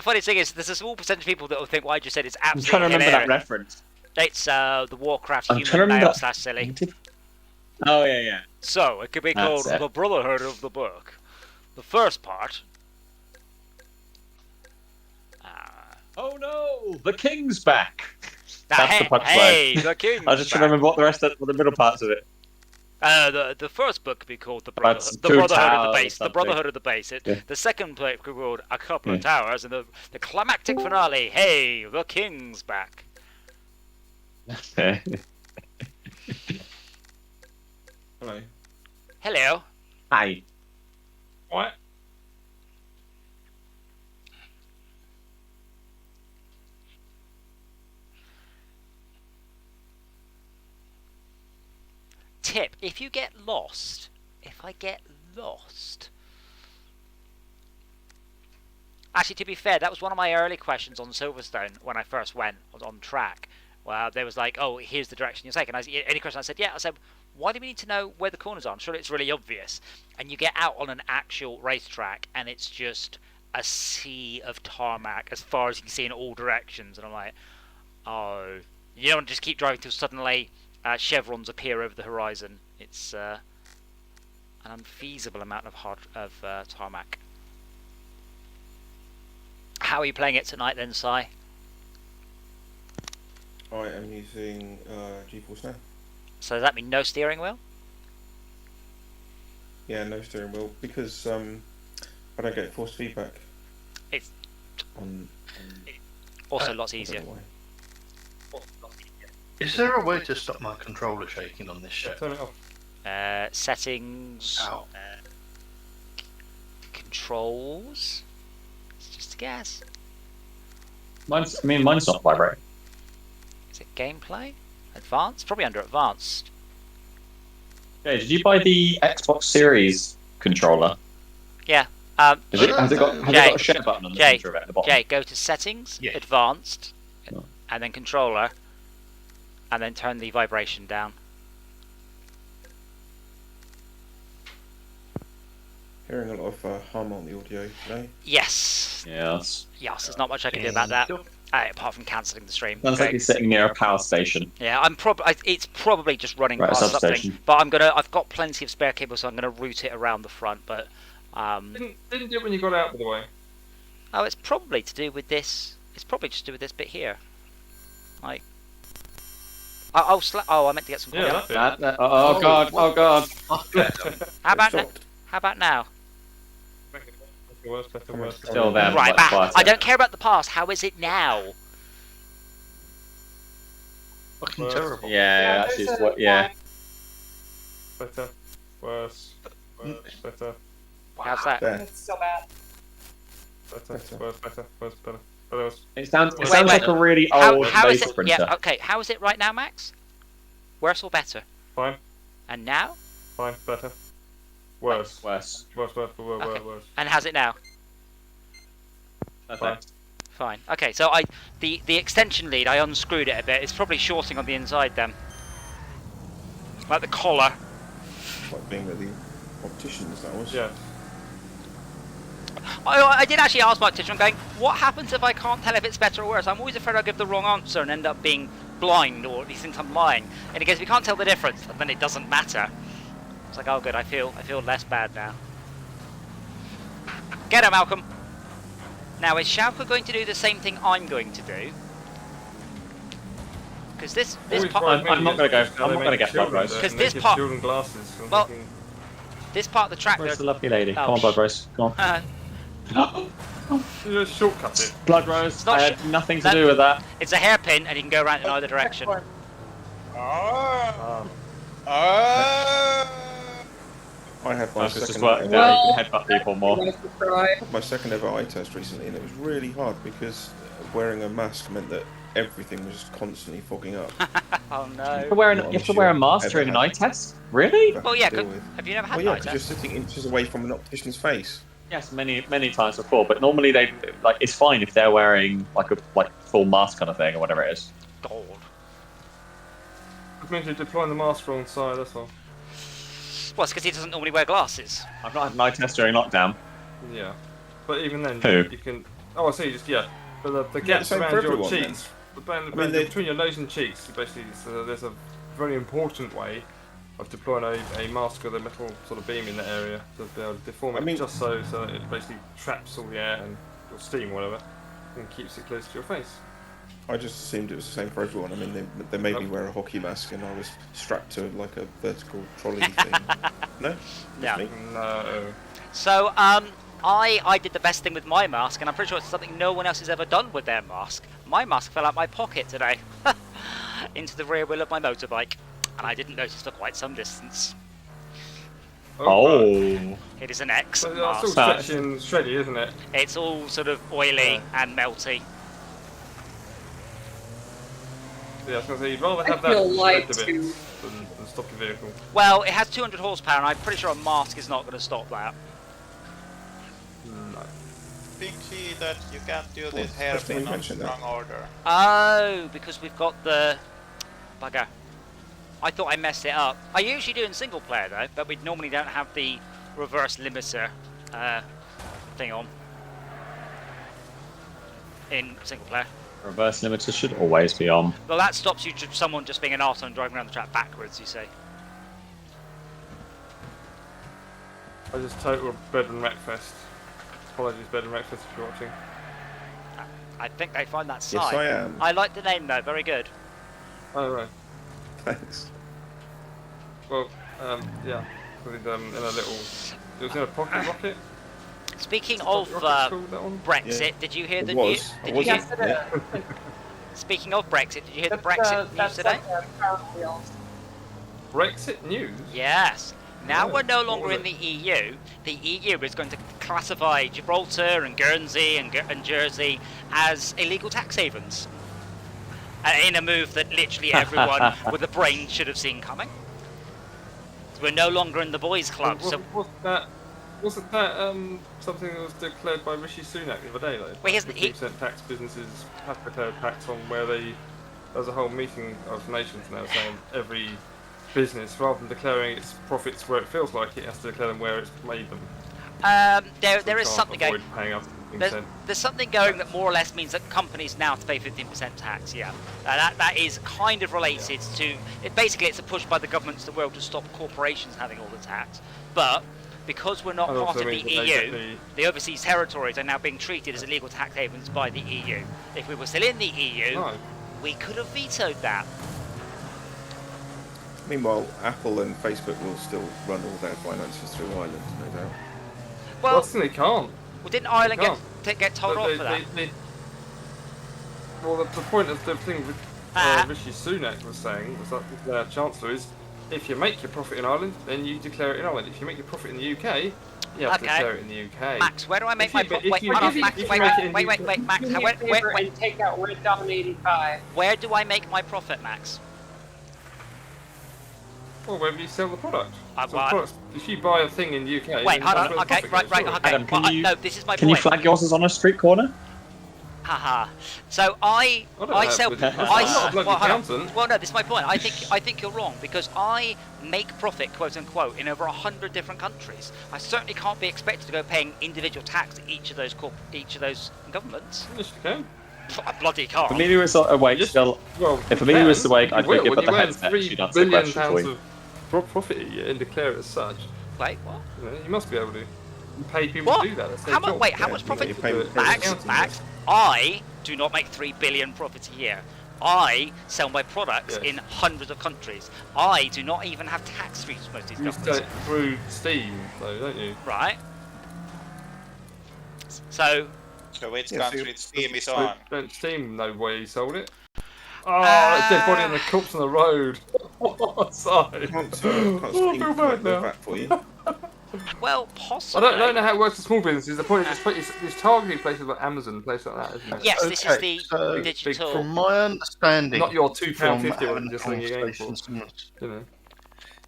[SPEAKER 1] funny thing is, there's a small percentage of people that will think what I just said is
[SPEAKER 6] I'm
[SPEAKER 1] absolutely
[SPEAKER 6] trying to remember
[SPEAKER 1] hilarious.
[SPEAKER 6] that reference.
[SPEAKER 1] It's the Warcraft
[SPEAKER 6] I'm trying to
[SPEAKER 1] human
[SPEAKER 6] remember
[SPEAKER 1] male
[SPEAKER 6] that-
[SPEAKER 1] / silly.
[SPEAKER 6] Oh yeah, yeah.
[SPEAKER 1] So, it could be
[SPEAKER 6] That's
[SPEAKER 1] called
[SPEAKER 6] it.
[SPEAKER 1] The Brotherhood of the Book. The first part.
[SPEAKER 6] Oh no, the king's back.
[SPEAKER 1] Now,
[SPEAKER 6] That's
[SPEAKER 1] hey,
[SPEAKER 6] the punchline.
[SPEAKER 1] hey, the king's
[SPEAKER 6] I just trying
[SPEAKER 1] back.
[SPEAKER 6] to remember what the rest of the middle parts of it.
[SPEAKER 1] The first book could be called The
[SPEAKER 6] That's
[SPEAKER 1] Brotherhood,
[SPEAKER 6] two
[SPEAKER 1] of the
[SPEAKER 6] towers
[SPEAKER 1] Base.
[SPEAKER 6] or
[SPEAKER 1] The
[SPEAKER 6] something.
[SPEAKER 1] Brotherhood of the Base.
[SPEAKER 6] Yeah.
[SPEAKER 1] The second book could be called A Couple of
[SPEAKER 6] Yeah.
[SPEAKER 1] Towers, and the climactic finale. Hey, the king's back.
[SPEAKER 7] Hello.
[SPEAKER 1] Hello.
[SPEAKER 6] Hi.
[SPEAKER 7] What?
[SPEAKER 1] Tip: if you get lost, if I get lost. Actually, to be fair, that was one of my early questions on Silverstone when I first went on track. Well, there was like, oh, here's the direction you're taking. Any question? I said, yeah. I said, why do we need to know where the corners are? I'm sure it's really obvious. And you get out on an actual racetrack, and it's just a sea of tarmac as far as you can see in all directions. And I'm like, oh, you don't just keep driving till suddenly chevrons appear over the horizon. It's an unfeasible amount of tarmac. How are you playing it tonight then, Si?
[SPEAKER 10] I am using GeForce Now.
[SPEAKER 1] So does that mean no steering wheel?
[SPEAKER 10] Yeah, no steering wheel because I don't get force feedback.
[SPEAKER 1] It's
[SPEAKER 10] on
[SPEAKER 1] also lots easier.
[SPEAKER 4] Is there a way to stop my controller shaking on this show?
[SPEAKER 7] Turn it off.
[SPEAKER 1] Settings.
[SPEAKER 4] Ow.
[SPEAKER 1] Controls. It's just a guess.
[SPEAKER 6] Mine's not vibrating.
[SPEAKER 1] Is it gameplay? Advanced? Probably under advanced.
[SPEAKER 6] Yeah, did you buy the Xbox Series controller?
[SPEAKER 1] Yeah.
[SPEAKER 6] Has it got a share button on the center of it at the bottom?
[SPEAKER 1] Jay, go to settings,
[SPEAKER 4] Yeah.
[SPEAKER 1] advanced,
[SPEAKER 6] Oh.
[SPEAKER 1] and then controller, and then turn the vibration down.
[SPEAKER 10] Hearing a lot of hum on the audio today.
[SPEAKER 1] Yes.
[SPEAKER 6] Yes.
[SPEAKER 1] Yes, there's not much I can do about that. apart from cancelling the stream.
[SPEAKER 6] Sounds like he's sitting near a power station.
[SPEAKER 1] Yeah, it's probably just running
[SPEAKER 6] Right,
[SPEAKER 1] past
[SPEAKER 6] substation.
[SPEAKER 1] something. But I've got plenty of spare cables, so I'm gonna route it around the front. But
[SPEAKER 7] didn't do it when you got out, by the way.
[SPEAKER 1] Oh, it's probably to do with this. It's probably just to do with this bit here. Like, I meant to get some.
[SPEAKER 7] Yeah,
[SPEAKER 6] oh god! Oh god!
[SPEAKER 1] How about now?
[SPEAKER 6] Still there.
[SPEAKER 1] Right, I don't care about the past. How is it now?
[SPEAKER 4] Fucking terrible.
[SPEAKER 6] Yeah, actually, it's what. Yeah.
[SPEAKER 7] Better, worse, better.
[SPEAKER 1] How's that?
[SPEAKER 2] It's still bad.
[SPEAKER 7] Better, worse, better, worse.
[SPEAKER 6] It sounds like a really old laser printer.
[SPEAKER 1] Yeah, okay. How is it right now, Max? Worse or better?
[SPEAKER 7] Fine.
[SPEAKER 1] And now?
[SPEAKER 7] Fine, better. Worse.
[SPEAKER 6] Worse.
[SPEAKER 7] Worse.
[SPEAKER 1] And how's it now? Fine. Okay, so the extension lead, I unscrewed it a bit. It's probably shorting on the inside then. Like the collar.
[SPEAKER 10] Like being at the opticians, that was.
[SPEAKER 7] Yeah.
[SPEAKER 1] I did actually ask my optician, going, what happens if I can't tell if it's better or worse? I'm always afraid I'll give the wrong answer and end up being blind, or he thinks I'm lying. And he goes, if you can't tell the difference, then it doesn't matter. It's like, oh good, I feel less bad now. Get him, Malcolm. Now, is Shauka going to do the same thing I'm going to do? Because this part...
[SPEAKER 6] I'm not going to go. I'm not going to get Blood Rose.
[SPEAKER 1] Because this part... Well, this part of the track...
[SPEAKER 6] Where's the lovely lady? Come on, Blood Rose. Come on.
[SPEAKER 7] You just shortcut it.
[SPEAKER 6] Blood Rose, I had nothing to do with that.
[SPEAKER 1] It's a hairpin, and you can go around in either direction.
[SPEAKER 10] I had my
[SPEAKER 6] Just
[SPEAKER 10] second
[SPEAKER 6] worked out you can headbutt people more.
[SPEAKER 10] my second ever eye test recently, and it was really hard because wearing a mask meant that everything was constantly fogging up.
[SPEAKER 1] Oh no.
[SPEAKER 6] You have to wear a mask during an eye test? Really?
[SPEAKER 1] Well, yeah, have you never had an eye test?
[SPEAKER 10] You're sitting inches away from an optician's face.
[SPEAKER 6] Yes, many times before, but normally they it's fine if they're wearing like a full mask kind of thing or whatever it is.
[SPEAKER 1] God.
[SPEAKER 7] It means you're deploying the mask wrong side, that's all.
[SPEAKER 1] Well, it's because he doesn't normally wear glasses.
[SPEAKER 6] I've not had an eye test during lockdown.
[SPEAKER 7] Yeah. But even then,
[SPEAKER 6] Who?
[SPEAKER 7] you can... Oh, I see, But the gaps around your cheeks, between your nose and cheeks, basically, there's a very important way of deploying a mask with a metal sort of beam in that area to be able to deform it just so that it basically traps all the air and or steam or whatever and keeps it close to your face.
[SPEAKER 10] I just assumed it was the same for everyone. I mean, they made me wear a hockey mask and I was strapped to like a vertical trolley thing. No?
[SPEAKER 1] Yeah.
[SPEAKER 7] No.
[SPEAKER 1] So, I did the best thing with my mask, and I'm pretty sure it's something no one else has ever done with their mask. My mask fell out my pocket today into the rear wheel of my motorbike, and I didn't notice for quite some distance.
[SPEAKER 6] Oh.
[SPEAKER 1] It is an X
[SPEAKER 7] But
[SPEAKER 1] mask.
[SPEAKER 7] it's all stretchy and shreddy, isn't it?
[SPEAKER 1] It's all sort of oily and melty.
[SPEAKER 7] Yeah, I was going to say, you'd rather have that shred a bit than stop your vehicle.
[SPEAKER 1] Well, it has 200 horsepower, and I'm pretty sure a mask is not going to stop that.
[SPEAKER 7] No.
[SPEAKER 3] Big G that you can't do this hairpin on strong order.
[SPEAKER 1] Oh, because we've got the... Bugger. I thought I messed it up. I usually do in single player, though, but we normally don't have the reverse limiter thing on in single player.
[SPEAKER 6] Reverse limiter should always be on.
[SPEAKER 1] Well, that stops you someone just being an arsehole and driving around the track backwards, you see.
[SPEAKER 7] I just total Bed and Wreckfest. Apologies, Bed and Wreckfest, if you're watching.
[SPEAKER 1] I think they find that site.
[SPEAKER 10] Yes, I am.
[SPEAKER 1] I like the name, though. Very good.
[SPEAKER 7] Oh, right.
[SPEAKER 10] Thanks.
[SPEAKER 7] Well, yeah. In a little... It was in a pocket rocket.
[SPEAKER 1] Speaking of Brexit, did you hear the news? Speaking of Brexit, did you hear the Brexit news today?
[SPEAKER 7] Brexit news?
[SPEAKER 1] Yes. Now we're no longer in the EU. The EU is going to classify Gibraltar and Guernsey and Jersey as illegal tax havens. In a move that literally everyone with a brain should have seen coming. So we're no longer in the boys' club.
[SPEAKER 7] Wasn't that something that was declared by Rishi Sunak the other day, though?
[SPEAKER 1] Well,
[SPEAKER 7] 15% tax businesses have declared tax on where they... There was a whole meeting of nations now saying every business, rather than declaring its profits where it feels like it, has to declare them where it's made them.
[SPEAKER 1] There is something going... There's something going that more or less means that companies now have to pay 15% tax. Yeah, that is kind of related to it. Basically, it's a push by the governments of the world to stop corporations having all the tax. But because we're not part of the EU, the overseas territories are now being treated as illegal tax havens by the EU. If we were still in the EU, we could have vetoed that.
[SPEAKER 10] Meanwhile, Apple and Facebook will still run all their finances through Ireland, no doubt.
[SPEAKER 7] Well, they can't.
[SPEAKER 1] Well, didn't Ireland get told off for that?
[SPEAKER 7] Well, the point of the thing with Rishi Sunak was saying was that their Chancellor is, if you make your profit in Ireland, then you declare it in Ireland. If you make your profit in the UK, you have to declare it in the UK.
[SPEAKER 1] Max, where do I make my profit? Wait, Max.
[SPEAKER 2] And take out Red Dawn 85.
[SPEAKER 1] Where do I make my profit, Max?
[SPEAKER 7] Well, wherever you sell the product. If you buy a thing in the UK...
[SPEAKER 1] Wait, hold on. Okay, right, okay.
[SPEAKER 6] Adam,
[SPEAKER 1] no, this is my point.
[SPEAKER 6] Can you flag yours as on a street corner?
[SPEAKER 1] Haha. So I sell. Well, no, this is my point. I think you're wrong because I make profit, quote unquote, in over 100 different countries. I certainly can't be expected to go paying individual tax to each of those governments.
[SPEAKER 7] Yes, you can.
[SPEAKER 1] I bloody can't.
[SPEAKER 6] If Amelia was awake, still. If Amelia was awake, I'd think about the headset. She'd answer the question for you.
[SPEAKER 7] Profit a year and declare it as such.
[SPEAKER 1] Wait, what?
[SPEAKER 7] You must be able to. You pay people to do that. That's
[SPEAKER 1] how much profit? Max, I do not make 3 billion profits a year. I sell my products in hundreds of countries. I do not even have tax free most of these companies.
[SPEAKER 7] You sell it through Steam, though, don't you?
[SPEAKER 1] Right. So
[SPEAKER 3] which country Steam is on?
[SPEAKER 7] Don't Steam know where you sold it? Oh, dead body and the corpse on the road. Sorry.
[SPEAKER 10] Can't feel bad now. For you.
[SPEAKER 1] Well, possibly.
[SPEAKER 7] I don't know how it works for small businesses. The point is, it's targeting places like Amazon, places like that, isn't it?
[SPEAKER 1] Yes, this is the digital.
[SPEAKER 4] From my understanding,
[SPEAKER 7] not your £2.50 one, just saying you're for.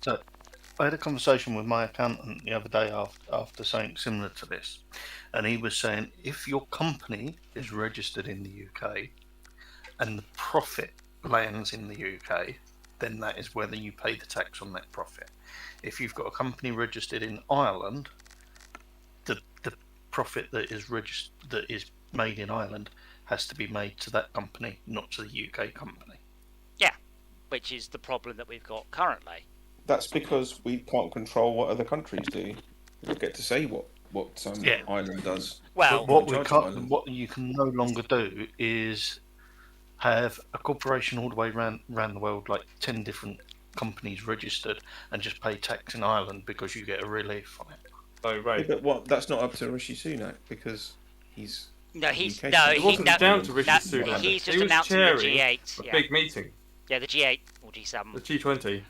[SPEAKER 4] So, I had a conversation with my accountant the other day after something similar to this, and he was saying if your company is registered in the UK and the profit lands in the UK, then that is whether you pay the tax on that profit. If you've got a company registered in Ireland, the profit that is made in Ireland has to be made to that company, not to the UK company.
[SPEAKER 1] Yeah, which is the problem that we've got currently.
[SPEAKER 10] That's because we can't control what other countries do. We get to say what Ireland does.
[SPEAKER 1] Well,
[SPEAKER 4] what you can no longer do is have a corporation all the way around the world, like 10 different companies registered, and just pay tax in Ireland because you get a relief on it.
[SPEAKER 7] Oh, right.
[SPEAKER 10] Yeah, but that's not up to Rishi Sunak because he's.
[SPEAKER 1] He's
[SPEAKER 7] down to Rishi Sunak.
[SPEAKER 1] He's just announcing the G8.
[SPEAKER 7] A big meeting.
[SPEAKER 1] Yeah, the G8 or G7.
[SPEAKER 7] The G20.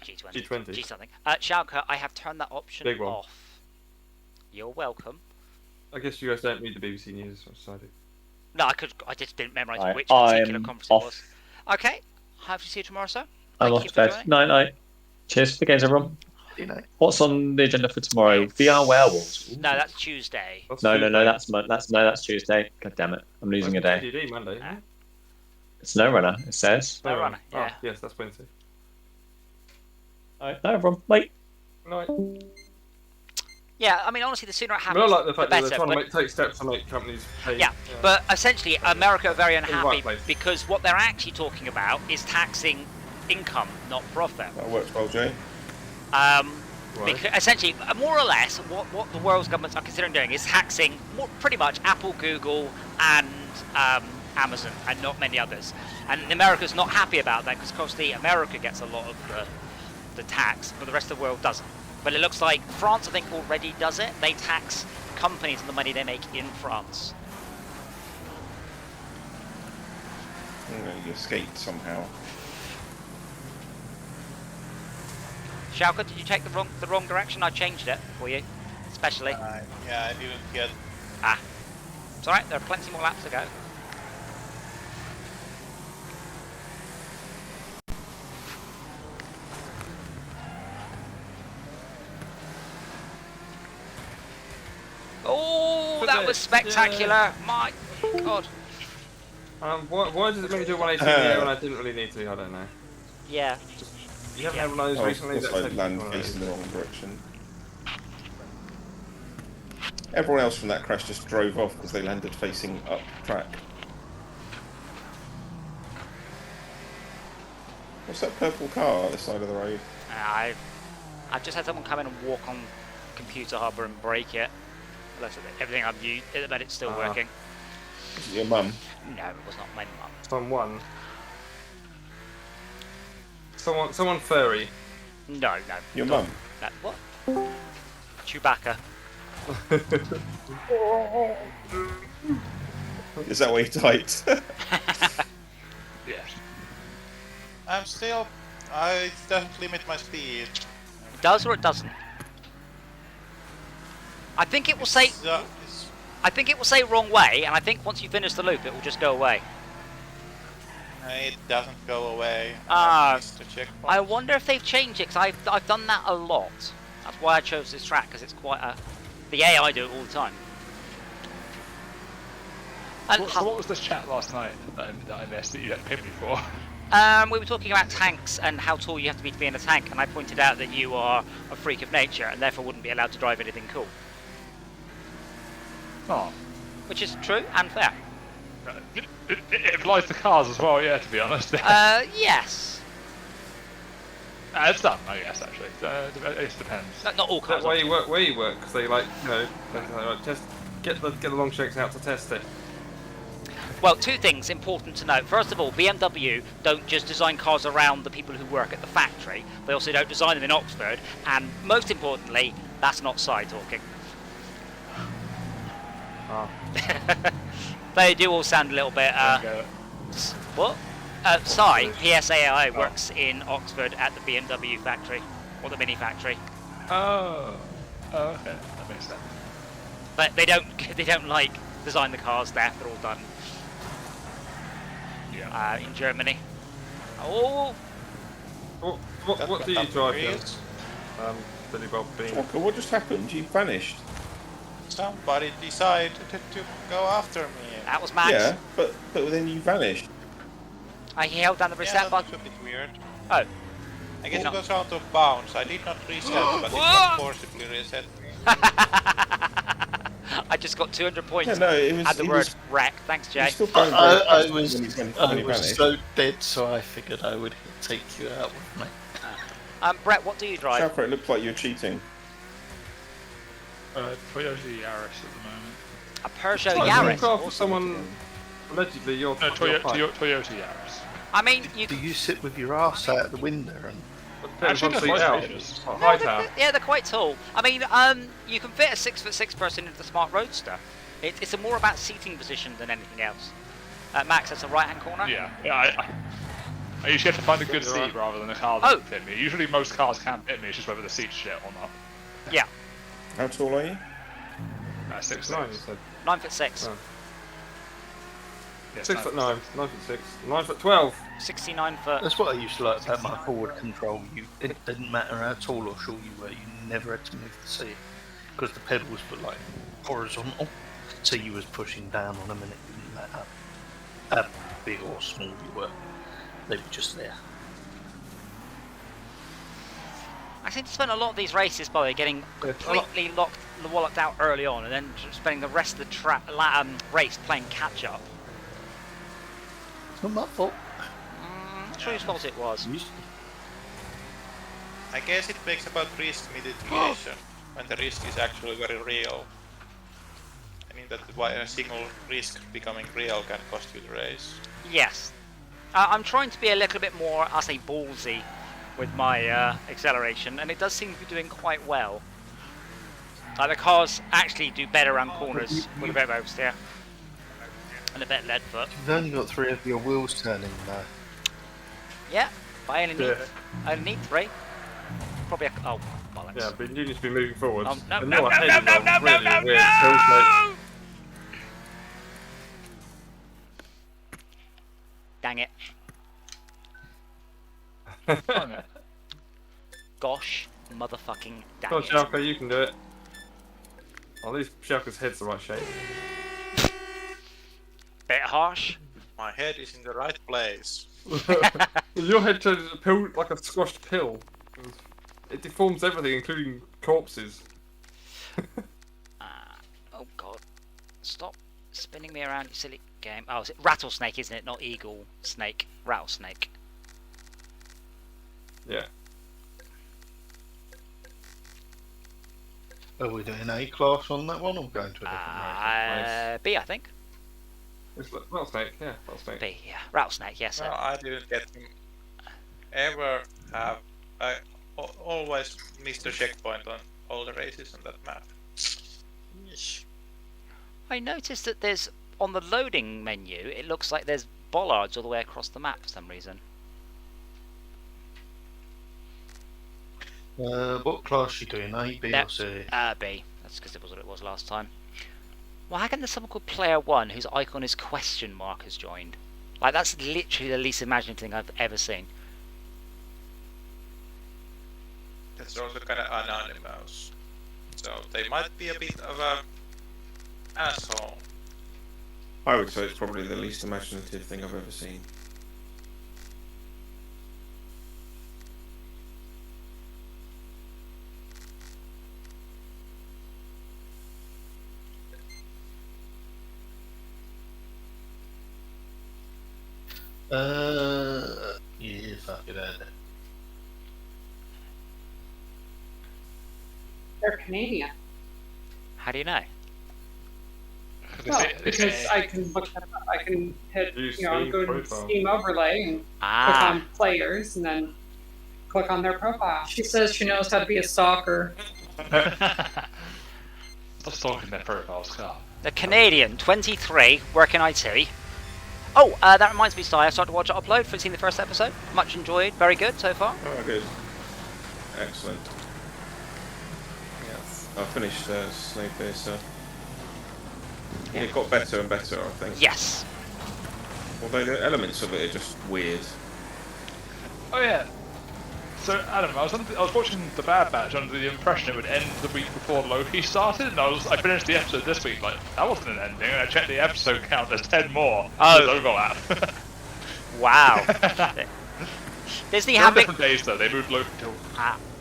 [SPEAKER 1] G20. G something. Schalke, I have turned that option off. You're welcome.
[SPEAKER 7] I guess you guys don't read the BBC News, so I do.
[SPEAKER 1] No, I just didn't memorise which particular conference it was. Okay, hope to see you tomorrow, sir.
[SPEAKER 6] I'm off to bed. Night. Cheers for the games, everyone. What's on the agenda for tomorrow? VR werewolves.
[SPEAKER 1] No, that's Tuesday.
[SPEAKER 6] No, that's Tuesday. God damn it, I'm losing a day.
[SPEAKER 7] TDD Monday.
[SPEAKER 6] It's no runner. It says.
[SPEAKER 1] No runner. Yeah.
[SPEAKER 7] Oh, yes, that's Wednesday.
[SPEAKER 6] Alright, no, everyone. Wait.
[SPEAKER 7] Night.
[SPEAKER 1] Yeah, I mean, honestly, the sooner it happens,
[SPEAKER 7] I like the fact
[SPEAKER 1] the
[SPEAKER 7] that
[SPEAKER 1] better.
[SPEAKER 7] they're trying to take steps to make companies pay.
[SPEAKER 1] Yeah, but essentially, America are very unhappy because what they're actually talking about is taxing income, not profit.
[SPEAKER 10] That works well, Jay.
[SPEAKER 1] Because essentially, more or less, what the world's governments are considering doing is taxing pretty much Apple, Google, and Amazon, and not many others. And America's not happy about that because, obviously, America gets a lot of the tax, but the rest of the world doesn't. But it looks like France, I think, already does it. They tax companies on the money they make in France.
[SPEAKER 10] You escaped somehow.
[SPEAKER 1] Schalke, did you take the wrong direction? I changed it for you, especially.
[SPEAKER 3] Yeah, I didn't get.
[SPEAKER 1] It's alright, there are plenty more laps to go. Oh, that was spectacular! Yeah. My God.
[SPEAKER 7] Why does it make me do 180 here when I didn't really need to? I don't know.
[SPEAKER 1] Yeah.
[SPEAKER 7] You haven't had one of those recently?
[SPEAKER 10] That's like land facing the wrong direction. Everyone else from that crash just drove off because they landed facing up track. What's that purple car at the side of the road?
[SPEAKER 1] I've just had someone come in and walk on Computer Harbor and break it. Everything I've used, but it's still working.
[SPEAKER 10] Is it your mum?
[SPEAKER 1] No, it was not my mum.
[SPEAKER 7] Someone furry.
[SPEAKER 1] No.
[SPEAKER 10] Your mum?
[SPEAKER 1] No, what? Chewbacca.
[SPEAKER 10] Is that why you typed?
[SPEAKER 3] Yeah. I doesn't limit my speed.
[SPEAKER 1] It does or it doesn't? I think it will say. I think it will say wrong way, and I think once you finish the loop, it will just go away.
[SPEAKER 3] It doesn't go away.
[SPEAKER 1] I wonder if they've changed it, because I've done that a lot. That's why I chose this track, because it's quite a... The AI do it all the time. And
[SPEAKER 11] so what was this chat last night that I missed that you didn't pick me for?
[SPEAKER 1] We were talking about tanks and how tall you have to be in a tank, and I pointed out that you are a freak of nature, and therefore wouldn't be allowed to drive anything cool.
[SPEAKER 11] Oh.
[SPEAKER 1] Which is true and fair.
[SPEAKER 11] It applies to cars as well, yeah, to be honest.
[SPEAKER 1] Yes.
[SPEAKER 11] It's done, I guess, actually. It depends.
[SPEAKER 1] Not all cars.
[SPEAKER 7] Where you work, because they like, get the long shakes out to test it.
[SPEAKER 1] Well, two things important to note. First of all, BMW don't just design cars around the people who work at the factory. They also don't design them in Oxford. And most importantly, that's not side talking.
[SPEAKER 7] Oh.
[SPEAKER 1] They do all sound a little bit. What? PSAI works in Oxford at the BMW factory, or the Mini factory.
[SPEAKER 11] Oh, okay, that makes sense.
[SPEAKER 1] But they don't like design the cars there. They're all done.
[SPEAKER 11] Yeah.
[SPEAKER 1] In Germany. Oh.
[SPEAKER 7] What do you drive then? Billy Bob Bean.
[SPEAKER 10] Walker, what just happened? You vanished.
[SPEAKER 3] Somebody decided to go after me.
[SPEAKER 1] That was Max.
[SPEAKER 10] Yeah, but then you vanished.
[SPEAKER 1] I held down the reset button.
[SPEAKER 3] That's a bit weird.
[SPEAKER 1] Oh.
[SPEAKER 3] I guess it was out of bounds. I did not reset, but it was forcibly reset me.
[SPEAKER 1] I just got 200 points.
[SPEAKER 10] Yeah, no, it was.
[SPEAKER 1] Had the word wreck. Thanks, Jay.
[SPEAKER 4] I was so dead, so I figured I would take you out with me.
[SPEAKER 1] Brett, what do you drive?
[SPEAKER 10] Shalper, it looked like you were cheating.
[SPEAKER 11] Toyota Yaris at the moment.
[SPEAKER 1] A Peugeot Yaris?
[SPEAKER 7] For someone, allegedly, your
[SPEAKER 11] Toyota Yaris.
[SPEAKER 1] I mean,
[SPEAKER 4] do you sit with your ass out the window and...
[SPEAKER 11] Actually,
[SPEAKER 1] they're quite tall. I mean, you can fit a 6'6" person into the Smart Roadster. It's more about seating position than anything else. Max, that's the right-hand corner.
[SPEAKER 11] Yeah. I usually have to find a good seat rather than a car that can fit me. Usually, most cars can fit me. It's just whether the seat's shit or not.
[SPEAKER 1] Yeah.
[SPEAKER 10] How tall are you?
[SPEAKER 11] 6'9",
[SPEAKER 7] you said.
[SPEAKER 1] 9'6".
[SPEAKER 7] Oh.
[SPEAKER 11] Yes,
[SPEAKER 7] 6'9", 9'6", 9'12".
[SPEAKER 1] 69 foot.
[SPEAKER 4] That's what I used to like about my forward control. It didn't matter how tall or short you were, you never had to move the seat. Because the pedals were like horizontal, so you was pushing down on them and it didn't matter how big or small you were. They were just there.
[SPEAKER 1] I seem to spend a lot of these races, by the way, getting completely walloped out early on, and then spending the rest of the race playing catch up.
[SPEAKER 4] It's not my fault.
[SPEAKER 1] Not sure whose fault it was.
[SPEAKER 3] I guess it makes about risk mitigation when the risk is actually very real. I mean that a single risk becoming real can cost you the race.
[SPEAKER 1] Yes. I'm trying to be a little bit more, I'll say, ballsy with my acceleration, and it does seem to be doing quite well. The cars actually do better around corners with a bit of oversteer and a bit lead foot.
[SPEAKER 4] You've only got 3 of your wheels turning though.
[SPEAKER 1] Yeah, but I only need 3. Probably oh, bollocks.
[SPEAKER 7] Yeah, but you need to be moving forwards.
[SPEAKER 1] No. Dang it. Gosh, motherfucking dang
[SPEAKER 7] Come on,
[SPEAKER 1] it.
[SPEAKER 7] Shalka, you can do it. At least Shalka's head's the right shape.
[SPEAKER 1] Bit harsh.
[SPEAKER 3] My head is in the right place.
[SPEAKER 7] Your head turns into a pill, like a squashed pill. It deforms everything, including corpses.
[SPEAKER 1] Stop spinning me around, you silly game. Oh, is it rattlesnake, isn't it? Not eagle, snake, rattlesnake.
[SPEAKER 7] Yeah.
[SPEAKER 4] Are we doing A class on that one or going to a different race?
[SPEAKER 1] B, I think.
[SPEAKER 7] It's rattlesnake, yeah, rattlesnake.
[SPEAKER 1] B, yeah. Rattlesnake, yes.
[SPEAKER 3] No, I didn't get him ever have. I always missed the checkpoint on all the races on that map. Yeesh.
[SPEAKER 1] I noticed that there's, on the loading menu, it looks like there's bollards all the way across the map for some reason.
[SPEAKER 4] What class are you doing? A, B, or C?
[SPEAKER 1] B. That's because it was what it was last time. Well, how come there's someone called Player 1 whose icon is question mark has joined? Like, that's literally the least imaginative thing I've ever seen.
[SPEAKER 3] That's also kind of anonymous. So they might be a bit of a asshole.
[SPEAKER 10] I would say it's probably the least imaginative thing I've ever seen.
[SPEAKER 4] Yeah, fuck it out.
[SPEAKER 2] They're Canadian.
[SPEAKER 1] How do you know?
[SPEAKER 2] Well, because I can look them up. I can hit, go to Steam Overlay and click on players and then click on their profile.
[SPEAKER 9] She says she knows how to be a stalker.
[SPEAKER 11] Stop stalking their profiles, Carl.
[SPEAKER 1] The Canadian, 23, working IT. Oh, that reminds me, Si, I started to watch it upload for seeing the first episode. Much enjoyed, very good so far.
[SPEAKER 10] Oh, good. Excellent. Yes. I finished Snowpiercer. Yeah. It got better and better, I think.
[SPEAKER 1] Yes.
[SPEAKER 10] Although the elements of it are just weird.
[SPEAKER 11] Oh yeah. So Adam, I was watching the Bad Batch under the impression it would end the week before Loki started, and I finished the episode this week like that wasn't an ending, and I checked the episode count. There's 10 more.
[SPEAKER 1] Oh.
[SPEAKER 11] There's overlap.
[SPEAKER 1] Wow. Disney
[SPEAKER 11] They're
[SPEAKER 1] have
[SPEAKER 11] different days though. They moved Loki till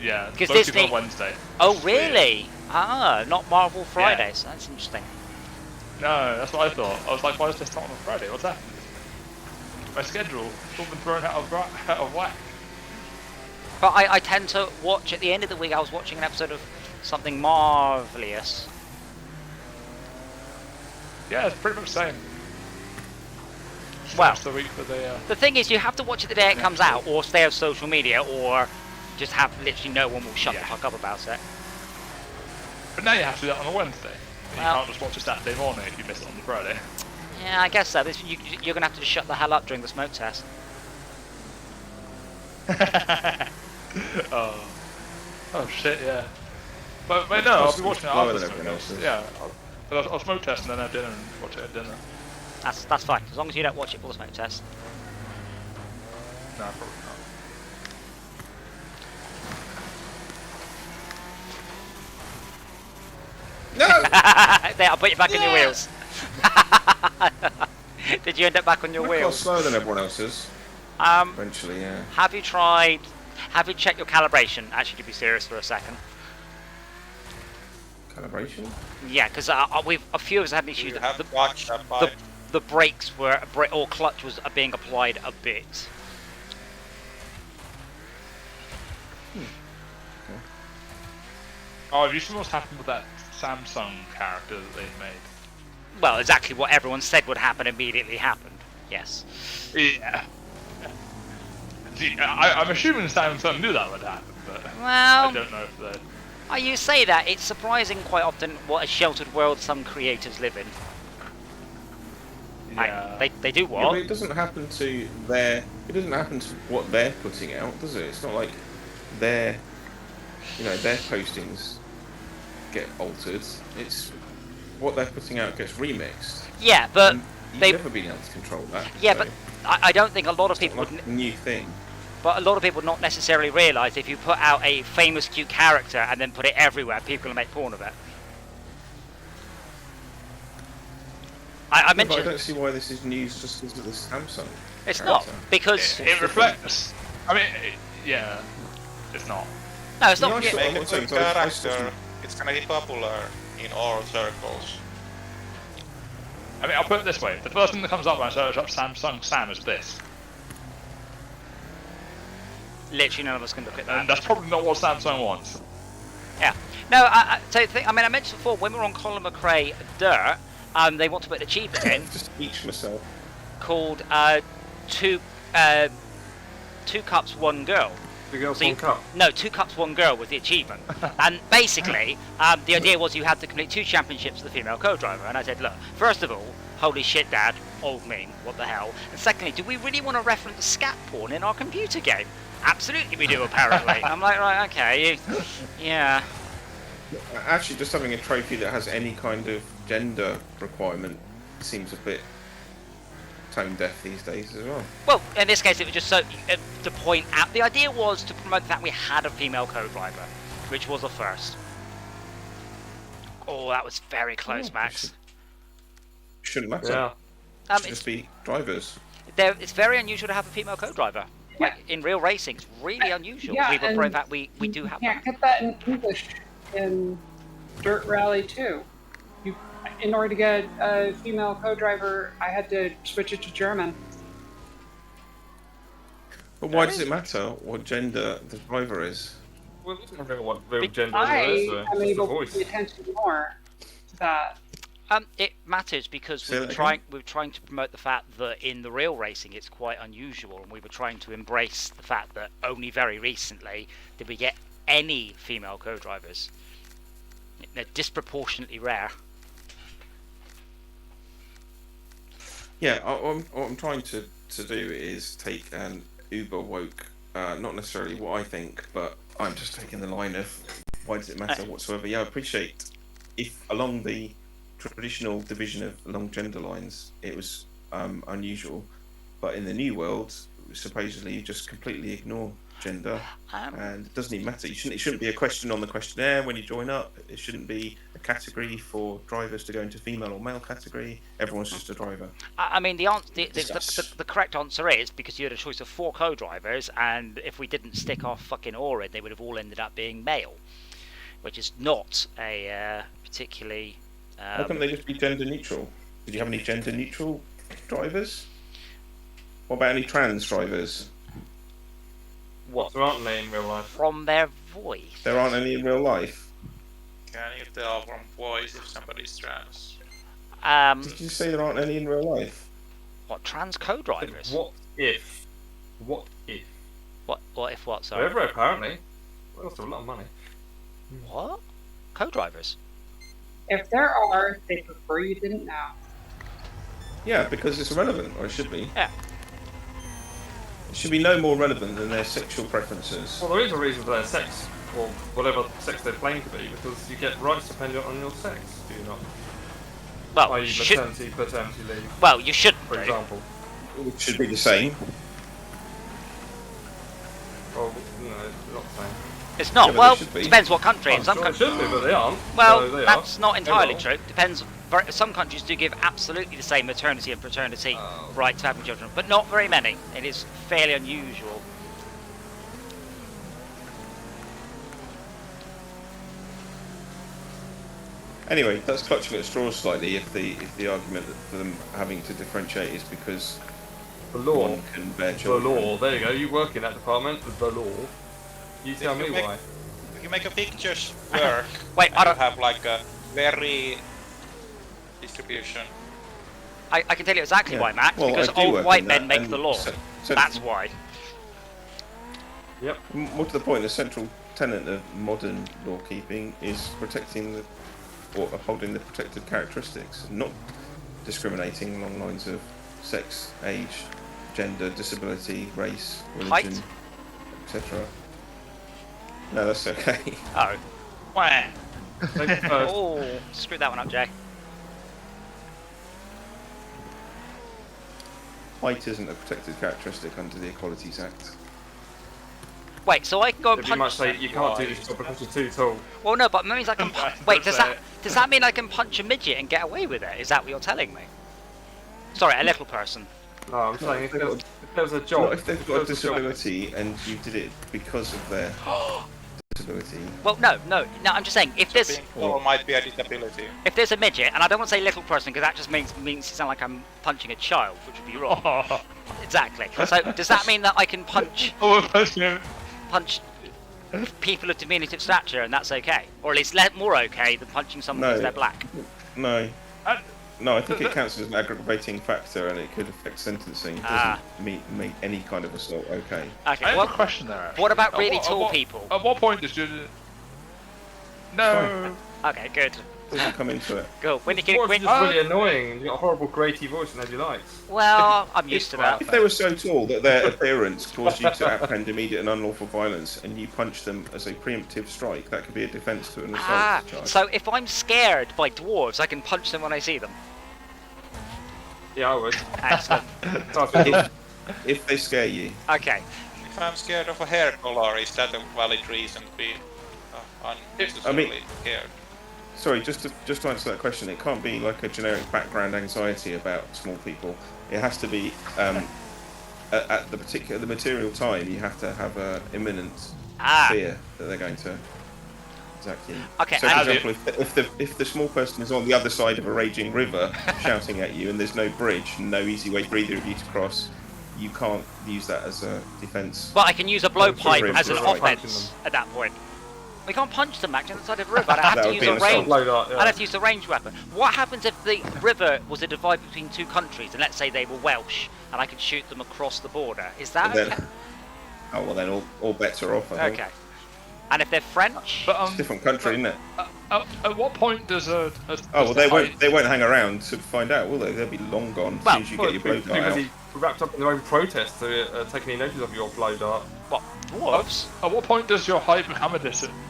[SPEAKER 11] yeah.
[SPEAKER 1] Because
[SPEAKER 11] Loki's
[SPEAKER 1] Disney
[SPEAKER 11] on Wednesday.
[SPEAKER 1] Oh really? Not Marvel Fridays. Yeah. That's interesting.
[SPEAKER 11] No, that's what I thought. I was like, why is this not on a Friday? What's happened? My schedule has all been thrown out of whack.
[SPEAKER 1] But I tend to watch, at the end of the week, I was watching an episode of something marvellous.
[SPEAKER 11] Yeah, it's pretty much the same.
[SPEAKER 1] Well,
[SPEAKER 11] the week for
[SPEAKER 1] the thing is, you have to watch it the day it comes out, or stay off social media, or just have literally no one will shut the fuck up about it.
[SPEAKER 11] But now you have to do that on a Wednesday. You
[SPEAKER 1] Well,
[SPEAKER 11] can't just watch it Saturday morning if you miss it on the Friday.
[SPEAKER 1] Yeah, I guess so. You're going to have to just shut the hell up during the smoke test.
[SPEAKER 11] Oh shit, yeah. But no, I'll be watching it after smoke test. Yeah, I'll smoke test and then have dinner and watch it at dinner.
[SPEAKER 1] That's fine, as long as you don't watch it for the smoke test.
[SPEAKER 11] No, probably not.
[SPEAKER 3] No!
[SPEAKER 1] There, I'll put you back on your wheels. Did you end up back on your wheels?
[SPEAKER 10] Slower than everyone else's. Eventually, yeah.
[SPEAKER 1] Have you checked your calibration? Actually, to be serious for a second.
[SPEAKER 10] Calibration?
[SPEAKER 1] Yeah, because a few of us had an issue that the brakes were, or clutch was being applied a bit.
[SPEAKER 10] Okay.
[SPEAKER 11] Oh, have you seen what's happened with that Samsung character that they've made?
[SPEAKER 1] Well, exactly what everyone said would happen immediately happened. Yes.
[SPEAKER 11] Yeah. I'm assuming Samsung knew that would happen, but
[SPEAKER 1] well,
[SPEAKER 11] I don't know if they...
[SPEAKER 1] You say that, it's surprising quite often what a sheltered world some creators live in.
[SPEAKER 11] Yeah.
[SPEAKER 1] They do what?
[SPEAKER 10] Yeah, but it doesn't happen to what they're putting out, does it? It's not like their postings get altered. It's what they're putting out gets remixed.
[SPEAKER 1] Yeah, but
[SPEAKER 10] you've never been able to control that.
[SPEAKER 1] Yeah,
[SPEAKER 10] so
[SPEAKER 1] but I don't think a lot of people
[SPEAKER 10] would. A new thing.
[SPEAKER 1] But a lot of people not necessarily realise if you put out a famous cute character and then put it everywhere, people will make porn of it. I mentioned.
[SPEAKER 10] I don't see why this is news just because of the Samsung.
[SPEAKER 1] It's
[SPEAKER 10] character.
[SPEAKER 1] not because
[SPEAKER 11] it reflects. I mean, yeah, it's not.
[SPEAKER 1] No, it's not.
[SPEAKER 3] Make a good character. It's gonna be popular in all circles.
[SPEAKER 11] I mean, I'll put it this way: the first thing that comes up when I search up Samsung Sam is this.
[SPEAKER 1] Literally, none of us can look at that.
[SPEAKER 11] And that's probably not what Samsung wants.
[SPEAKER 1] Yeah. No, so I mean, I mentioned before when we were on Colin McRae Dirt, they want to put an achievement in.
[SPEAKER 10] Just each myself.
[SPEAKER 1] Called two cups, one girl.
[SPEAKER 7] 2 girls, 1 cup.
[SPEAKER 1] No, 2 cups, 1 girl was the achievement. And basically, the idea was you had to complete 2 championships with the female co-driver. And I said, look, first of all, holy shit, Dad, old me, what the hell? And secondly, do we really want to reference scat porn in our computer game? Absolutely we do, apparently. I'm like, right, okay, yeah.
[SPEAKER 10] Actually, just having a trophy that has any kind of gender requirement seems a bit tone deaf these days as well.
[SPEAKER 1] Well, in this case, it was just so to point out. The idea was to promote the fact we had a female co-driver, which was a first. Oh, that was very close, Max.
[SPEAKER 10] Shouldn't matter.
[SPEAKER 7] Yeah.
[SPEAKER 10] Should just be drivers.
[SPEAKER 1] It's very unusual to have a female co-driver. Like in real racing, it's really unusual.
[SPEAKER 2] Yeah,
[SPEAKER 1] We were proud that we do have
[SPEAKER 2] that. You can't get that in English in Dirt Rally 2. In order to get a female co-driver, I had to switch it to German.
[SPEAKER 10] But why does it matter what gender the driver is?
[SPEAKER 7] Well, it doesn't matter what real gender
[SPEAKER 2] I
[SPEAKER 7] is.
[SPEAKER 2] am able to pay attention more to that.
[SPEAKER 1] It matters because we were trying to promote the fact that in the real racing it's quite unusual, and we were trying to embrace the fact that only very recently did we get any female co-drivers. They're disproportionately rare.
[SPEAKER 10] Yeah, what I'm trying to do is take an uber woke, not necessarily what I think, but I'm just taking the line of why does it matter whatsoever. Yeah, I appreciate if along the traditional division of along gender lines it was unusual, but in the new world supposedly you just completely ignore gender, and it doesn't even matter. It shouldn't be a question on the questionnaire when you join up. It shouldn't be a category for drivers to go into female or male category. Everyone's just a driver.
[SPEAKER 1] I mean, the correct answer is because you had a choice of 4 co-drivers, and if we didn't stick our fucking oar in, they would have all ended up being male, which is not a particularly.
[SPEAKER 10] How can they just be gender neutral? Did you have any gender neutral drivers? What about any trans drivers?
[SPEAKER 7] What? There aren't any in real life.
[SPEAKER 1] From their voice.
[SPEAKER 10] There aren't any in real life.
[SPEAKER 3] Can you tell from voice if somebody's trans?
[SPEAKER 10] Did you say there aren't any in real life?
[SPEAKER 1] What, trans co-drivers?
[SPEAKER 7] What if? What if?
[SPEAKER 1] What if what? Sorry.
[SPEAKER 7] Everywhere apparently. Well, that's a lot of money.
[SPEAKER 1] What? Co-drivers?
[SPEAKER 2] If there are, they prefer you didn't know.
[SPEAKER 10] Yeah, because it's irrelevant, or it should be.
[SPEAKER 1] Yeah.
[SPEAKER 10] It should be no more relevant than their sexual preferences.
[SPEAKER 7] Well, there is a reason for their sex, or whatever sex they claim to be, because you get rights dependent on your sex, do you not?
[SPEAKER 1] Well,
[SPEAKER 7] i.e. paternity leave.
[SPEAKER 1] Well, you shouldn't,
[SPEAKER 7] for example.
[SPEAKER 10] It should be the same.
[SPEAKER 7] Well, no, it's not the same.
[SPEAKER 1] It's not.
[SPEAKER 10] Yeah,
[SPEAKER 1] well,
[SPEAKER 10] it
[SPEAKER 1] depends what country.
[SPEAKER 7] Well,
[SPEAKER 1] In some
[SPEAKER 7] sure
[SPEAKER 1] countries,
[SPEAKER 7] it should be, but they aren't.
[SPEAKER 1] Well,
[SPEAKER 7] so they
[SPEAKER 1] that's not entirely
[SPEAKER 7] will.
[SPEAKER 1] true. Depends. Some countries do give absolutely the same maternity and paternity rights to having children, but not very many. It is fairly unusual.
[SPEAKER 10] Anyway, that's clutching at straws slightly. If the argument for them having to differentiate is because
[SPEAKER 7] the law
[SPEAKER 10] one can bear
[SPEAKER 7] the
[SPEAKER 10] children.
[SPEAKER 7] law. There you go. You work in that department. The law. You tell me why.
[SPEAKER 3] If you make a pictures work,
[SPEAKER 1] Wait, I
[SPEAKER 3] you
[SPEAKER 1] don't
[SPEAKER 3] have like a very distribution.
[SPEAKER 1] I can tell you exactly
[SPEAKER 10] Yeah.
[SPEAKER 1] why, Max.
[SPEAKER 10] Well,
[SPEAKER 1] because
[SPEAKER 10] I do
[SPEAKER 1] old
[SPEAKER 10] work
[SPEAKER 1] white
[SPEAKER 10] in
[SPEAKER 1] men
[SPEAKER 10] that,
[SPEAKER 1] make
[SPEAKER 10] and
[SPEAKER 1] the law.
[SPEAKER 10] so-
[SPEAKER 1] That's why.
[SPEAKER 7] Yep.
[SPEAKER 10] More to the point, the central tenet of modern law keeping is protecting or upholding the protected characteristics, not discriminating along lines of sex, age, gender, disability, race, religion,
[SPEAKER 1] Height.
[SPEAKER 10] etc. No, that's okay.
[SPEAKER 1] Oh. Wah.
[SPEAKER 7] First.
[SPEAKER 1] Oh, screw that one up, Jay.
[SPEAKER 10] Height isn't a protected characteristic under the Equalities Act.
[SPEAKER 1] Wait, so I can go and
[SPEAKER 7] If you might
[SPEAKER 1] punch.
[SPEAKER 7] say you can't do this job because you're too tall.
[SPEAKER 1] Well, no, but that means I can. Wait, does that mean I can punch a midget and get away with it? Is that what you're telling me? Sorry, a little person.
[SPEAKER 7] No, I'm saying if there was a job.
[SPEAKER 10] Not if they've got a disability and you did it because of their disability.
[SPEAKER 1] Well, no. I'm just saying if there's
[SPEAKER 3] Being tall might be a disability.
[SPEAKER 1] if there's a midget, and I don't want to say little person because that just means it sound like I'm punching a child, which would be wrong. Exactly. So does that mean that I can punch people of diminutive stature, and that's okay, or at least more okay than punching someone because they're black?
[SPEAKER 10] No. No, I think it counts as an aggravating factor, and it could affect sentencing. It doesn't make any kind of assault okay.
[SPEAKER 1] Okay.
[SPEAKER 11] I have a question there. Actually.
[SPEAKER 1] What about really tall people?
[SPEAKER 11] At what point does you? No.
[SPEAKER 1] Okay, good.
[SPEAKER 10] Doesn't come into it.
[SPEAKER 1] Go. When you
[SPEAKER 7] It's really annoying. You got a horrible grating voice and nobody likes.
[SPEAKER 1] Well, I'm used to that.
[SPEAKER 10] If they were so tall that their appearance caused you to apprehend immediate and unlawful violence, and you punch them as a preemptive strike, that could be a defence to an assault charge.
[SPEAKER 1] So if I'm scared by dwarves, I can punch them when I see them.
[SPEAKER 7] Yeah, I would.
[SPEAKER 1] Excellent.
[SPEAKER 10] if they scare you.
[SPEAKER 1] Okay.
[SPEAKER 3] If I'm scared of a hair color, is that a valid reason to be unnecessarily scared?
[SPEAKER 10] Sorry, just to answer that question, it can't be like a generic background anxiety about small people. It has to be at the material time. You have to have an imminent fear that they're going to attack you.
[SPEAKER 1] Okay.
[SPEAKER 10] So, for example, if the small person is on the other side of a raging river shouting at you, and there's no bridge, no easy way for either of you to cross, you can't use that as a defence.
[SPEAKER 1] Well, I can use a blowpipe as an offence at that point. We can't punch them actually on the side of the river. I'd have to use a range. I'd have to use a ranged weapon. What happens if the river was a divide between two countries, and let's say they were Welsh, and I could shoot them across the border? Is that okay?
[SPEAKER 10] Oh well, then all bets are off. I think.
[SPEAKER 1] Okay. And if they're French?
[SPEAKER 10] It's a different country, isn't it?
[SPEAKER 11] At what point does a
[SPEAKER 10] well, they won't hang around to find out, will they? They'll be long gone as soon as you get your blow dart out.
[SPEAKER 7] Wrapped up in their own protest to take any notice of your blow dart.
[SPEAKER 1] What? Dwarves?
[SPEAKER 11] At what point does your hyper hammer disability?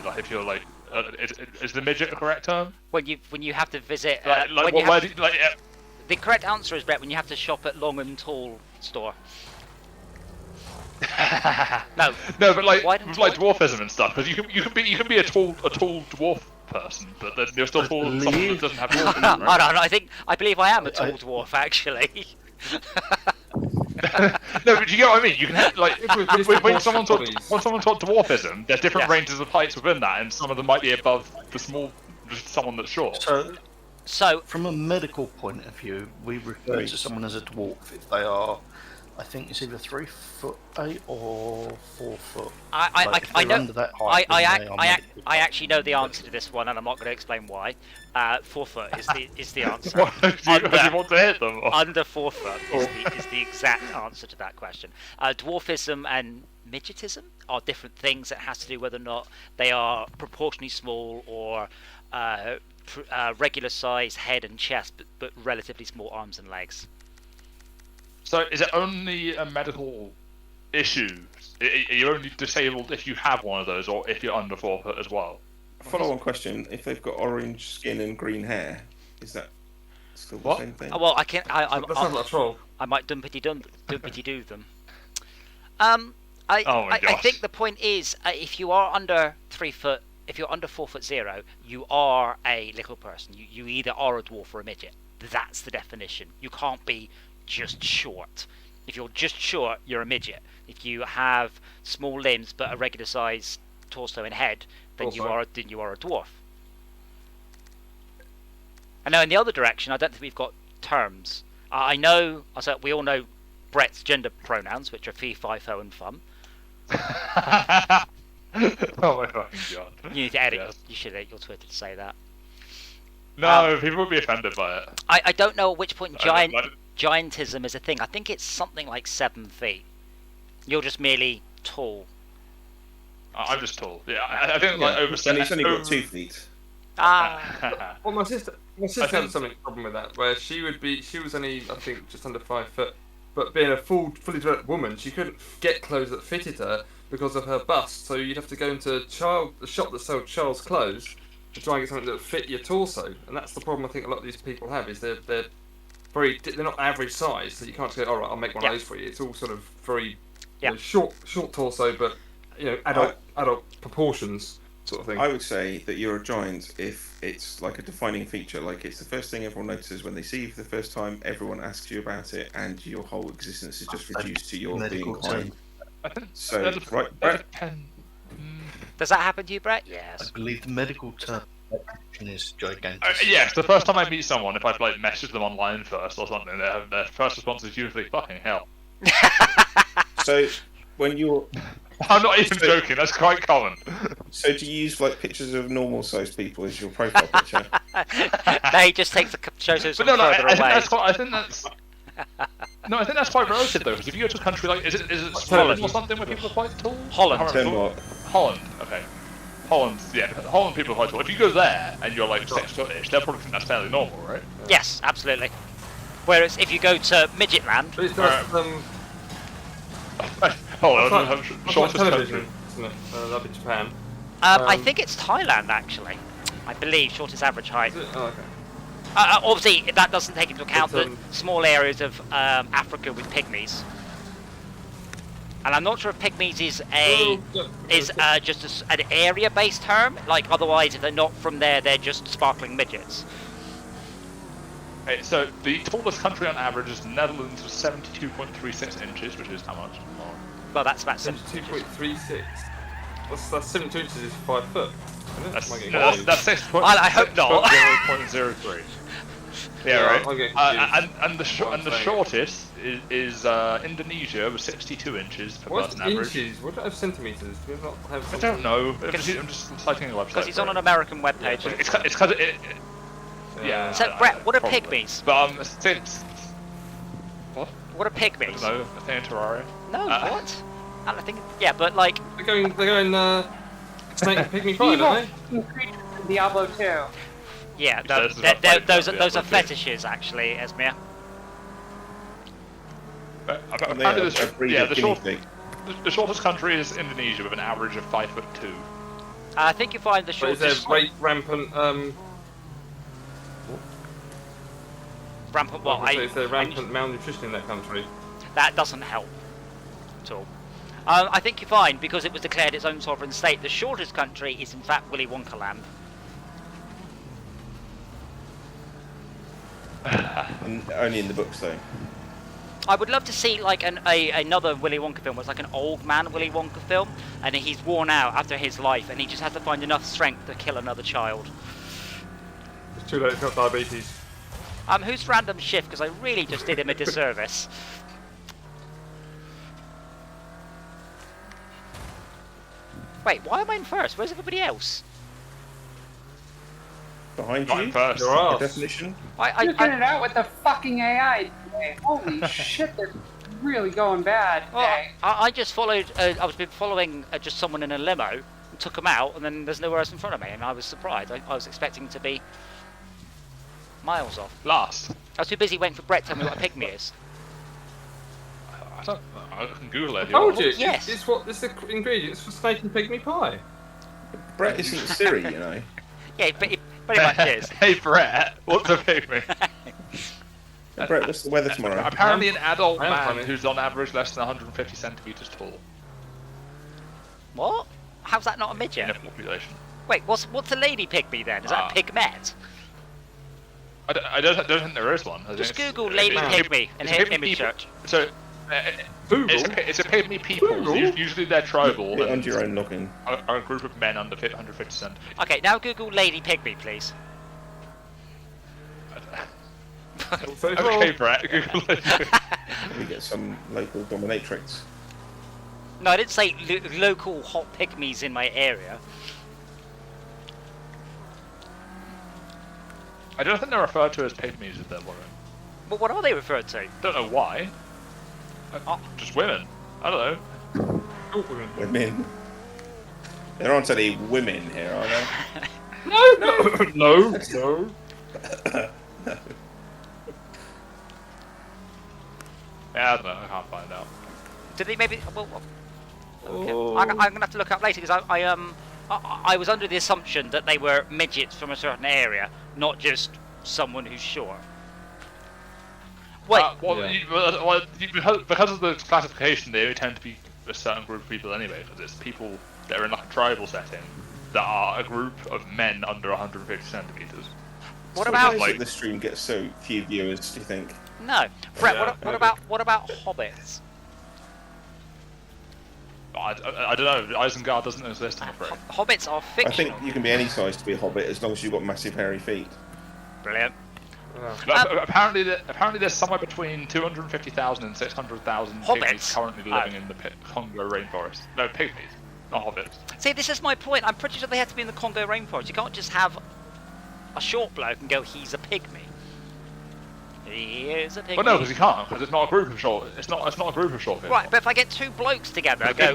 [SPEAKER 11] Like, if you're like, is the midget a correct term?
[SPEAKER 1] When you have to visit.
[SPEAKER 11] The
[SPEAKER 1] correct answer is, Brett, when you have to shop at Long and Tall store. No,
[SPEAKER 11] but like dwarfism and stuff, because you can be a tall dwarf person, but then you're still tall than someone that doesn't have dwarfism. Right?
[SPEAKER 1] I believe I am a tall dwarf actually.
[SPEAKER 11] No, but you get what I mean. You can have, like when someone taught dwarfism, there's different ranges of heights within that, and some of them might be above someone that's short.
[SPEAKER 4] So, from a medical point of view, we refer to someone as a dwarf if they are, I think it's either 3'8" or 4 foot.
[SPEAKER 1] I know.
[SPEAKER 4] Under that height,
[SPEAKER 1] I actually know the answer to this one, and I'm not going to explain why. 4 foot is the answer.
[SPEAKER 11] Do you want to hit them? Or?
[SPEAKER 1] Under 4 foot is the exact answer to that question. Dwarfism and midgetism are different things. It has to do whether or not they are proportionally small or regular size head and chest, but relatively small arms and legs.
[SPEAKER 11] So is it only a medical issue? You're only disabled if you have one of those, or if you're under 4 foot as well?
[SPEAKER 10] Follow-on question: if they've got orange skin and green hair, is that still the same thing?
[SPEAKER 1] Well, I can't.
[SPEAKER 7] That's not a troll.
[SPEAKER 1] I might dumpity do them.
[SPEAKER 11] I
[SPEAKER 1] think the point is, if you are under 3 foot, if you're under 4'0", you are a little person. You either are a dwarf or a midget. That's the definition. You can't be just short. If you're just short, you're a midget. If you have small limbs but a regular size torso and head, then you are a dwarf. And now in the other direction, I don't think we've got terms. I know. We all know Brett's gender pronouns, which are fee, fi, fo, and fum.
[SPEAKER 11] Oh my fucking god!
[SPEAKER 1] You need to edit. Yes. You should edit your Twitter to say that.
[SPEAKER 11] No, people would be offended by it.
[SPEAKER 1] I don't know at which point giantism is a thing. I think it's something like 7 feet. You're just merely tall.
[SPEAKER 11] I'm just tall. Yeah, I think like over 7.
[SPEAKER 10] And he's only got 2 feet.
[SPEAKER 7] Well, my sister had something problem with that, where she was only, I think, just under 5 foot, but being a fully developed woman, she couldn't get clothes that fitted her because of her bust. So you'd have to go into a shop that sold child's clothes to try and get something that would fit your torso, and that's the problem I think a lot of these people have, is they're not average size, so you can't just go, all right, I'll make one of those for you. It's all sort of very short torso, but adult proportions sort of thing.
[SPEAKER 10] I would say that you're a giant if it's like a defining feature, like it's the first thing everyone notices when they see you for the first time, everyone asks you about it, and your whole existence is just reduced to your being high. So, right, Brett.
[SPEAKER 1] Does that happen to you, Brett? Yes.
[SPEAKER 4] I believe the medical term is gigantic.
[SPEAKER 11] Yes, the first time I meet someone, if I've like messaged them online first or something, their first response is usually "fucking hell."
[SPEAKER 10] So, when you're,
[SPEAKER 11] I'm not even joking. That's quite common.
[SPEAKER 10] So, do you use like pictures of normal-sized people as your profile picture?
[SPEAKER 1] No, he just takes the photos from further away.
[SPEAKER 11] I think that's. No, I think that's quite relative though. Because if you go to a country like, is it Holland or something where people are quite tall?
[SPEAKER 1] Holland.
[SPEAKER 10] Denmark.
[SPEAKER 11] Holland. Okay. Holland. Yeah. Holland people are quite tall. If you go there and you're like 6 foot-ish, they'll probably think that's fairly normal, right?
[SPEAKER 1] Yes, absolutely. Whereas if you go to Midget Land,
[SPEAKER 11] shortest
[SPEAKER 7] television,
[SPEAKER 11] country.
[SPEAKER 7] isn't it? That'd be Japan.
[SPEAKER 1] I think it's Thailand actually. I believe shortest average height.
[SPEAKER 7] Oh, okay.
[SPEAKER 1] Obviously, that doesn't take into account the small areas of Africa with pygmies. And I'm not sure if pygmies is just an area-based term. Like, otherwise, if they're not from there, they're just sparkling midgets.
[SPEAKER 11] Okay, so the tallest country on average is the Netherlands with 72.36 inches, which is how much?
[SPEAKER 1] Well, that's about
[SPEAKER 7] 72.36. That's 72 inches is 5 foot.
[SPEAKER 11] That's
[SPEAKER 7] 6.
[SPEAKER 1] I hope not.
[SPEAKER 11] 0.03. Yeah, right.
[SPEAKER 7] Okay.
[SPEAKER 11] And the shortest is Indonesia with 62 inches per person average.
[SPEAKER 7] Inches? What about centimeters? Do we not have?
[SPEAKER 11] I don't know. I'm just citing a website.
[SPEAKER 1] Because he's on an American webpage.
[SPEAKER 11] It's because it. Yeah.
[SPEAKER 1] So, Brett, what are pygmies?
[SPEAKER 11] But what?
[SPEAKER 1] What are pygmies?
[SPEAKER 11] No, I think in Terraria.
[SPEAKER 1] No, what? I don't think. Yeah, but like.
[SPEAKER 7] They're going. Snake pygmy pie, don't
[SPEAKER 2] they? Diablo 2.
[SPEAKER 1] Yeah, those are fetishes, actually, Esmir.
[SPEAKER 11] The shortest country is Indonesia with an average of 5'2".
[SPEAKER 1] I think you find the shortest.
[SPEAKER 7] Is there rampant?
[SPEAKER 1] Rampant what?
[SPEAKER 7] Is there rampant malnutrition in that country?
[SPEAKER 1] That doesn't help at all. I think you find, because it was declared its own sovereign state, the shortest country is in fact Willy Wonka Land.
[SPEAKER 10] Only in the books, though.
[SPEAKER 1] I would love to see like another Willy Wonka film. Where it's like an old man Willy Wonka film, and he's worn out after his life, and he just has to find enough strength to kill another child.
[SPEAKER 7] It's too late. He's got diabetes.
[SPEAKER 1] Who's random shift? Because I really just did him a disservice. Wait, why am I in first? Where's everybody else?
[SPEAKER 10] Behind you?
[SPEAKER 11] First.
[SPEAKER 10] Your definition?
[SPEAKER 2] You're getting it out with the fucking AI today. Holy shit, they're really going bad today.
[SPEAKER 1] Well, I just followed, I was been following just someone in a limo, and took them out, and then there's nowhere else in front of me, and I was surprised. I was expecting to be miles off.
[SPEAKER 11] Last.
[SPEAKER 1] I was too busy waiting for Brett to tell me what a pygmy is.
[SPEAKER 11] I can Google it.
[SPEAKER 7] I told you.
[SPEAKER 1] Yes.
[SPEAKER 7] It's the ingredients for snake and pygmy pie.
[SPEAKER 10] Brett isn't Siri, you know.
[SPEAKER 1] Yeah, but it pretty much is.
[SPEAKER 11] Hey Brett, what's a pygmy?
[SPEAKER 10] Hey, Brett, what's the weather tomorrow?
[SPEAKER 11] Apparently an adult man who's on average less than 150 centimeters tall.
[SPEAKER 1] What? How's that not a midget?
[SPEAKER 11] In a population.
[SPEAKER 1] Wait, what's a lady pygmy then? Is that a pygmet?
[SPEAKER 11] I don't think there is one.
[SPEAKER 1] Just Google lady pygmy and hit image search.
[SPEAKER 11] So, it's a pygmy people. Usually they're tribal.
[SPEAKER 10] Get onto your own login.
[SPEAKER 11] Are a group of men under 150 centimeters.
[SPEAKER 1] Okay, now Google lady pygmy, please.
[SPEAKER 11] Okay, Brett, Google it.
[SPEAKER 10] We get some local dominatrix.
[SPEAKER 1] No, I didn't say local hot pygmies in my area.
[SPEAKER 11] I don't think they're referred to as pygmies if they're women.
[SPEAKER 1] But what are they referred to?
[SPEAKER 11] Don't know why. Just women. I don't know.
[SPEAKER 10] Women. There aren't any women here, are there?
[SPEAKER 7] No.
[SPEAKER 11] Yeah, I don't know. I can't find out.
[SPEAKER 1] Did they maybe? Well, okay. I'm gonna have to look up later because I was under the assumption that they were midgets from a certain area, not just someone who's short. Wait.
[SPEAKER 11] Because of the classification, they tend to be a certain group of people anyway. Because it's people that are in like a tribal setting that are a group of men under 150 centimeters.
[SPEAKER 1] What about
[SPEAKER 10] like the stream gets so few viewers? Do you think?
[SPEAKER 1] No, Brett. What about hobbits?
[SPEAKER 11] I don't know. Isengard doesn't exist, I'm afraid.
[SPEAKER 1] Hobbits are fictional.
[SPEAKER 10] I think you can be any size to be a hobbit as long as you've got massive hairy feet.
[SPEAKER 1] Brilliant.
[SPEAKER 11] Apparently there's somewhere between 250,000 and 600,000 pygmies currently living in the Congo rainforest. No, pygmies, not hobbits.
[SPEAKER 1] See, this is my point. I'm pretty sure they have to be in the Congo rainforest. You can't just have a short bloke and go, he's a pygmy. He is a pygmy.
[SPEAKER 11] Well, no, because you can't, because it's not a group of short. It's not a group of short people.
[SPEAKER 1] Right, but if I get two blokes together, I go.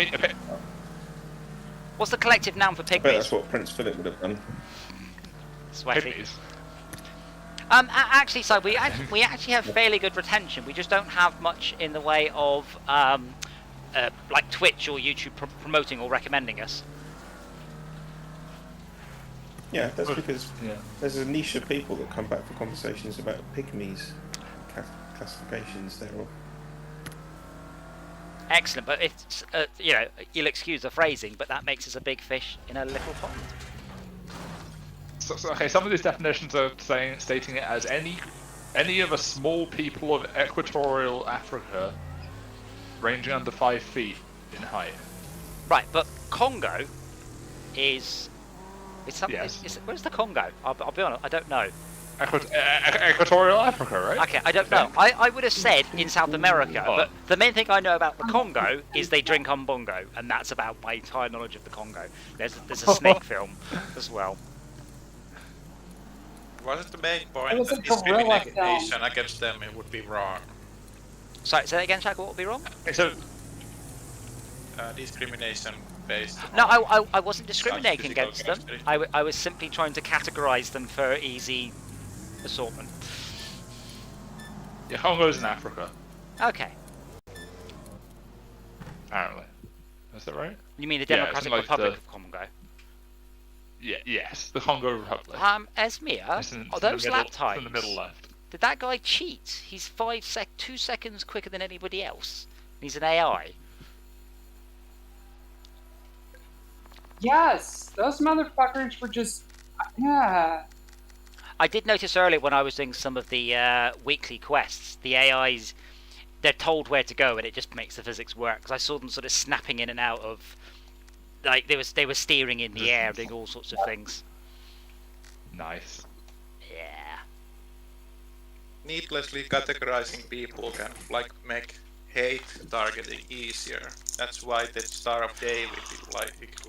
[SPEAKER 1] What's the collective noun for pygmies?
[SPEAKER 10] I bet that's what Prince Philip would have done.
[SPEAKER 1] Sweaty.
[SPEAKER 11] Pygmies.
[SPEAKER 1] Actually, so we actually have fairly good retention. We just don't have much in the way of like Twitch or YouTube promoting or recommending us.
[SPEAKER 10] Yeah, that's because there's a niche of people that come back for conversations about pygmies, classifications thereof.
[SPEAKER 1] Excellent, but it's you know, you'll excuse the phrasing, but that makes us a big fish in a little pond.
[SPEAKER 11] So, okay, some of these definitions are stating it as any of a small people of equatorial Africa ranging under 5 feet in height.
[SPEAKER 1] Right, but Congo is something.
[SPEAKER 11] Yes.
[SPEAKER 1] Where's the Congo? I'll be honest, I don't know.
[SPEAKER 11] Equatorial Africa, right?
[SPEAKER 1] Okay, I don't know. I would have said in South America, but the main thing I know about the Congo is they drink umbongo, and that's about my entire knowledge of the Congo. There's a snake film as well.
[SPEAKER 8] Wasn't the main point that discrimination against them it would be wrong?
[SPEAKER 1] Sorry, say that again, Shaq, what would be wrong?
[SPEAKER 11] So,
[SPEAKER 8] discrimination based.
[SPEAKER 1] No, I wasn't discriminating against them. I was simply trying to categorise them for easy assortment.
[SPEAKER 11] Yeah, Congo's in Africa.
[SPEAKER 1] Okay.
[SPEAKER 11] Apparently. Is that right?
[SPEAKER 1] You mean the Democratic Republic of Congo?
[SPEAKER 11] Yeah, yes, the Congo Republic.
[SPEAKER 1] Esmir, those lap times.
[SPEAKER 11] In the middle left.
[SPEAKER 1] Did that guy cheat? He's 2 seconds quicker than anybody else. He's an AI.
[SPEAKER 2] Yes, those motherfuckers were just, yeah.
[SPEAKER 1] I did notice earlier when I was doing some of the weekly quests, the AIs, they're told where to go, and it just makes the physics work. Because I saw them sort of snapping in and out of, like they were steering in the air, doing all sorts of things.
[SPEAKER 11] Nice.
[SPEAKER 1] Yeah.
[SPEAKER 8] Needlessly categorizing people can make hate targeting easier. That's why the Star of David is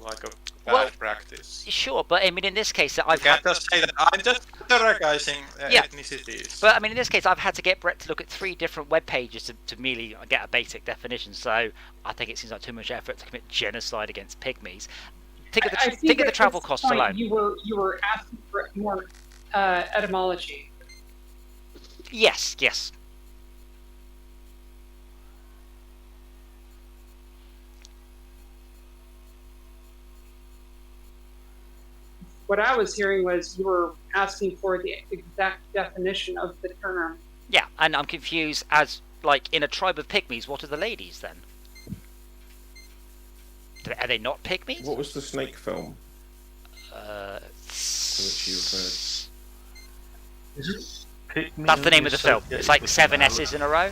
[SPEAKER 8] like a bad practice.
[SPEAKER 1] Sure, but I mean in this case,
[SPEAKER 8] You can't just say that I'm just categorizing ethnicities.
[SPEAKER 1] But I mean in this case, I've had to get Brett to look at 3 different web pages to merely get a basic definition. So I think it seems like too much effort to commit genocide against pygmies. Think of the travel costs alone.
[SPEAKER 2] You were asking for more etymology.
[SPEAKER 1] Yes.
[SPEAKER 2] What I was hearing was you were asking for the exact definition of the term.
[SPEAKER 1] Yeah, and I'm confused as, like, in a tribe of pygmies, what are the ladies then? Are they not pygmies?
[SPEAKER 10] What was the snake film?
[SPEAKER 1] To
[SPEAKER 10] which you referred?
[SPEAKER 4] Is it Pygmy?
[SPEAKER 1] That's the name of the film. It's like 7 S's in a row.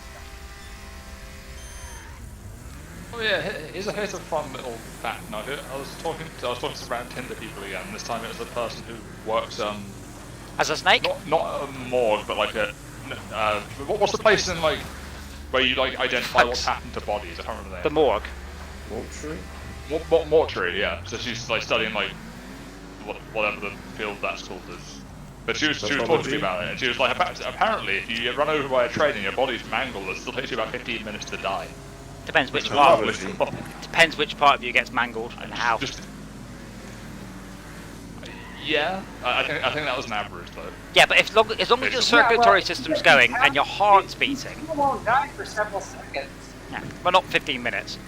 [SPEAKER 11] Oh yeah, here's a fun little fact. No, I was talking to random Tinder people again. This time it was a person who works
[SPEAKER 1] as a snake.
[SPEAKER 11] Not a morgue, but like a what's the place in like where you like identify what's happened to bodies? I can't remember the name.
[SPEAKER 1] The morgue.
[SPEAKER 10] Mortuary.
[SPEAKER 11] What mortuary? Yeah. So she's like studying like whatever the field that's called is. But she was talking to me about it, and she was like, apparently, if you get run over by a train and your body's mangled, it still takes you about 15 minutes to die.
[SPEAKER 1] Depends which part. Depends which part of you gets mangled and how.
[SPEAKER 11] Yeah, I think that was an average though.
[SPEAKER 1] Yeah, but as long as your circulatory system's going and your heart's beating.
[SPEAKER 2] You won't die for several seconds.
[SPEAKER 1] Yeah, well, not 15 minutes.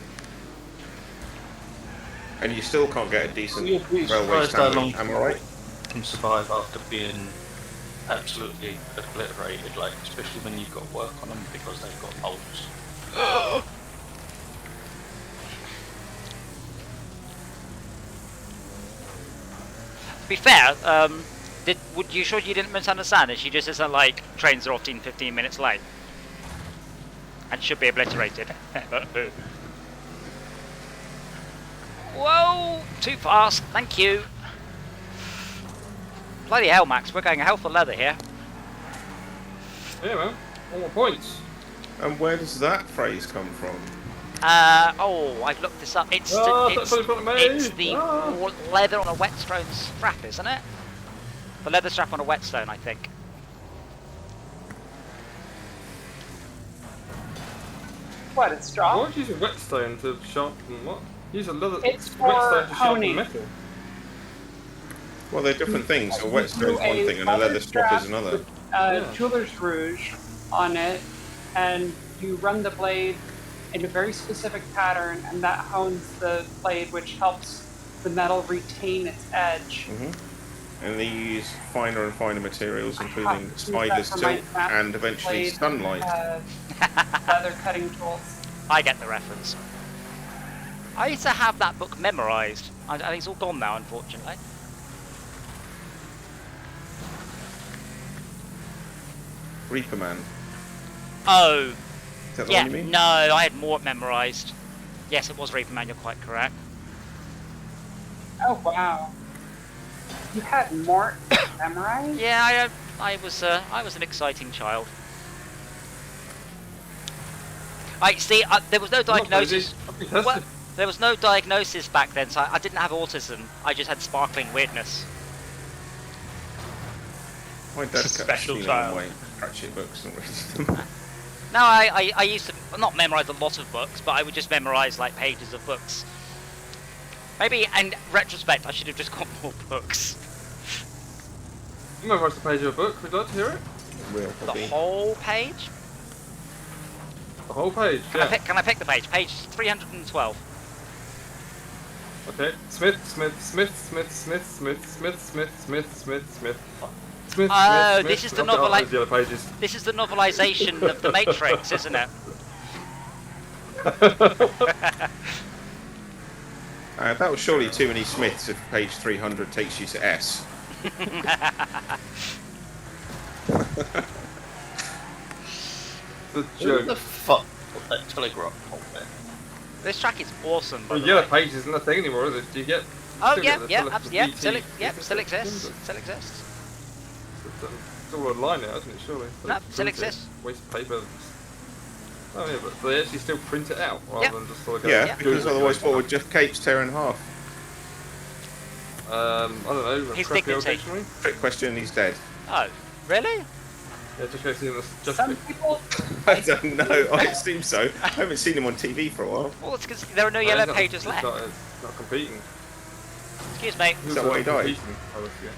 [SPEAKER 10] And you still can't get a decent railway
[SPEAKER 4] Surprised how long
[SPEAKER 10] am I right?
[SPEAKER 4] Can survive after being absolutely obliterated, like especially when you've got work on them because they've got holes.
[SPEAKER 1] To be fair, you sure you didn't misunderstand that she just isn't like trains are often 15 minutes late and should be obliterated? Whoa! Too fast. Thank you. Bloody hell, Max. We're going a hell for leather here.
[SPEAKER 7] Yeah, man. All more points.
[SPEAKER 10] And where does that phrase come from?
[SPEAKER 1] I've looked this up. It's the leather on a whetstone strap, isn't it? The leather strap on a whetstone, I think.
[SPEAKER 2] What, it's strong?
[SPEAKER 7] Why would you use a whetstone to sharpen what? Use a leather
[SPEAKER 2] It's
[SPEAKER 7] whetstone to
[SPEAKER 2] honing.
[SPEAKER 7] sharpen metal.
[SPEAKER 10] Well, they're different things. A whetstone is one thing and a leather strap is another.
[SPEAKER 2] With, jeweler's rouge on it, and you run the blade in a very specific pattern, and that hones the blade, which helps the metal retain its edge.
[SPEAKER 10] And they use finer and finer materials, including spider's silk and eventually sunlight.
[SPEAKER 2] Leather cutting tools.
[SPEAKER 1] I get the reference. I used to have that book memorised. I think it's all gone now, unfortunately.
[SPEAKER 10] Reaper Man.
[SPEAKER 1] Oh.
[SPEAKER 10] Is that the
[SPEAKER 1] Yeah,
[SPEAKER 10] one you mean?
[SPEAKER 1] no, I had more memorised. Yes, it was Reaper Man, you're quite correct.
[SPEAKER 2] Oh, wow. You had more memorized?
[SPEAKER 1] Yeah, I was an exciting child. There was no diagnosis. Well, there was no diagnosis back then, so I didn't have autism. I just had sparkling weirdness.
[SPEAKER 10] My dad kept
[SPEAKER 11] Special
[SPEAKER 10] stealing
[SPEAKER 11] child.
[SPEAKER 10] away Cratchit books and reading them.
[SPEAKER 1] No, I used to not memorise a lot of books, but I would just memorise like pages of books. Maybe, in retrospect, I should have just got more books.
[SPEAKER 7] You memorised a page of a book. Would you like to hear it?
[SPEAKER 10] Real
[SPEAKER 1] The
[SPEAKER 10] hobby.
[SPEAKER 1] whole page?
[SPEAKER 7] The whole page.
[SPEAKER 1] Can I pick the page? Page 312.
[SPEAKER 7] Okay. Smith.
[SPEAKER 1] Oh, this is the
[SPEAKER 7] the other pages.
[SPEAKER 1] This is the novelisation of The Matrix, isn't it?
[SPEAKER 10] That was surely too many Smiths if page 300 takes you to S.
[SPEAKER 7] The
[SPEAKER 4] Who
[SPEAKER 7] joke.
[SPEAKER 4] the fuck put that telegraph pole there?
[SPEAKER 1] This track is awesome. By
[SPEAKER 7] Well,
[SPEAKER 1] the
[SPEAKER 7] yellow
[SPEAKER 1] way.
[SPEAKER 7] page isn't a thing anymore, is it? Do you get?
[SPEAKER 1] Oh
[SPEAKER 7] still
[SPEAKER 1] yeah,
[SPEAKER 7] get the
[SPEAKER 1] yeah,
[SPEAKER 7] tele- the
[SPEAKER 1] yeah,
[SPEAKER 7] BT?
[SPEAKER 1] still exists. Still exists.
[SPEAKER 7] It's all online now, isn't it? Surely. They
[SPEAKER 1] No, still
[SPEAKER 7] print it,
[SPEAKER 1] exists.
[SPEAKER 7] Waste of paper. Oh yeah, but they actually still print it out rather
[SPEAKER 1] Yeah.
[SPEAKER 7] than just sort of go.
[SPEAKER 10] Yeah,
[SPEAKER 1] Yeah.
[SPEAKER 10] because otherwise what would Jeff Capes tear in half?
[SPEAKER 7] I don't know.
[SPEAKER 1] His
[SPEAKER 7] crappy old
[SPEAKER 1] dignity.
[SPEAKER 7] dictionary.
[SPEAKER 10] Trick question, he's dead.
[SPEAKER 1] Oh, really?
[SPEAKER 7] Yeah, just go see just
[SPEAKER 2] Some people,
[SPEAKER 10] I don't know, I assume so. I haven't seen him on TV for a while.
[SPEAKER 1] Well, it's because there are no yellow pages left.
[SPEAKER 7] Not competing.
[SPEAKER 1] Excuse me.
[SPEAKER 10] Is that why he died?
[SPEAKER 7] Competing, I would guess.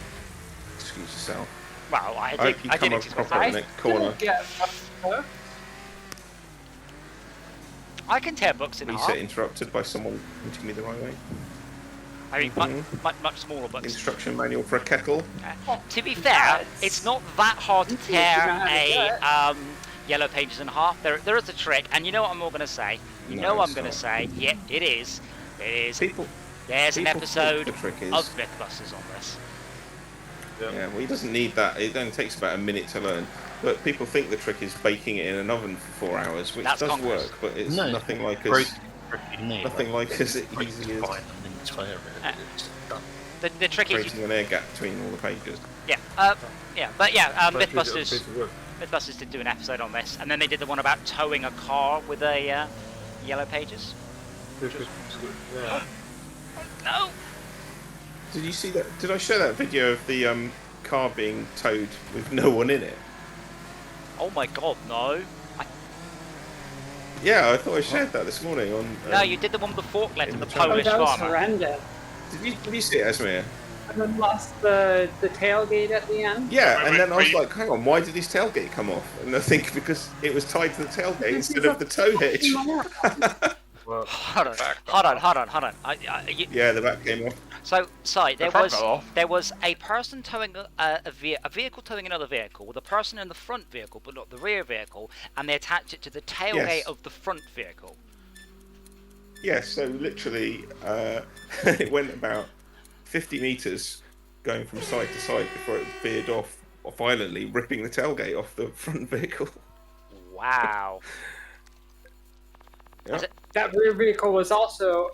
[SPEAKER 10] Excuse yourself.
[SPEAKER 1] Well, I
[SPEAKER 10] I hope
[SPEAKER 1] did.
[SPEAKER 10] you
[SPEAKER 1] I
[SPEAKER 10] come
[SPEAKER 1] did
[SPEAKER 10] up
[SPEAKER 1] express
[SPEAKER 10] proper in
[SPEAKER 1] that.
[SPEAKER 10] the corner.
[SPEAKER 2] yeah,
[SPEAKER 1] I can tear books in
[SPEAKER 10] You
[SPEAKER 1] half.
[SPEAKER 10] get interrupted by someone pointing me the right way.
[SPEAKER 1] I mean, much smaller books.
[SPEAKER 10] Instruction manual for a kettle.
[SPEAKER 1] To be fair, it's not that hard to tear
[SPEAKER 2] You know how to do
[SPEAKER 1] yellow pages in half. There is a trick, and you know what I'm all going to say. You
[SPEAKER 10] No,
[SPEAKER 1] know what I'm
[SPEAKER 10] it's
[SPEAKER 1] going to
[SPEAKER 10] not.
[SPEAKER 1] say. Yeah, it is. It is.
[SPEAKER 10] People,
[SPEAKER 1] There's an
[SPEAKER 10] people
[SPEAKER 1] episode
[SPEAKER 10] think the trick is-
[SPEAKER 1] of Mythbusters on this.
[SPEAKER 10] yeah, well, he doesn't need that. It only takes about a minute to learn. But people think the trick is baking it in an oven for 4 hours, which
[SPEAKER 1] That's
[SPEAKER 10] does
[SPEAKER 1] Congress.
[SPEAKER 10] work, but it's
[SPEAKER 4] No,
[SPEAKER 10] nothing like
[SPEAKER 4] break-
[SPEAKER 10] as
[SPEAKER 4] break your knee,
[SPEAKER 10] nothing like as easy
[SPEAKER 4] break
[SPEAKER 10] as
[SPEAKER 4] the spine and then tear it. It's done.
[SPEAKER 1] The trick is,
[SPEAKER 10] creating an air gap between all the pages.
[SPEAKER 1] yeah, but yeah,
[SPEAKER 7] Don't treat it as a
[SPEAKER 1] Mythbusters.
[SPEAKER 7] piece of wood.
[SPEAKER 1] Mythbusters did do an episode on this, and then they did the one about towing a car with a yellow pages.
[SPEAKER 7] Yeah.
[SPEAKER 1] No.
[SPEAKER 10] Did you see that? Did I show that video of the car being towed with no one in it?
[SPEAKER 1] Oh my God, no.
[SPEAKER 10] Yeah, I thought I shared that this morning on.
[SPEAKER 1] No, you did the one with the forklift
[SPEAKER 10] in
[SPEAKER 1] and the
[SPEAKER 10] the channel.
[SPEAKER 1] Polish
[SPEAKER 2] that was
[SPEAKER 1] farmer.
[SPEAKER 2] horrendous.
[SPEAKER 10] Did you see it, Esmir?
[SPEAKER 2] And then lost the tailgate at the end.
[SPEAKER 10] Yeah, and then I was
[SPEAKER 11] wait.
[SPEAKER 10] like, hang on, why did his tailgate come off? And I think because it was tied to the tailgate instead of the tow hitch.
[SPEAKER 7] Well,
[SPEAKER 1] Hold on.
[SPEAKER 10] Yeah, the back came off.
[SPEAKER 1] So,
[SPEAKER 11] The front got off.
[SPEAKER 1] there was a person towing a vehicle towing another vehicle with a person in the front vehicle but not the rear vehicle, and they attached it to the tailgate
[SPEAKER 10] Yes.
[SPEAKER 1] of the front vehicle.
[SPEAKER 10] Yeah, so literally, it went about 50 metres going from side to side before it veered off violently, ripping the tailgate off the front vehicle.
[SPEAKER 1] Wow.
[SPEAKER 10] Yeah.
[SPEAKER 1] Is it-
[SPEAKER 2] That rear vehicle was also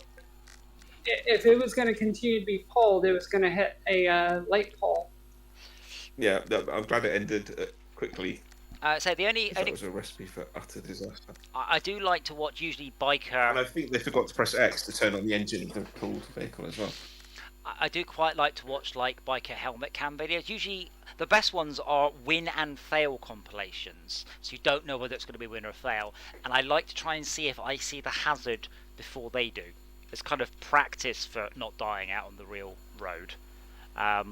[SPEAKER 2] if it was going to continue to be pulled, it was going to hit a light pole.
[SPEAKER 10] Yeah, I'm glad it ended quickly.
[SPEAKER 1] So the only
[SPEAKER 10] That was a recipe for utter disaster.
[SPEAKER 1] I do like to watch usually biker.
[SPEAKER 10] And I think they forgot to press X to turn on the engine of the pulled vehicle as well.
[SPEAKER 1] I do quite like to watch like biker helmet cam videos. Usually the best ones are win and fail compilations, so you don't know whether it's going to be win or fail. And I like to try and see if I see the hazard before they do. It's kind of practice for not dying out on the real road.
[SPEAKER 10] But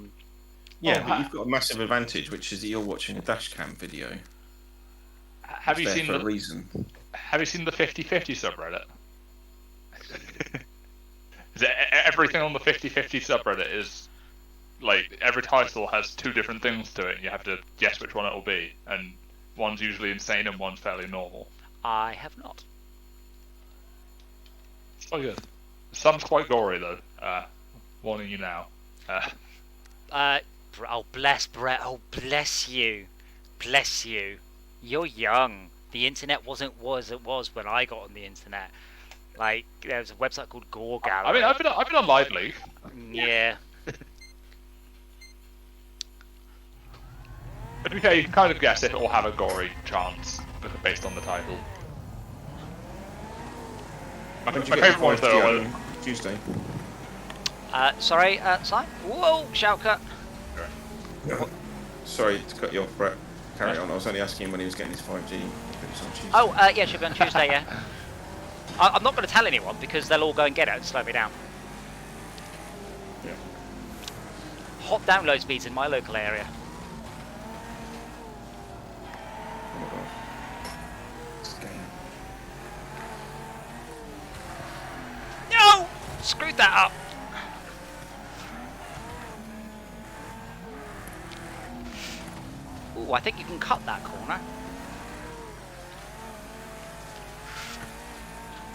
[SPEAKER 10] you've got a massive advantage, which is that you're watching a dash cam video.
[SPEAKER 11] Have you seen
[SPEAKER 10] for a reason?
[SPEAKER 11] Have you seen the 50/50 subreddit? Everything on the 50/50 subreddit is like every title has two different things to it, and you have to guess which one it will be. And one's usually insane, and one's fairly normal.
[SPEAKER 1] I have not.
[SPEAKER 11] Oh good. Some's quite gory though. Warning you now.
[SPEAKER 1] Oh bless Brett. Oh bless you. Bless you. You're young. The internet wasn't what it was when I got on the internet. Like there was a website called Gore Gallery.
[SPEAKER 11] I mean, I've been on Live League.
[SPEAKER 1] Yeah.
[SPEAKER 11] But to be fair, you can kind of guess if it will have a gory chance based on the title. My favourite ones though are
[SPEAKER 10] Tuesday.
[SPEAKER 1] Sorry, Simon? Whoa, shout cut.
[SPEAKER 10] Sorry to cut you off, Brett. Carry on. I was only asking him when he was getting his 5G. If it was on Tuesday.
[SPEAKER 1] Oh, yeah, should be on Tuesday, yeah. I'm not going to tell anyone because they'll all go and get it and slow me down.
[SPEAKER 10] Yeah.
[SPEAKER 1] Hot download speeds in my local area.
[SPEAKER 10] Oh my god. This game.
[SPEAKER 1] No! Screwed that up. Ooh, I think you can cut that corner.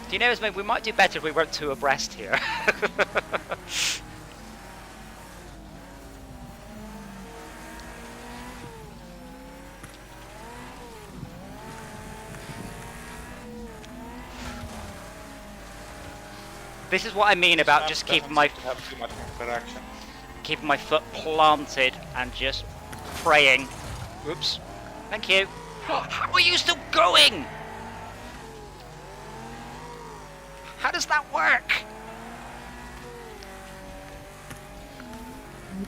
[SPEAKER 1] Do you know, maybe we might do better if we weren't two abreast here. This is what I mean about just keeping my foot planted and just praying. Oops. Thank you. How are you still going? How does that work?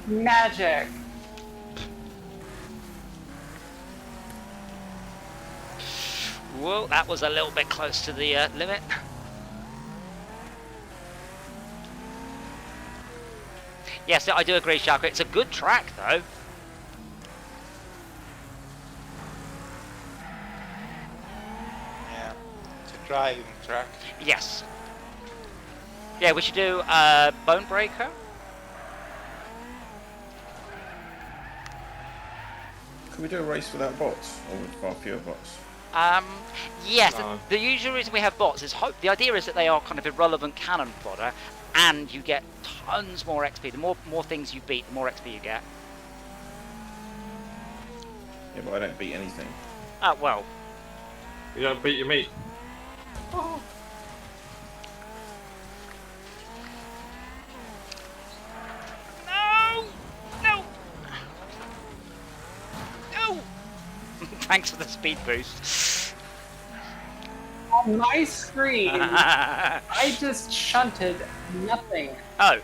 [SPEAKER 2] Magic.
[SPEAKER 1] Whoa, that was a little bit close to the limit. Yes, I do agree, Shaka. It's a good track, though.
[SPEAKER 8] Yeah, it's a driving track.
[SPEAKER 1] Yes. Yeah, we should do Bone Breaker.
[SPEAKER 10] Can we do a race without bots, or with far fewer bots?
[SPEAKER 1] Yes. The usual reason we have bots is the idea is that they are kind of irrelevant cannon fodder, and you get tons more XP. The more things you beat, the more XP you get.
[SPEAKER 10] Yeah, but I don't beat anything.
[SPEAKER 1] Well.
[SPEAKER 7] You don't beat your meat.
[SPEAKER 1] Oh. No! No! No! Thanks for the speed boost.
[SPEAKER 2] On my screen, I just shunted nothing.
[SPEAKER 1] Oh,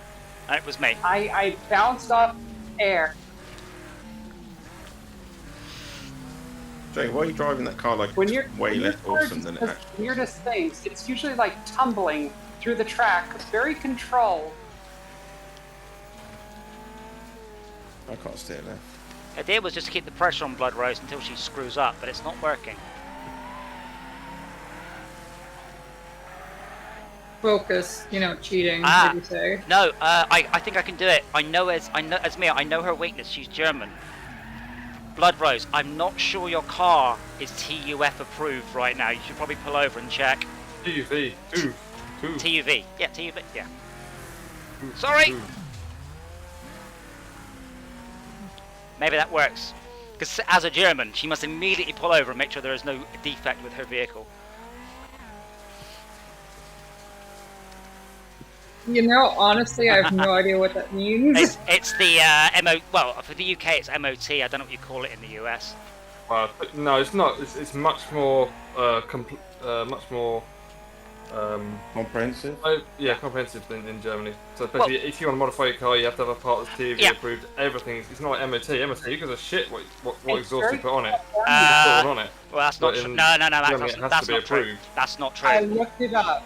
[SPEAKER 1] it was me.
[SPEAKER 2] I bounced off air.
[SPEAKER 10] Jay, why are you driving that car like
[SPEAKER 2] When you're
[SPEAKER 10] way less awesome than it
[SPEAKER 2] the
[SPEAKER 10] actually?
[SPEAKER 2] weirdest things. It's usually like tumbling through the track, very controlled.
[SPEAKER 10] I can't steer left.
[SPEAKER 1] The idea was just to keep the pressure on Blood Rose until she screws up, but it's not working.
[SPEAKER 9] Focus, cheating. Did you say?
[SPEAKER 1] No, I think I can do it. I know as Mia, I know her weakness. She's German. Blood Rose, I'm not sure your car is TUF approved right now. You should probably pull over and check.
[SPEAKER 7] TUV.
[SPEAKER 1] TUV. Yeah, TUV. Yeah. Sorry. Maybe that works. Because as a German, she must immediately pull over and make sure there is no defect with her vehicle.
[SPEAKER 9] You know, honestly, I have no idea what that means.
[SPEAKER 1] It's the MO. Well, for the UK, it's MOT. I don't know what you call it in the US.
[SPEAKER 7] No, it's not. It's much more much more
[SPEAKER 10] comprehensive.
[SPEAKER 7] Yeah, comprehensive in Germany. So especially if you want to modify your car, you have to have a part that's TV approved. Everything. It's not like MOT. MOT, who gives a shit what exhaust you put on it? Put it on it.
[SPEAKER 1] Well, that's not true. No, that's not true. That's not true.
[SPEAKER 2] I looked it up.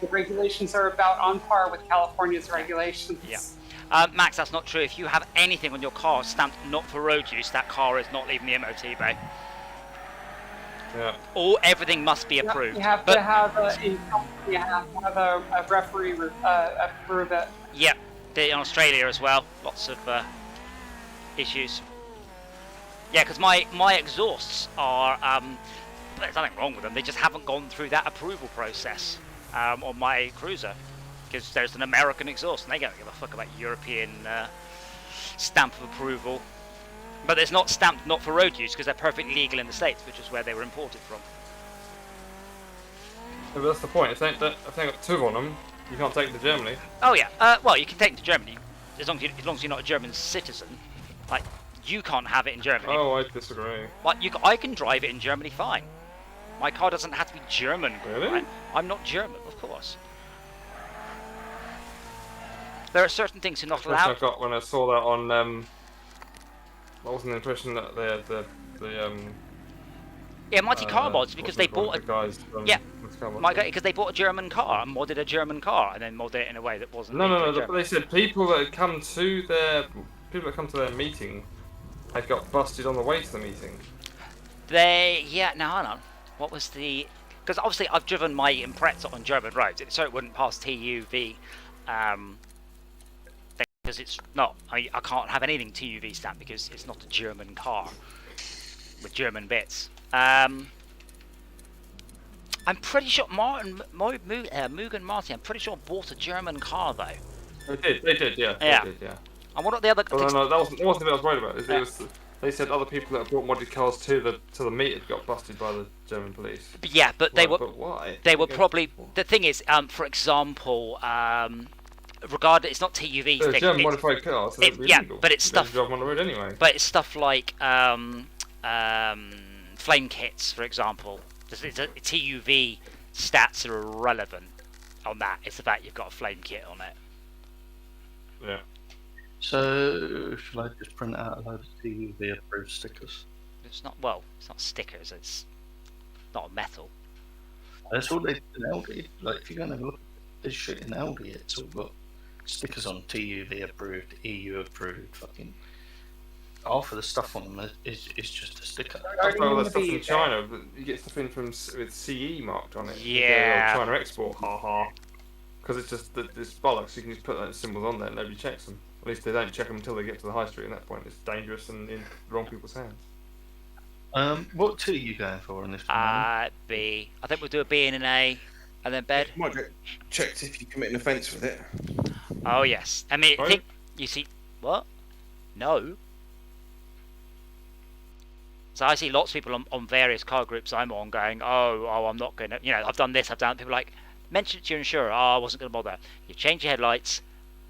[SPEAKER 2] The regulations are about on par with California's regulations.
[SPEAKER 1] Yeah. Max, that's not true. If you have anything on your car stamped not for road use, that car is not leaving the MOT bay.
[SPEAKER 7] Yeah.
[SPEAKER 1] Or everything must be approved.
[SPEAKER 2] You have to have a referee approve it.
[SPEAKER 1] Yeah, in Australia as well. Lots of issues. Yeah, because my exhausts are. There's nothing wrong with them. They just haven't gone through that approval process on my cruiser, because there's an American exhaust, and they don't give a fuck about European stamp of approval. But it's not stamped not for road use because they're perfectly legal in the States, which is where they were imported from.
[SPEAKER 7] Yeah, but that's the point. If they got two on them, you can't take them to Germany.
[SPEAKER 1] Oh yeah. Well, you can take them to Germany as long as you're not a German citizen. Like, you can't have it in Germany.
[SPEAKER 7] Oh, I disagree.
[SPEAKER 1] Like, I can drive it in Germany fine. My car doesn't have to be German.
[SPEAKER 7] Really?
[SPEAKER 1] I'm not German, of course. There are certain things you're not allowed.
[SPEAKER 7] I got when I saw that on. What was the impression that the
[SPEAKER 1] Yeah, Mighty Car Mods, because they bought a because they bought a German car and modded a German car and then modded it in a way that wasn't.
[SPEAKER 7] No. But they said people that come to their meeting had got busted on the way to the meeting.
[SPEAKER 1] Now hold on. What was the? Because obviously I've driven my Impreza on German roads, so it wouldn't pass TUV. Because it's not. I can't have anything TUV stamped because it's not a German car with German bits. I'm pretty sure Moog and Martin, I'm pretty sure bought a German car though.
[SPEAKER 7] They did, yeah.
[SPEAKER 1] Yeah.
[SPEAKER 7] They did, yeah.
[SPEAKER 1] And what are the other?
[SPEAKER 7] No, that wasn't what I was worried about. They said other people that brought modded cars to the meet had got busted by the German police.
[SPEAKER 1] Yeah, but they were.
[SPEAKER 7] But why?
[SPEAKER 1] They were probably. The thing is, for example, regardless, it's not TUV.
[SPEAKER 7] They're German modified cars. So
[SPEAKER 1] yeah, but it's stuff.
[SPEAKER 7] Drive them on the road anyway.
[SPEAKER 1] But it's stuff like flame kits, for example. TUV stats are irrelevant on that. It's the fact you've got a flame kit on it.
[SPEAKER 7] Yeah.
[SPEAKER 4] So, shall I just print out a load of TUV approved stickers?
[SPEAKER 1] It's not stickers, it's not metal.
[SPEAKER 4] That's all they do in Aldi. Like, if you're going to have a look at this shit in Aldi, it's all got stickers on TUV approved, EU approved, fucking. Half of the stuff on them is just a sticker.
[SPEAKER 7] That's all the stuff in China. You get stuff in with CE marked on it.
[SPEAKER 1] Yeah.
[SPEAKER 7] China export, haha. Because it's just this bollocks. You can just put those symbols on there and nobody checks them. At least they don't check them until they get to the high street. At that point, it's dangerous and in the wrong people's hands.
[SPEAKER 4] What two are you going for in this one?
[SPEAKER 1] B. I think we'll do a B and an A, and then bed.
[SPEAKER 10] Might get checked if you commit an offence with it.
[SPEAKER 1] Oh yes. I mean,
[SPEAKER 7] Right.
[SPEAKER 1] you see what? No. So I see lots of people on various car groups I'm on going, oh, I'm not going to, I've done this, I've done that. People are like, mention it to your insurer. Oh, I wasn't going to bother. You change your headlights,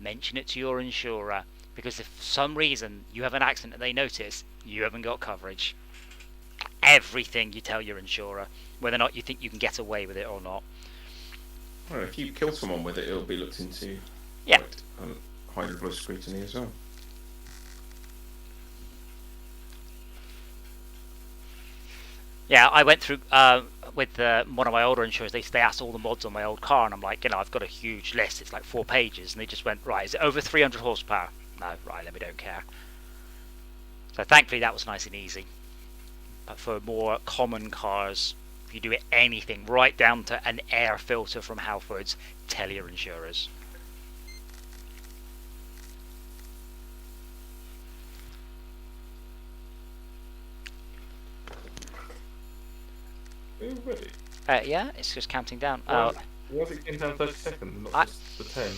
[SPEAKER 1] mention it to your insurer. Because if for some reason you have an accident and they notice, you haven't got coverage. Everything you tell your insurer, whether or not you think you can get away with it or not.
[SPEAKER 10] Well, if you kill someone with it, it'll be looked into.
[SPEAKER 1] Yeah.
[SPEAKER 10] High level of scrutiny as well.
[SPEAKER 1] Yeah, I went through with one of my older insurers. They asked all the mods on my old car, and I'm like, I've got a huge list. It's like 4 pages, and they just went, right, is it over 300 horsepower? No, right, then we don't care. So thankfully that was nice and easy. But for more common cars, if you do anything right down to an air filter from Halfords, tell your insurers.
[SPEAKER 7] Really?
[SPEAKER 1] Yeah, it's just counting down.
[SPEAKER 7] Was it counting down 30 seconds, not just the 10?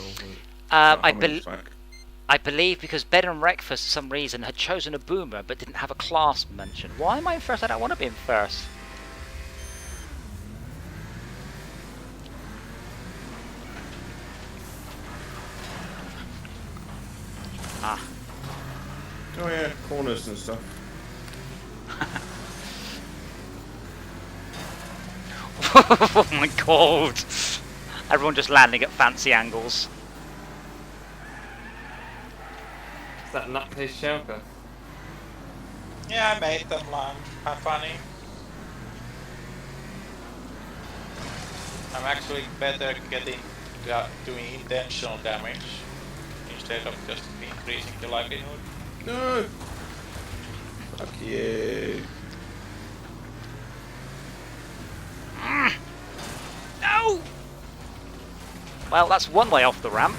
[SPEAKER 1] I believe because Bed and Wreckfest for some reason had chosen a boomer but didn't have a class mentioned. Why am I in first? I don't want to be in first.
[SPEAKER 10] Oh yeah, corners and stuff.
[SPEAKER 1] Oh my god! Everyone just landing at fancy angles.
[SPEAKER 7] Is that nutcase Schalke?
[SPEAKER 8] Yeah, I made them land. How funny. I'm actually better doing intentional damage instead of just increasing the livelihood.
[SPEAKER 10] No! Fuck you.
[SPEAKER 1] No! Well, that's one way off the ramp.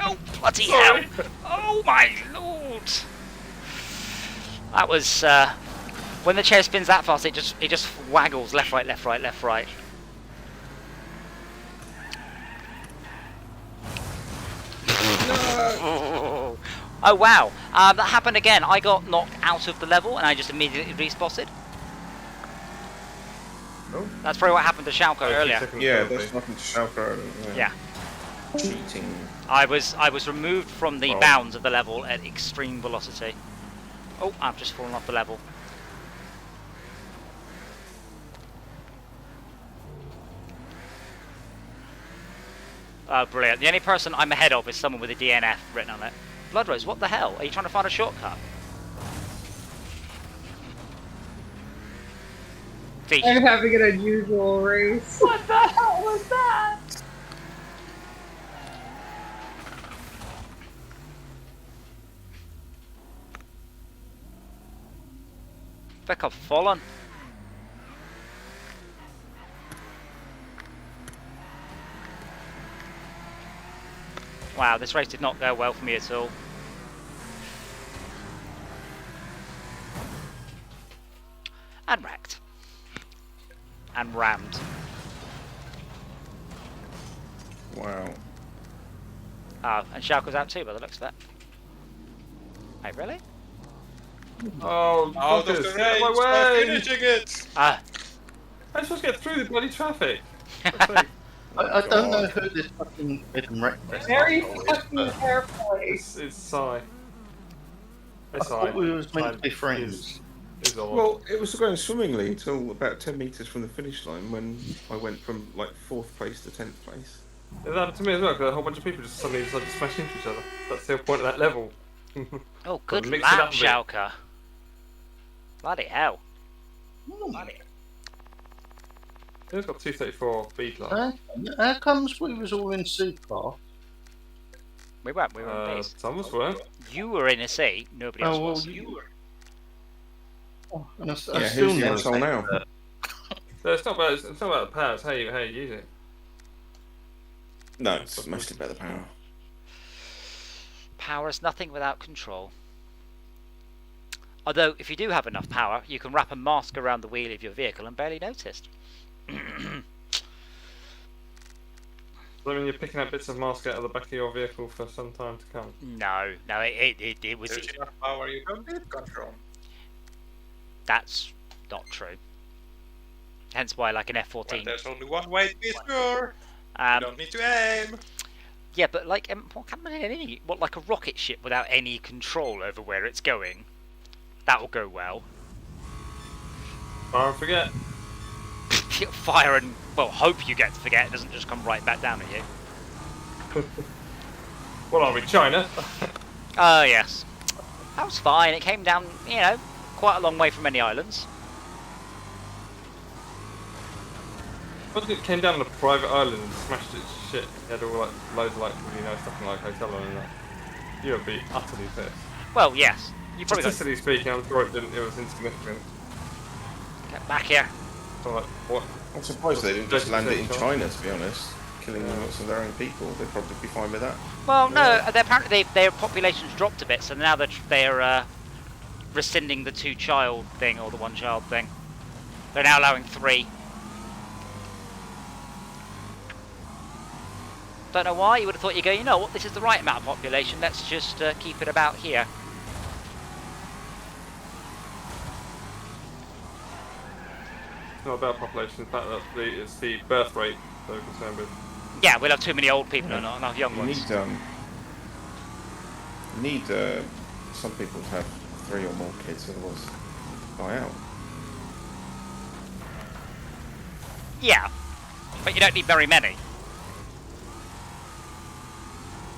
[SPEAKER 1] Oh, bloody hell! Oh my lord! That was when the chair spins that fast, it just waggles left, right, left, right, left, right. No. Oh wow! That happened again. I got knocked out of the level, and I just immediately respotted.
[SPEAKER 7] Oh.
[SPEAKER 1] That's probably what happened to Schalke earlier.
[SPEAKER 10] Yeah, that's happened to Schalke earlier.
[SPEAKER 1] Yeah.
[SPEAKER 10] Cheating.
[SPEAKER 1] I was removed from the bounds of the level at extreme velocity. Oh, I've just fallen off the level. Oh, brilliant. The only person I'm ahead of is someone with a DNF written on it. Bloodrose, what the hell? Are you trying to find a shortcut?
[SPEAKER 9] I'm having an unusual race.
[SPEAKER 1] What the hell was that? I think I've fallen. Wow, this race did not go well for me at all. And wrecked. And rammed.
[SPEAKER 10] Wow.
[SPEAKER 1] Oh, and Schalke's out too by the looks of it. Hey, really?
[SPEAKER 7] Oh,
[SPEAKER 8] Out of the
[SPEAKER 7] fuckers,
[SPEAKER 8] race,
[SPEAKER 7] get my
[SPEAKER 8] stop
[SPEAKER 7] way!
[SPEAKER 8] finishing it!
[SPEAKER 1] Ah.
[SPEAKER 7] I'm supposed to get through the bloody traffic.
[SPEAKER 4] I don't know who this fucking Wreckfest
[SPEAKER 2] Very
[SPEAKER 4] asshole
[SPEAKER 2] fucking
[SPEAKER 4] is, but
[SPEAKER 2] carefully.
[SPEAKER 7] It's Sai.
[SPEAKER 4] I thought we was meant to be friends.
[SPEAKER 7] Is odd.
[SPEAKER 10] Well, it was going swimmingly until about 10 metres from the finish line when I went from like 4th place to 10th place.
[SPEAKER 7] It happened to me as well, because a whole bunch of people just suddenly decided to smash into each other. That's the whole point of that level.
[SPEAKER 1] Oh, good
[SPEAKER 7] Mix it
[SPEAKER 1] lap,
[SPEAKER 7] up a bit.
[SPEAKER 1] Schalke. Bloody hell.
[SPEAKER 7] Bloody It's got 234 B class.
[SPEAKER 4] How comes we was all in C class?
[SPEAKER 1] We weren't, we were in B's.
[SPEAKER 7] Some of us weren't.
[SPEAKER 1] You were in a C, nobody else was.
[SPEAKER 4] You were. Oh, and I
[SPEAKER 10] Yeah,
[SPEAKER 4] still
[SPEAKER 10] who's the
[SPEAKER 4] never
[SPEAKER 10] asshole
[SPEAKER 4] said
[SPEAKER 10] now?
[SPEAKER 4] that.
[SPEAKER 7] No, it's not about the power, it's how you use it.
[SPEAKER 10] No, it's mostly about the power.
[SPEAKER 1] Power is nothing without control. Although, if you do have enough power, you can wrap a mask around the wheel of your vehicle and barely noticed.
[SPEAKER 7] Does that mean you're picking up bits of mask out of the back of your vehicle for some time to come?
[SPEAKER 1] No, it was...
[SPEAKER 8] There's enough power you don't need control.
[SPEAKER 1] That's not true. Hence why, like an F-14...
[SPEAKER 8] Well, there's only one way to be sure. You don't need to aim.
[SPEAKER 1] Yeah, but like, what, like a rocket ship without any control over where it's going? That will go well.
[SPEAKER 7] Fire and forget.
[SPEAKER 1] Fire and, well, hope you get to forget. It doesn't just come right back down at you.
[SPEAKER 7] What are we, China?
[SPEAKER 1] Oh, yes. That was fine. It came down, you know, quite a long way from any islands.
[SPEAKER 7] What if it came down on a private island and smashed its shit? It had all like loads of like, you know, stuff in like hotel and that. You would be utterly pissed.
[SPEAKER 1] Well, yes. You probably
[SPEAKER 7] Statistically speaking, I'm sure it was insignificant.
[SPEAKER 1] Get back here.
[SPEAKER 7] So like, what?
[SPEAKER 10] I'm surprised they didn't just land it in China, to be honest. Killing lots of their own people. They'd probably be fine with that.
[SPEAKER 1] Well, no, apparently their population's dropped a bit, so now they're rescinding the 2-child thing, or the 1-child thing. They're now allowing 3. Don't know why. You would have thought, you go, you know what, this is the right amount of population, let's just keep it about here.
[SPEAKER 7] It's not about population, in fact it's the birth rate that we're concerned with.
[SPEAKER 1] Yeah, we'll have too many old people and not enough young ones.
[SPEAKER 10] You need some people have 3 or more kids, otherwise die out.
[SPEAKER 1] Yeah, but you don't need very many.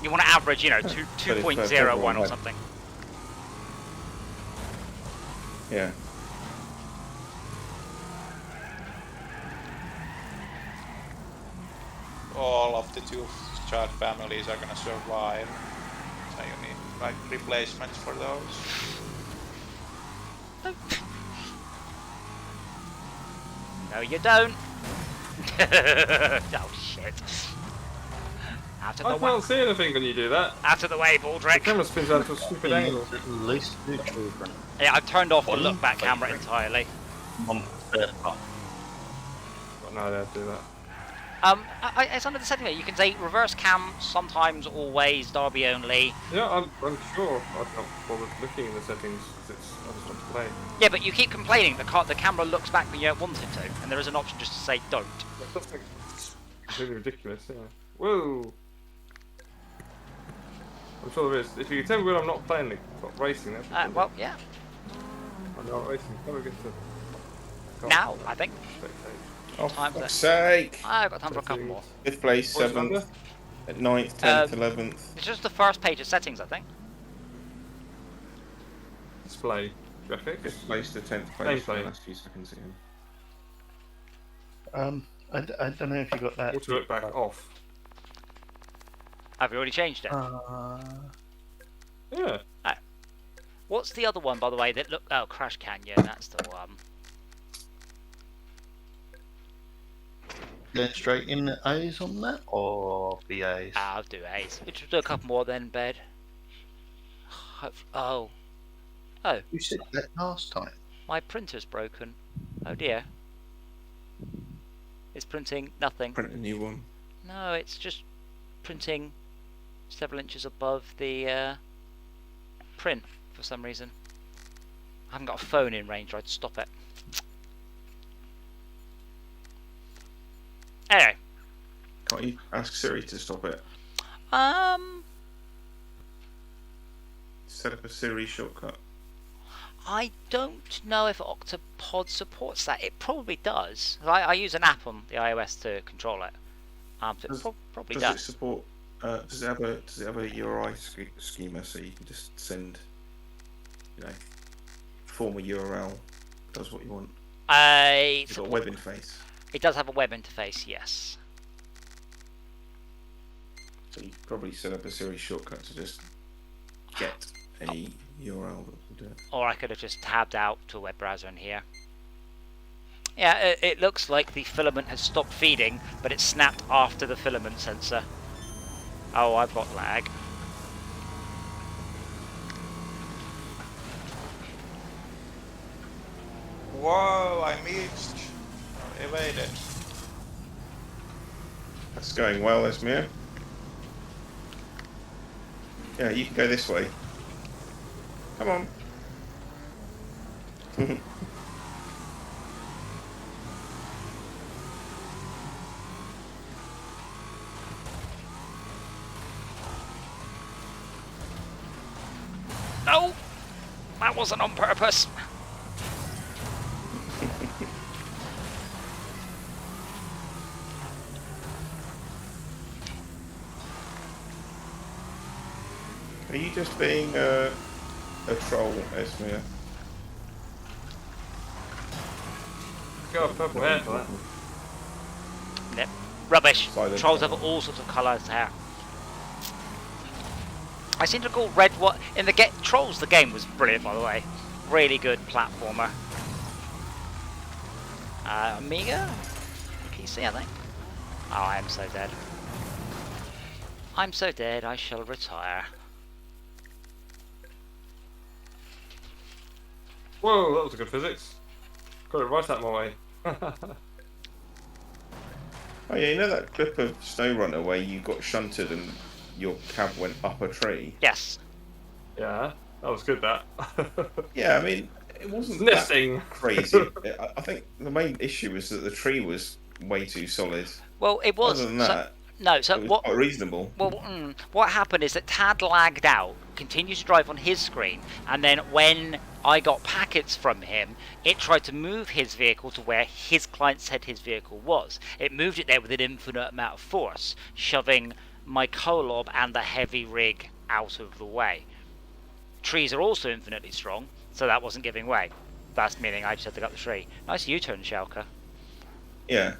[SPEAKER 1] You want to average, 2.01 or something.
[SPEAKER 10] Yeah.
[SPEAKER 3] All of the 2-child families are gonna survive. So you need like replacements for those.
[SPEAKER 1] No, you don't. Oh shit! Out of the
[SPEAKER 7] I can't see anything when you do that.
[SPEAKER 1] Out of the way,
[SPEAKER 7] The
[SPEAKER 1] Baldrick.
[SPEAKER 7] camera spins out to a stupid angle.
[SPEAKER 4] At least 2 children.
[SPEAKER 1] Yeah, I've turned off the look back camera entirely.
[SPEAKER 4] One third part.
[SPEAKER 7] Got no idea how to do that.
[SPEAKER 1] It's under the setting there. You can say reverse cam, sometimes, always, Derby only.
[SPEAKER 7] Yeah, I'm sure. I've not bothered looking in the settings because I just want to play.
[SPEAKER 1] Yeah, but you keep complaining the camera looks back when you don't want it to, and there is an option just to say don't.
[SPEAKER 7] That's completely ridiculous, yeah. Whoa! I'm sure there is. If you can tell me when I'm not playing, not racing, that's
[SPEAKER 1] well, yeah.
[SPEAKER 7] I'm not racing. How do we get to...
[SPEAKER 1] Now, I think.
[SPEAKER 10] Oh, for fuck's sake!
[SPEAKER 1] I've got time for a couple more.
[SPEAKER 10] 5th place, 7th, 9th, 10th, 11th.
[SPEAKER 1] It's just the first page of settings, I think.
[SPEAKER 7] Display. Graphics.
[SPEAKER 10] 5th place to 10th place for the last few seconds again.
[SPEAKER 4] I don't know if you got that.
[SPEAKER 7] Auto look back off.
[SPEAKER 1] Have you already changed it?
[SPEAKER 7] Yeah.
[SPEAKER 1] What's the other one, by the way, that look... Oh, Crash Canyon, that's the one.
[SPEAKER 4] Going straight in A's on that, or BA's?
[SPEAKER 1] I'll do A's. We'll do a couple more then, bed. Oh.
[SPEAKER 4] You said that last time.
[SPEAKER 1] My printer's broken. Oh dear. It's printing nothing.
[SPEAKER 10] Print a new one.
[SPEAKER 1] No, it's just printing several inches above the print for some reason. I haven't got a phone in range, I'd stop it. Anyway.
[SPEAKER 10] Can't you ask Siri to stop it? Set up a Siri shortcut.
[SPEAKER 1] I don't know if Octopod supports that. It probably does. I use an app on the iOS to control it. So it probably does.
[SPEAKER 10] Does it support? Does it have a URI schema so you can just send, form a URL, does what you want? It's got a web interface.
[SPEAKER 1] It does have a web interface, yes.
[SPEAKER 10] So you could probably set up a Siri shortcut to just get a URL that will do it.
[SPEAKER 1] Or I could have just tabbed out to a web browser in here. Yeah, it looks like the filament has stopped feeding, but it snapped after the filament sensor. Oh, I've got lag.
[SPEAKER 3] Whoa, I missed. Evaded.
[SPEAKER 10] That's going well, Esmir. Yeah, you can go this way. Come on.
[SPEAKER 1] No! That wasn't on purpose.
[SPEAKER 10] Are you just being a troll, Esmir?
[SPEAKER 7] Got a purple hair for that.
[SPEAKER 1] Yep. Rubbish.
[SPEAKER 10] Silent.
[SPEAKER 1] Trolls have all sorts of colours hair. I seem to recall red. What in the Trolls? The game was brilliant, by the way. Really good platformer. Amiga, PC, I think. Oh, I am so dead. I'm so dead. I shall retire.
[SPEAKER 7] Whoa, that was a good physics. Got it right out my way.
[SPEAKER 10] Oh yeah, you know that clip of SnowRunner where you got shunted and your cab went up a tree?
[SPEAKER 1] Yes.
[SPEAKER 7] Yeah, that was good, that.
[SPEAKER 10] Yeah, I mean, it wasn't
[SPEAKER 7] Nesting.
[SPEAKER 10] that crazy. I think the main issue was that the tree was way too solid.
[SPEAKER 1] Well, it was.
[SPEAKER 10] Other than that,
[SPEAKER 1] no, so
[SPEAKER 10] it was
[SPEAKER 1] what?
[SPEAKER 10] quite reasonable.
[SPEAKER 1] Well, what happened is that Tad lagged out continued to drive on his screen, and then when I got packets from him, it tried to move his vehicle to where his client said his vehicle was. It moved it there with an infinite amount of force, shoving my Kolob and the heavy rig out of the way. Trees are also infinitely strong, so that wasn't giving way. That's meaning I just had to go up the tree. Nice U-turn, Schalke.
[SPEAKER 10] Yeah.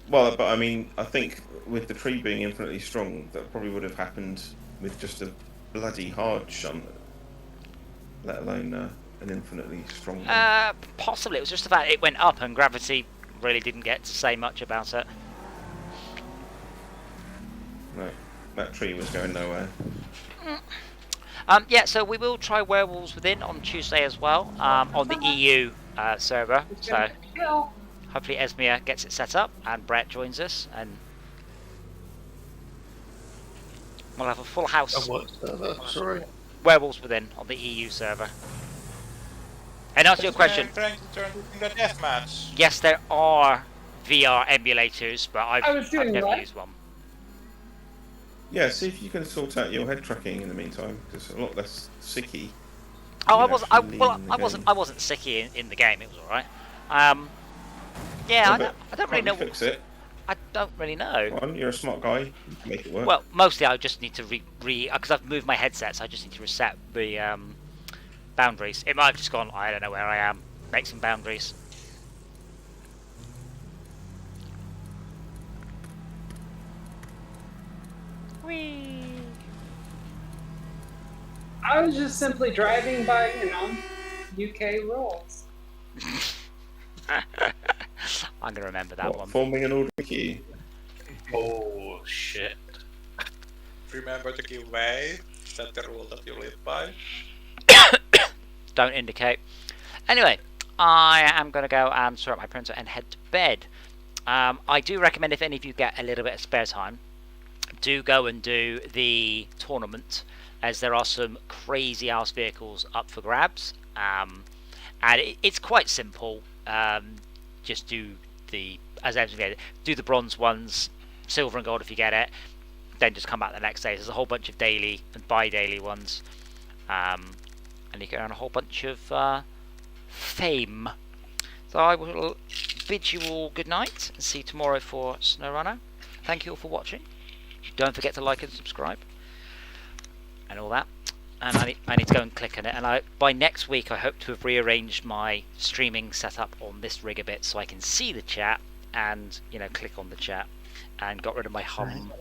[SPEAKER 10] Well, but I mean, I think with the tree being infinitely strong, that probably would have happened with just a bloody hard shunt, let alone an infinitely strong one.
[SPEAKER 1] Possibly. It was just the fact it went up and gravity really didn't get to say much about it.
[SPEAKER 10] No, that tree was going nowhere.
[SPEAKER 1] Yeah, so we will try Werewolves Within on Tuesday as well, on the EU server. So hopefully Esmia gets it set up and Brett joins us, and we'll have a full house.
[SPEAKER 4] What server? Sorry.
[SPEAKER 1] Werewolves Within on the EU server. And answer your question.
[SPEAKER 8] Trying to turn into a deathmatch.
[SPEAKER 1] Yes, there are VR emulators, but I've never used one.
[SPEAKER 10] Yeah, see if you can sort out your head tracking in the meantime, because it's a lot less sicky.
[SPEAKER 1] Oh, I wasn't sicky in the game. It was all right. Yeah, I don't really know.
[SPEAKER 10] Fix it.
[SPEAKER 1] I don't really know.
[SPEAKER 10] Come on, you're a smart guy. You can make it work.
[SPEAKER 1] Well, mostly I just need to because I've moved my headset, so I just need to reset the boundaries. It might have just gone. I don't know where I am. Make some boundaries. Whee!
[SPEAKER 2] I was just simply driving by, UK rules.
[SPEAKER 1] I'm gonna remember that one.
[SPEAKER 10] Forming an order queue.
[SPEAKER 4] Oh shit!
[SPEAKER 8] Remember to give way. Is that the rule that you live by?
[SPEAKER 1] Don't indicate. Anyway, I am gonna go and sort out my printer and head to bed. I do recommend if any of you get a little bit of spare time, do go and do the tournament, as there are some crazy ass vehicles up for grabs, and it's quite simple. Just do the bronze ones, silver and gold if you get it, then just come back the next day. There's a whole bunch of daily and bi-daily ones, and you get on a whole bunch of fame. So I will bid you all good night and see you tomorrow for SnowRunner. Thank you all for watching. Don't forget to like and subscribe and all that. And I need to go and click on it. And by next week, I hope to have rearranged my streaming setup on this rig a bit so I can see the chat and click on the chat, and got rid of my hum.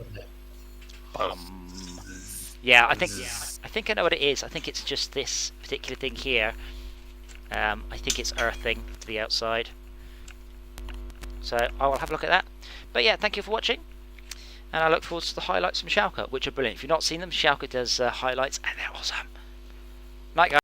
[SPEAKER 1] Yeah, I think I know what it is. I think it's just this particular thing here. I think it's earthing to the outside. So I will have a look at that. But yeah, thank you for watching. And I look forward to the highlights from Schalke, which are brilliant. If you've not seen them, Schalke does highlights, and they're awesome. Night, guys.